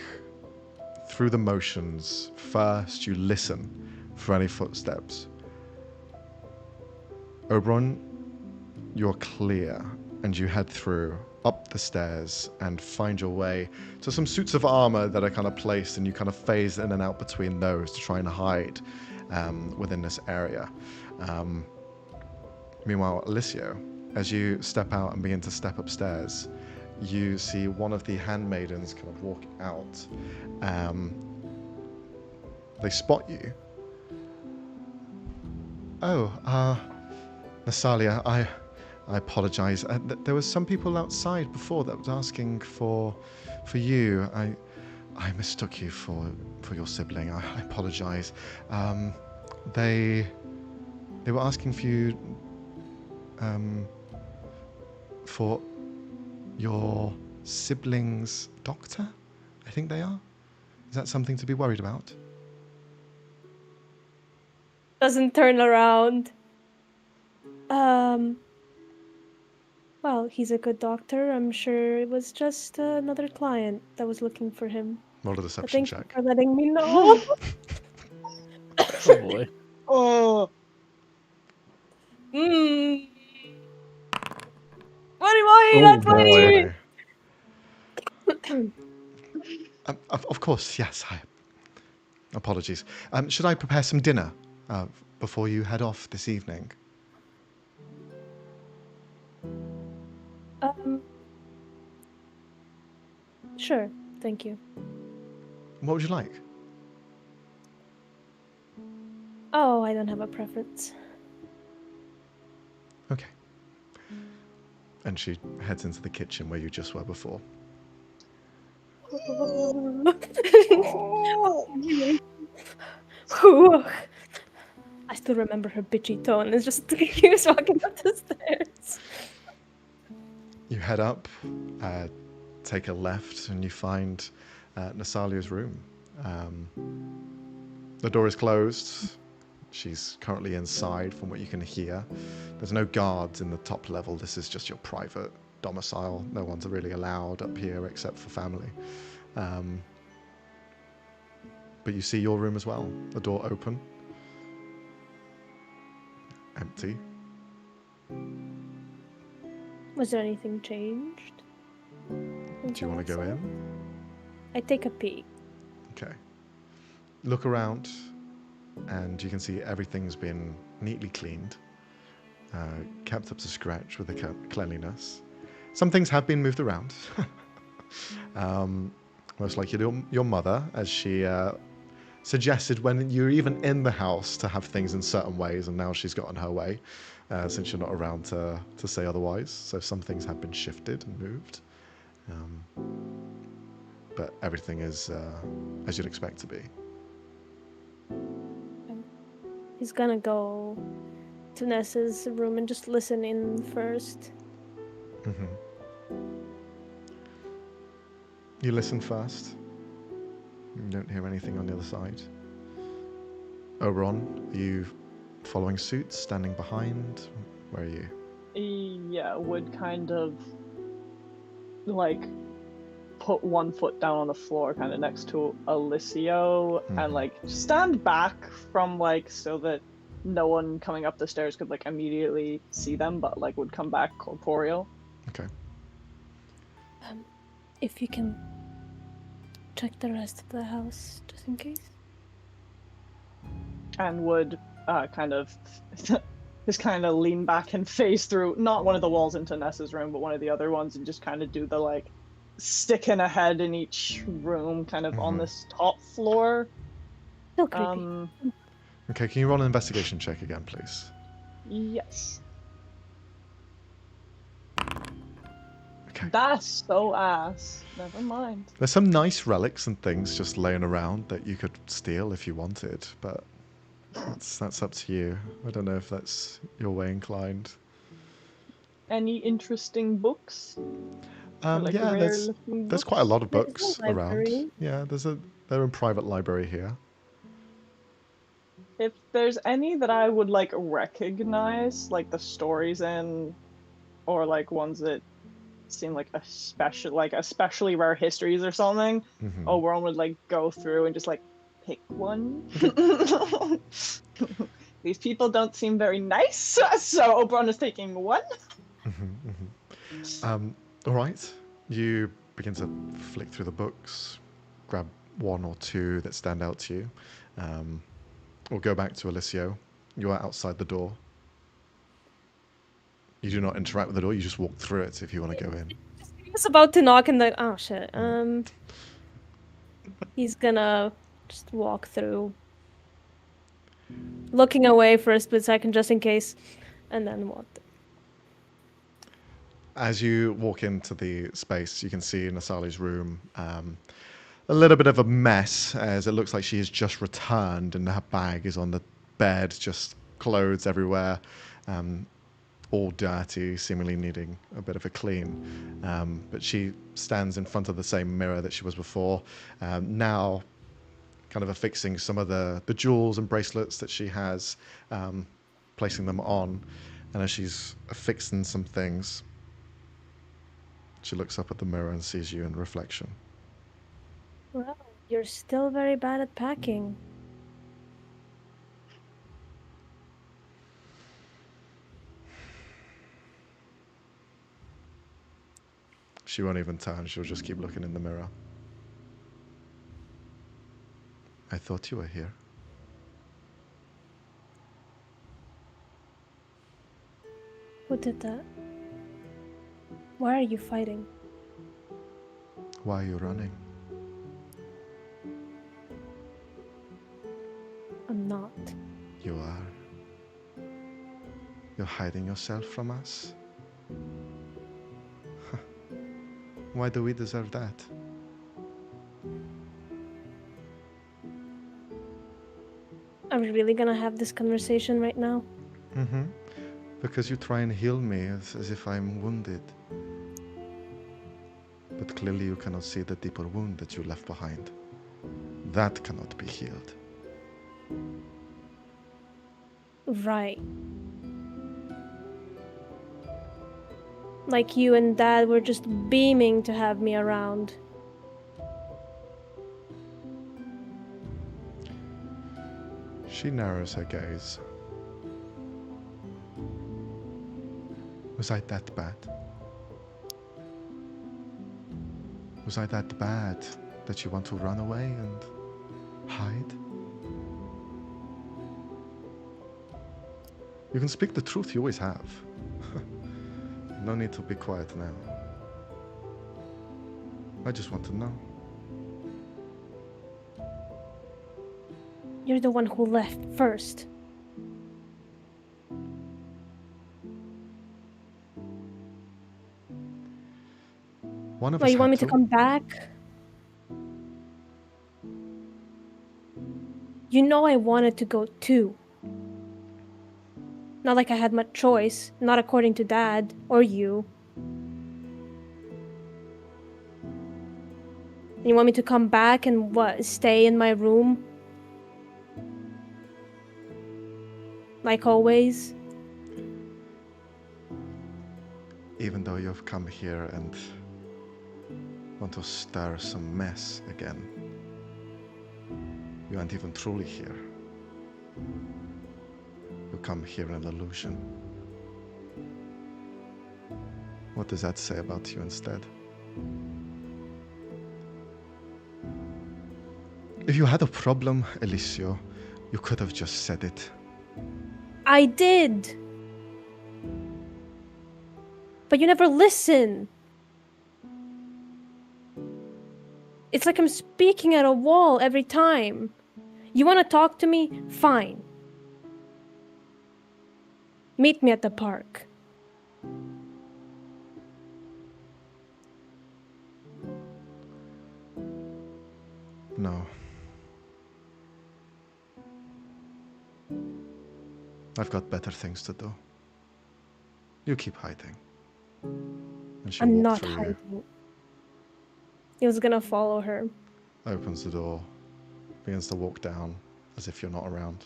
through the motions, first you listen for any footsteps. Oberon, you're clear, and you head through, up the stairs, and find your way to some suits of armor that are kind of placed, and you kind of phase in and out between those to try and hide within this area. Meanwhile, Alicio, as you step out and begin to step upstairs, you see one of the handmaidens kind of walk out. They spot you. Oh, Nasalia, I apologize. There was some people outside before that was asking for you. I mistook you for your sibling. I apologize. They were asking for you for your sibling's doctor, I think they are. Is that something to be worried about? Doesn't turn around. Well, he's a good doctor. I'm sure it was just another client that was looking for him. Roll a But deception thank you check. for letting me know. Oh boy. Oh, 20, Oh, not boy. 20! Of course, yes. Apologies. Should I prepare some dinner before you head off this evening? Sure, thank you. What would you like? Oh, I don't have a preference. Okay. And she heads into the kitchen where you just were before. Whew. I still remember her bitchy tone. It's just he was walking up the stairs. You head up, take a left, and you find Nasalia's room. The door is closed. She's currently inside, from what you can hear. There's no guards in the top level. This is just your private domicile. No one's really allowed up here except for family. But you see your room as well. The door open. Empty. Was there anything changed? Do you want to go in? I take a peek. Okay. Look around, and you can see everything's been neatly cleaned, kept up to scratch with the cleanliness. Some things have been moved around. Most like your mother, as she suggested when you're even in the house to have things in certain ways, and now she's gotten her way, since you're not around to say otherwise. So some things have been shifted and moved. But everything is as you'd expect to be. He's gonna go to Nessa's room and just listen in first. You listen first. You don't hear anything on the other side. Oberon, are you following suit, standing behind? Where are you? Yeah, would kind of like put one foot down on the floor kind of next to Alicio and like stand back from like so that no one coming up the stairs could like immediately see them, but like would come back corporeal. Okay. If you can check the rest of the house just in case. And would kind of just kind of lean back and face through not one of the walls into Nessa's room, but one of the other ones, and just kind of do the like sticking a head in each room kind of on this top floor. So creepy. Okay, can you roll an investigation check again, please? Yes. Okay. That's so ass. Never mind. There's some nice relics and things just laying around that you could steal if you wanted, but that's up to you. I don't know if that's your way inclined. Any interesting books? Like Yeah, there's books? quite a lot of There's books a library. around. Yeah, they're in private library here. If there's any that I would like recognize, like the stories in, or like ones that seem like especially rare histories or something, Oberon would like go through and just like pick one. These people don't seem very nice, so Oberon is taking one. All right. You begin to flick through the books, grab one or two that stand out to you. We'll go back to Alicio. You are outside the door. You do not interact with the door. You just walk through it if you want to go in. He was about to knock and like, oh shit. He's gonna just walk through, looking away for a split second just in case, and then walk. As you walk into the space, you can see Nasali's room. A little bit of a mess, as it looks like she has just returned and her bag is on the bed, just clothes everywhere, all dirty, seemingly needing a bit of a clean. But she stands in front of the same mirror that she was before, now kind of affixing some of the jewels and bracelets that she has, placing them on. And as she's affixing some things, she looks up at the mirror and sees you in reflection. Well, you're still very bad at packing. She won't even turn. She'll just keep looking in the mirror. I thought you were here. Who did that? Why are you fighting? Why are you running? I'm not. You are. You're hiding yourself from us? Why do we deserve that? Are we really gonna have this conversation right now? Mm-hmm. Because you try and heal me as if I'm wounded. But clearly you cannot see the deeper wound that you left behind. That cannot be healed. Right. Like you and Dad were just beaming to have me around. She narrows her gaze. Was I that bad? Was I that bad that you want to run away and hide? You can speak the truth, you always have. No need to be quiet now. I just want to know. You're the one who left first. One of Why, us you want me had to come back? You know I wanted to go too. Not like I had much choice, not according to Dad or you. You want me to come back and what, stay in my room? Like always? Even though you've come here and want to stir some mess again, you aren't even truly here. You come here in an illusion. What does that say about you instead? If you had a problem, Alicio, you could have just said it. I did! But you never listen! It's like I'm speaking at a wall every time. You want to talk to me? Fine. Meet me at the park. No. I've got better things to do. You keep hiding. And she'll I'm walk not through you. hiding. He was gonna follow her. Opens the door, begins to walk down as if you're not around.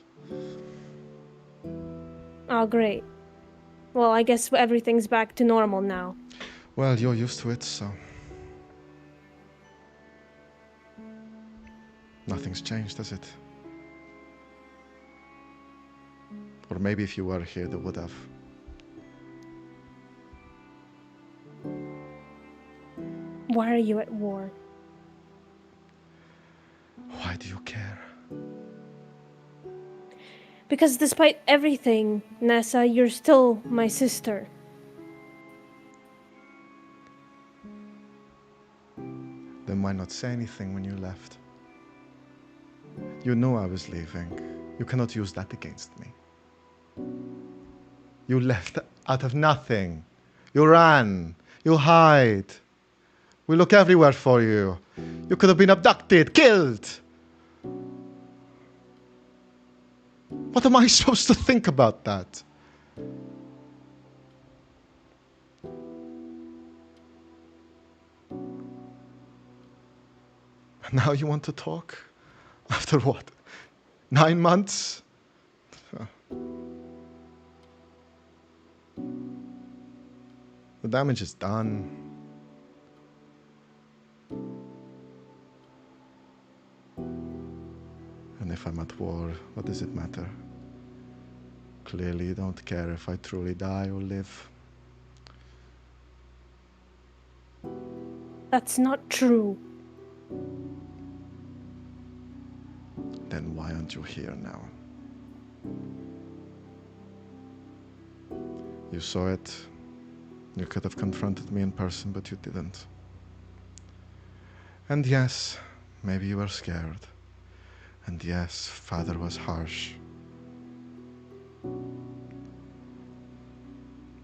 Oh, great. Well, I guess everything's back to normal now. Well, you're used to it, so. Nothing's changed, has it? Or maybe if you were here, they would have. Why are you at war? Why do you care? Because despite everything, Nessa, you're still my sister. Then why not say anything when you left? You knew I was leaving. You cannot use that against me. You left out of nothing. You ran. You hide. We look everywhere for you. You could have been abducted, killed. What am I supposed to think about that? Now you want to talk? After what? 9 months? The damage is done. And if I'm at war, what does it matter? Clearly you don't care if I truly die or live. That's not true. Then why aren't you here now? You saw it. You could have confronted me in person, but you didn't. And yes, maybe you were scared. And yes, Father was harsh.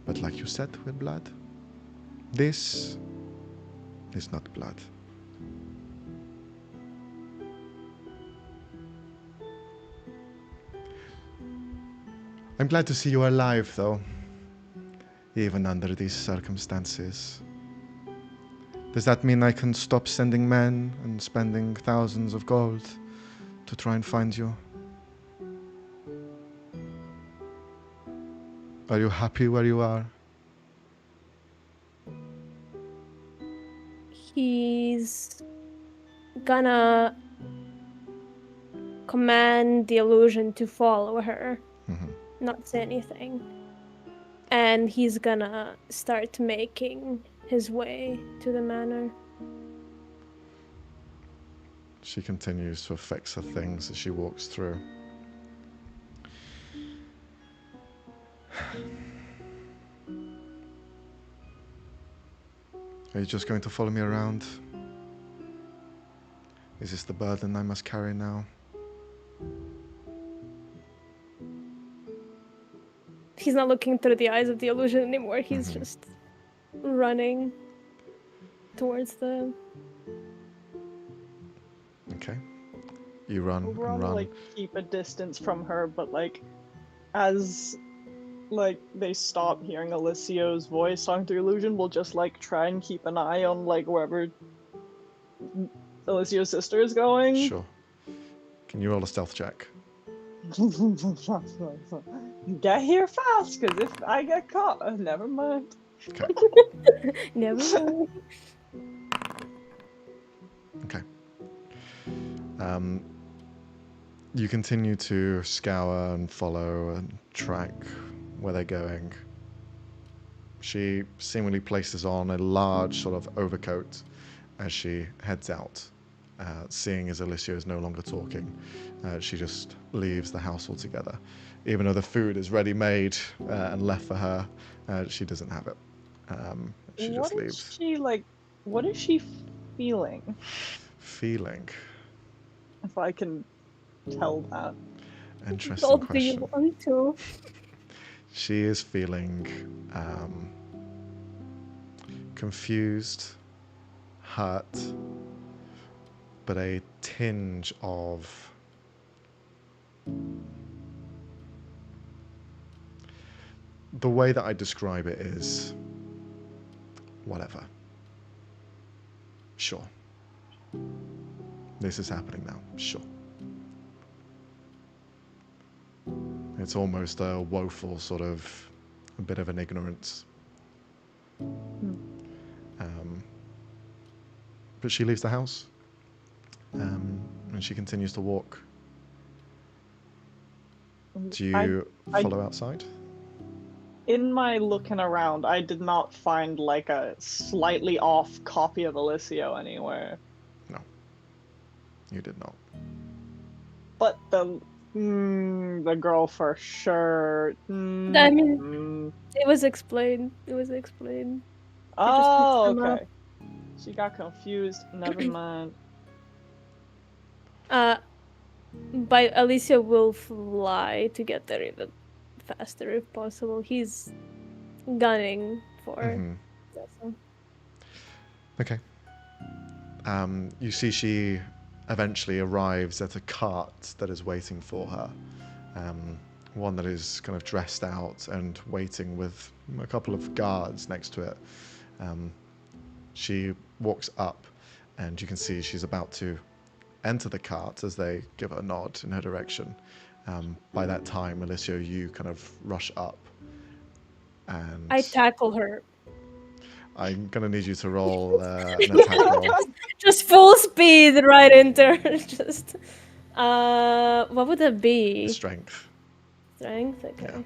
But like you said with blood, this is not blood. I'm glad to see you alive, though. Even under these circumstances. Does that mean I can stop sending men and spending thousands of gold to try and find you? Are you happy where you are? He's gonna command the illusion to follow her, not say anything. And he's gonna start making his way to the manor. She continues to affix her things as she walks through. Are you just going to follow me around? Is this the burden I must carry now? He's not looking through the eyes of the illusion anymore. He's just running towards the... Okay. You run Overall, and run. like, keep a distance from her, but, like, as, like, they stop hearing Alicio's voice talking through illusion, we'll just, like, try and keep an eye on, like, wherever Alicio's sister is going. Sure. Can you roll a stealth check? Get here fast, because if I get caught, never mind. Okay. Never mind. Okay. You continue to scour and follow and track where they're going. She seemingly places on a large sort of overcoat as she heads out. Seeing as Alicio is no longer talking, she just leaves the house altogether. Even though the food is ready-made and left for her, she doesn't have it. She just What leaves. is she, like, what is she feeling? Feeling. If I can tell that. Interesting Don't do you question. want to? She is feeling confused, hurt, but a tinge of the way that I describe it is whatever. Sure. This is happening now. Sure. It's almost a woeful sort of a bit of an ignorance. But she leaves the house and she continues to walk. Do you follow outside? In my looking around, I did not find like a slightly off copy of Alicio anywhere. No. You did not. But the girl for sure. I mean, it was explained. It was explained. Oh, mixed them okay. She got confused. Never mind. But Alicia will fly to get there even faster if possible. He's gunning for. So. Okay. You see she eventually arrives at a cart that is waiting for her. One that is kind of dressed out and waiting with a couple of guards next to it. She walks up and you can see she's about to enter the cart as they give her a nod in her direction. By that time, Alicio, you kind of rush up and I tackle her. I'm going to need you to roll an attack roll. Just full speed right into her. Just what would that be? Strength. Strength? Okay.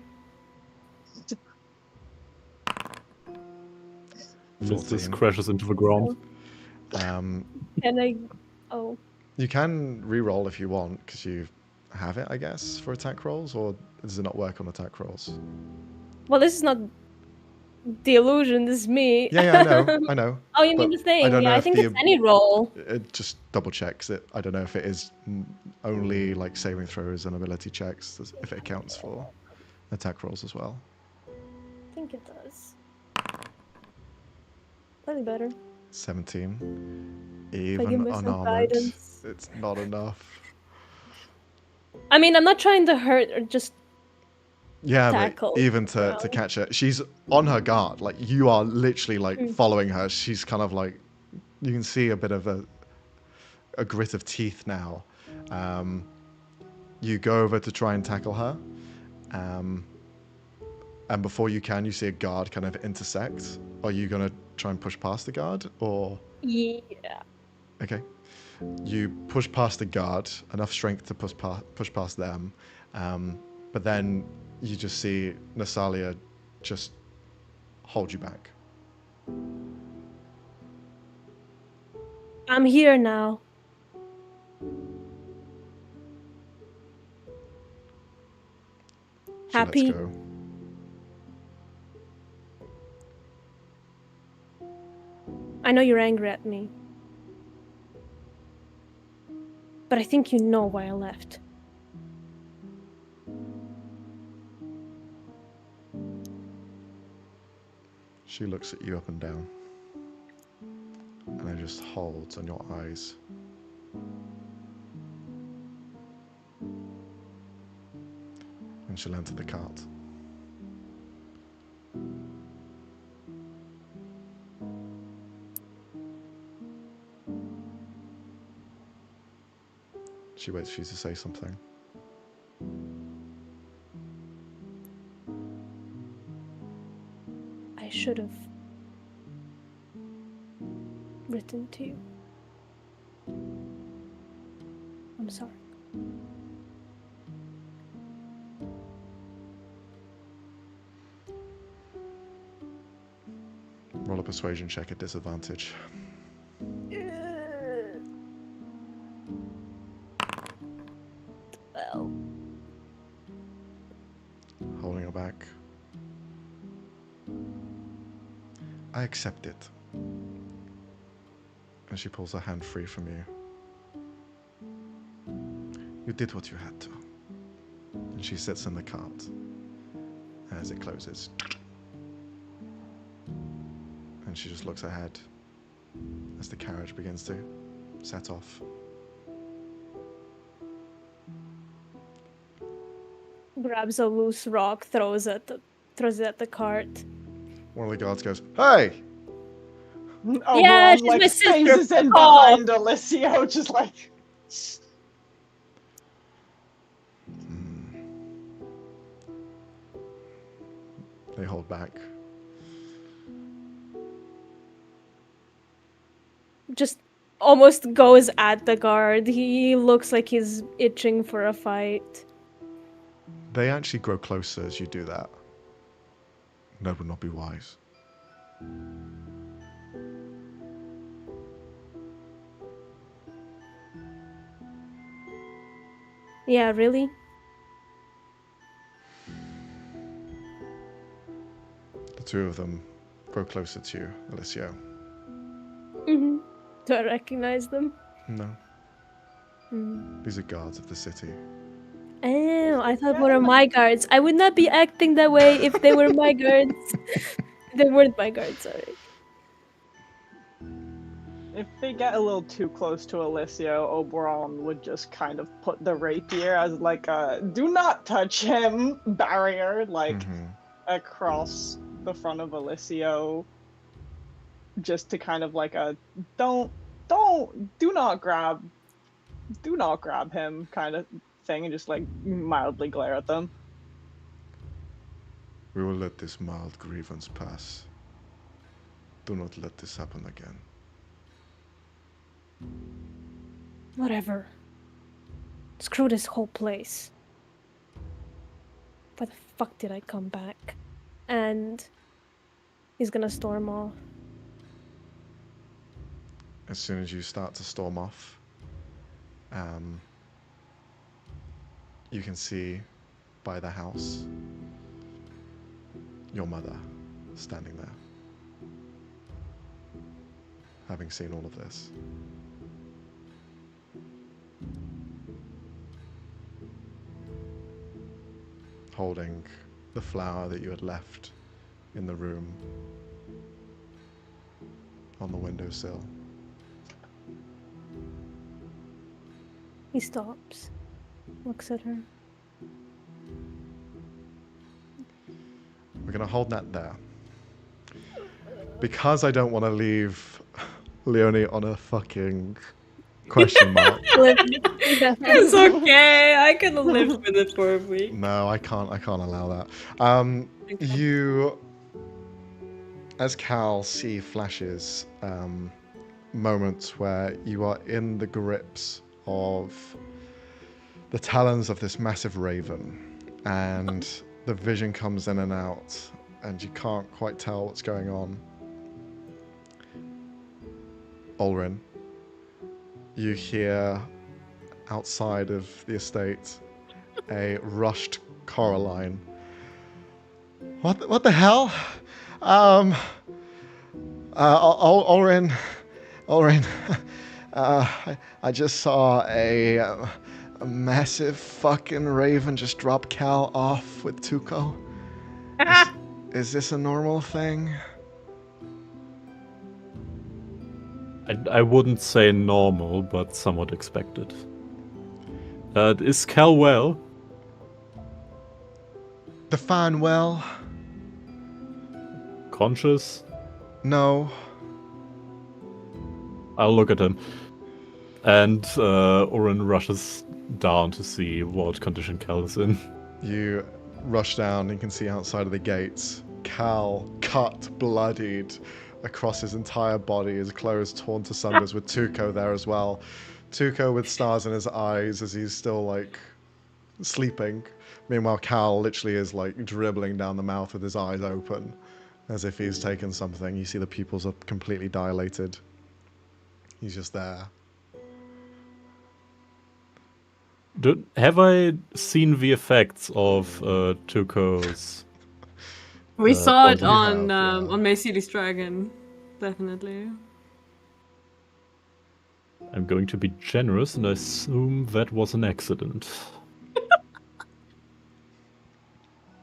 This 14. crashes into the ground. Um, Can I? Oh. You can re-roll if you want, because you have it, I guess, for attack rolls, or does it not work on attack rolls? Well, this is not the illusion. This is me. Yeah, I know. Oh, you mean But the thing? I don't know Yeah, I if think the- it's any roll. It just double checks it. I don't know if it is only like saving throws and ability checks, if it accounts for attack rolls as well. I think it does. Slightly better. 17. give Even me some unarmored, guidance. it's not enough. I mean, I'm not trying to hurt or just Yeah, tackle. but even to Well. catch her, she's on her guard. Like you are literally like Mm. following her. She's kind of like, you can see a bit of a grit of teeth now. You go over to try and tackle her, and before you can, you see a guard kind of intersect. Are you gonna try and push past the guard, or Yeah. okay? You push past the guard, enough strength to push past them, but then you just see Nasalia just hold you back. I'm here now. She Happy? lets go. I know you're angry at me. But I think you know why I left. She looks at you up and down, and it just holds on your eyes. And she'll enter the cart. She waits for you to say something. I should have written to you. I'm sorry. Roll a persuasion check at disadvantage. Well, Holding her back. I accept it. And she pulls her hand free from you. You did what you had to. And she sits in the cart as it closes. And she just looks ahead as the carriage begins to set off. grabs a loose rock, throws it at the cart. One of the guards goes, "Hey!" Oh, Yeah, Ron, she's like my sister, phases in fuck off. behind Alicio, just like. They hold back. Just almost goes at the guard. He looks like he's itching for a fight. They actually grow closer as you do that. That would not be wise. Yeah, really? The two of them grow closer to you, Alicio. Mm-hmm. Do I recognize them? No, Mm. these are guards of the city. Oh, I thought one of my guards. I would not be acting that way if they were my guards. They weren't my guards, sorry. If they get a little too close to Alicio, Oberon would just kind of put the rapier as like a "do not touch him" barrier, like across the front of Alicio, just to kind of like a do not grab him" kind of thing, and just like mildly glare at them. We will let this mild grievance pass. Do not let this happen again. Whatever. Screw this whole place. Why the fuck did I come back? And he's gonna storm off. As soon as you start to storm off, you can see by the house your mother standing there, having seen all of this. Holding the flower that you had left in the room on the windowsill. He stops. Looks at her. We're going to hold that there. Because I don't want to leave Leonie on a fucking question mark. It's okay. I can live with it for a week. No, I can't allow that. You, as Cal, see flashes, moments where you are in the grips of the talons of this massive raven, and the vision comes in and out, and you can't quite tell what's going on. Olrin, you hear outside of the estate a rushed Coraline. What the hell? Olrin, I just saw a massive fucking raven just drop Cal off with Tuco. Is this a normal thing? I wouldn't say normal, but somewhat expected. Is Cal well? Define well? Conscious? No. I'll look at him. And Oren rushes down to see what condition Cal is in. You rush down and you can see outside of the gates Cal, cut, bloodied across his entire body, his clothes torn to sunders, with Tuco there as well. Tuco with stars in his eyes as he's still like sleeping. Meanwhile, Cal literally is like dribbling down the mouth with his eyes open as if he's taken something. You see the pupils are completely dilated. He's just there. Have I seen the effects of Tuco's? We saw it you on have, yeah. on Macy's Dragon, definitely. I'm going to be generous and assume that was an accident.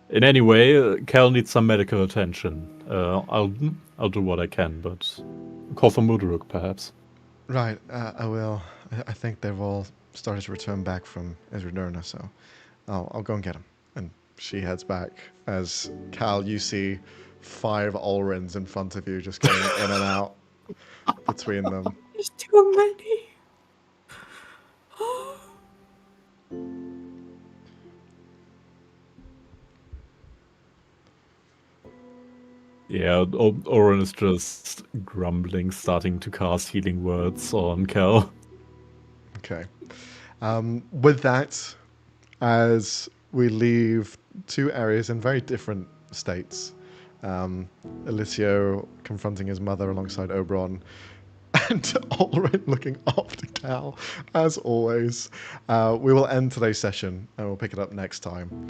In any way, Cal needs some medical attention. I'll do what I can, but call for Mudruk, perhaps. Right, I will. I think they've all started to return back from Israderna, so I'll go and get them. And she heads back as Cal, you see 5 Olrins in front of you just going in and out between them. There's too many. Yeah, Oren is just grumbling, starting to cast healing words on Cal. Okay. With that, as we leave 2 areas in very different states, Alicio confronting his mother alongside Oberon, and Olrin looking after Cal, as always. We will end today's session, and we'll pick it up next time.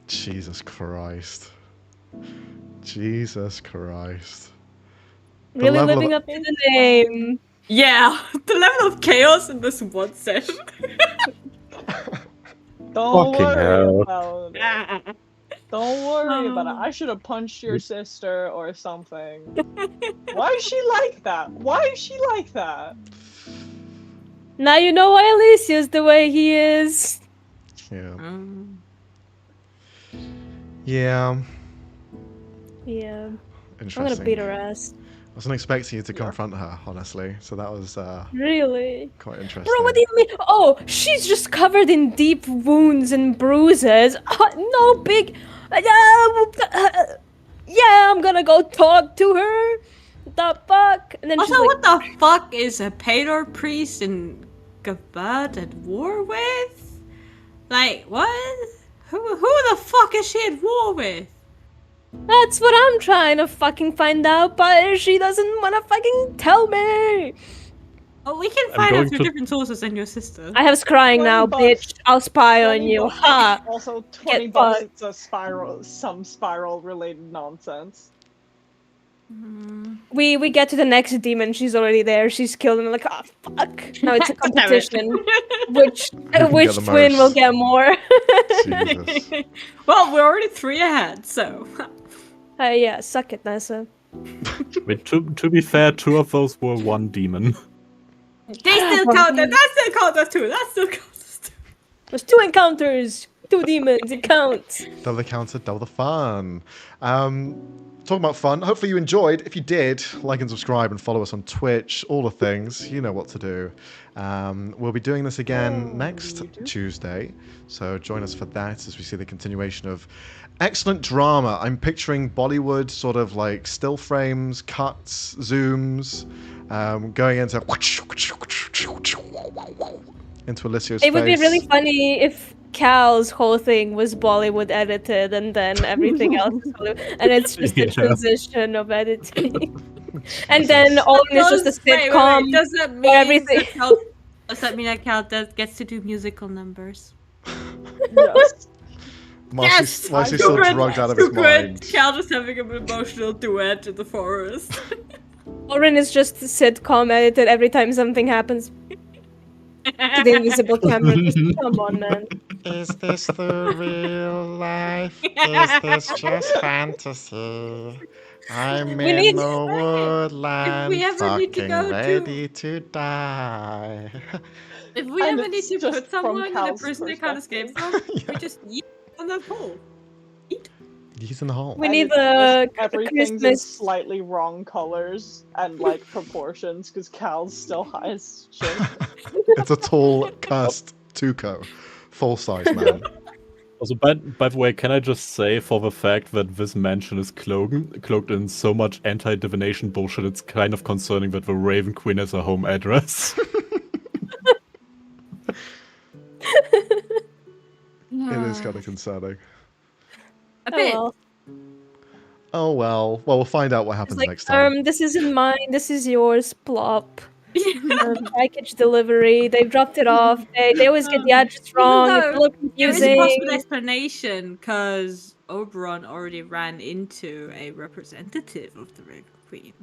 Jesus Christ. Jesus Christ. The Really level living of- up to the name. Yeah, the level of chaos in this one session. Don't Fucking worry hell. about it. Don't worry about it. I should have punched your sister or something. Why is she like that? Why is she like that? Now you know why Alicia's the way he is. Yeah. Yeah. Yeah. I'm Interesting. gonna beat her ass. I wasn't expecting you to confront her, honestly. So that was Really? quite interesting. Bro, what do you mean? Oh, she's just covered in deep wounds and bruises. No big. Yeah, I'm gonna go talk to her. The fuck? And then Also, she's like, what the fuck is a Pador priest in Gabat at war with? Like, what? Who the fuck is she at war with? that's what I'm trying to fucking find out, but she doesn't wanna fucking tell me. Oh, we can I'm find out going through to- different sources than your sister. I have scrying 20 now, bucks. bitch. I'll spy on 20 you. bucks. Ha! Also, 20 Get bucks, fucked. it's a spiral, some spiral-related nonsense. We get to the next demon, she's already there. She's killed and I'm like, oh fuck. Now it's a competition. which get which the twin will most? get more? Jesus. Well, we're already 3 ahead, so. Yeah, suck it, Nessa. Wait, to be fair, 2 of those were 1 demon. They still count that. That still counts as 2. That still counts as 2. There's 2 encounters. 2 demons, it counts. Double the counter, double the fun. Talking about fun, hopefully you enjoyed. If you did, like and subscribe and follow us on Twitch, all the things. You know what to do. We'll be doing this again next Tuesday, so join us for that as we see the continuation of excellent drama. I'm picturing Bollywood sort of like still frames, cuts, zooms, going into Alicia's It would be face. really funny if Cal's whole thing was Bollywood edited and then everything else is Hollywood. And it's just a transition of editing. And then all is just a sitcom. Does that mean where everything- does that mean that Cal gets to do musical numbers? Yes. Marcy's I'm still good. drugged out of his mind. Cal just having an emotional duet in the forest. Oren is just a sitcom edited every time something happens. To the invisible camera. Just, come on, man. Is this the real life? Is this just fantasy? I'm We in need- the woodland, If we ever need to fucking go to- ready to die. If we And ever need it's to just put from someone in a Cal's prison they can't escape from, we just yeet on that hole. He's in the hole. We And need it's the just everything's in Christmas. slightly wrong colors and like proportions because Cal's still high as shit. It's a tall, cursed Tuco. Full size man. Also, by the way, can I just say for the fact that this mansion is cloaked in so much anti-divination bullshit, it's kind of concerning that the Raven Queen has a home address. It is kind of concerning. A Oh, bit. well. Oh well. Well, we'll find out what It's happens like, next time. this isn't mine, this is yours, plop. Package delivery, they dropped it off. They always get the address wrong, it's a little There is a possible confusing. explanation because Oberon already ran into a representative of the Raven Queen.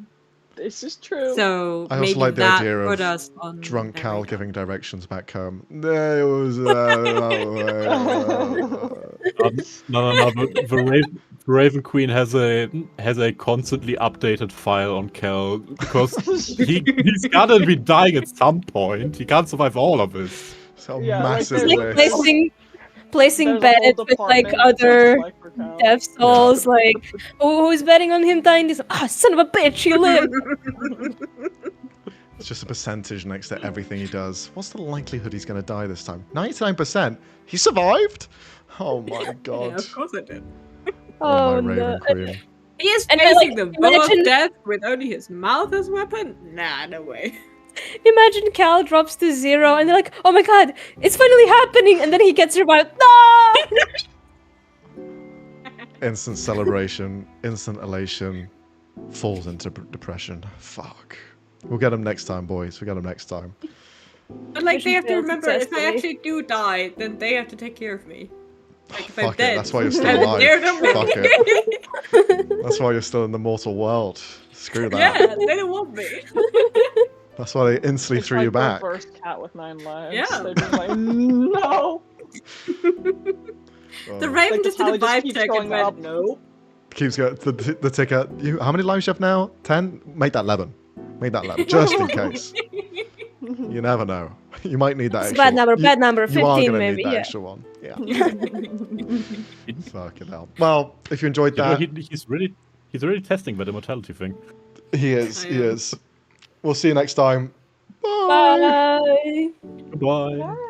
This is true. So I also maybe like the that idea put of us on Drunk their Cal radar. giving directions back home. There was. No. The Raven Queen has a constantly updated file on Cal because he's gotta be dying at some point. He can't survive all of this. So Yeah, like, It's massive there's like list. placing There's a bets whole with like department just other like for Cal. dev souls, like who's betting on him dying? This son of a bitch, he lived. It's just a percentage next to everything he does. What's the likelihood he's going to die this time? 99%. He survived? Oh my Yeah, god. of course I did. Oh, Oh my no! Raven Queen. He is And, facing like, the bow imagine- of death with only his mouth as weapon? Nah, no way. Imagine Cal drops to 0, and they're like, "Oh my god, it's finally happening!" And then he gets revived. No! Instant celebration, instant elation, falls into depression. Fuck. We'll get him next time, boys. We'll get him next time. But like, Mission they have to failed remember, if I successfully. actually do die, then they have to take care of me. Like, if I'm Fuck it. dead, That's why you're still I'm alive. there to Fuck win. it. That's why you're still in the mortal world. Screw that. Yeah, they don't want me. That's why they instantly It's threw like you back. reverse cat with 9 lives. Yeah. They'd be like, no. Oh. The Raven Like, just the did a tally vibe keeps check and going went, up. no. Keeps going. The ticker. How many lives you have now? 10? Make that 11. Make that 11. Just in case. You never know. You might need that It's a extra bad number. one. Bad number. You are 15 gonna maybe. need that Yeah. extra one. Yeah. Fucking hell. Well, if you enjoyed You know, that, he's really testing that immortality thing. he is. I He am. is. We'll see you next time. Bye. Bye. Goodbye. Bye.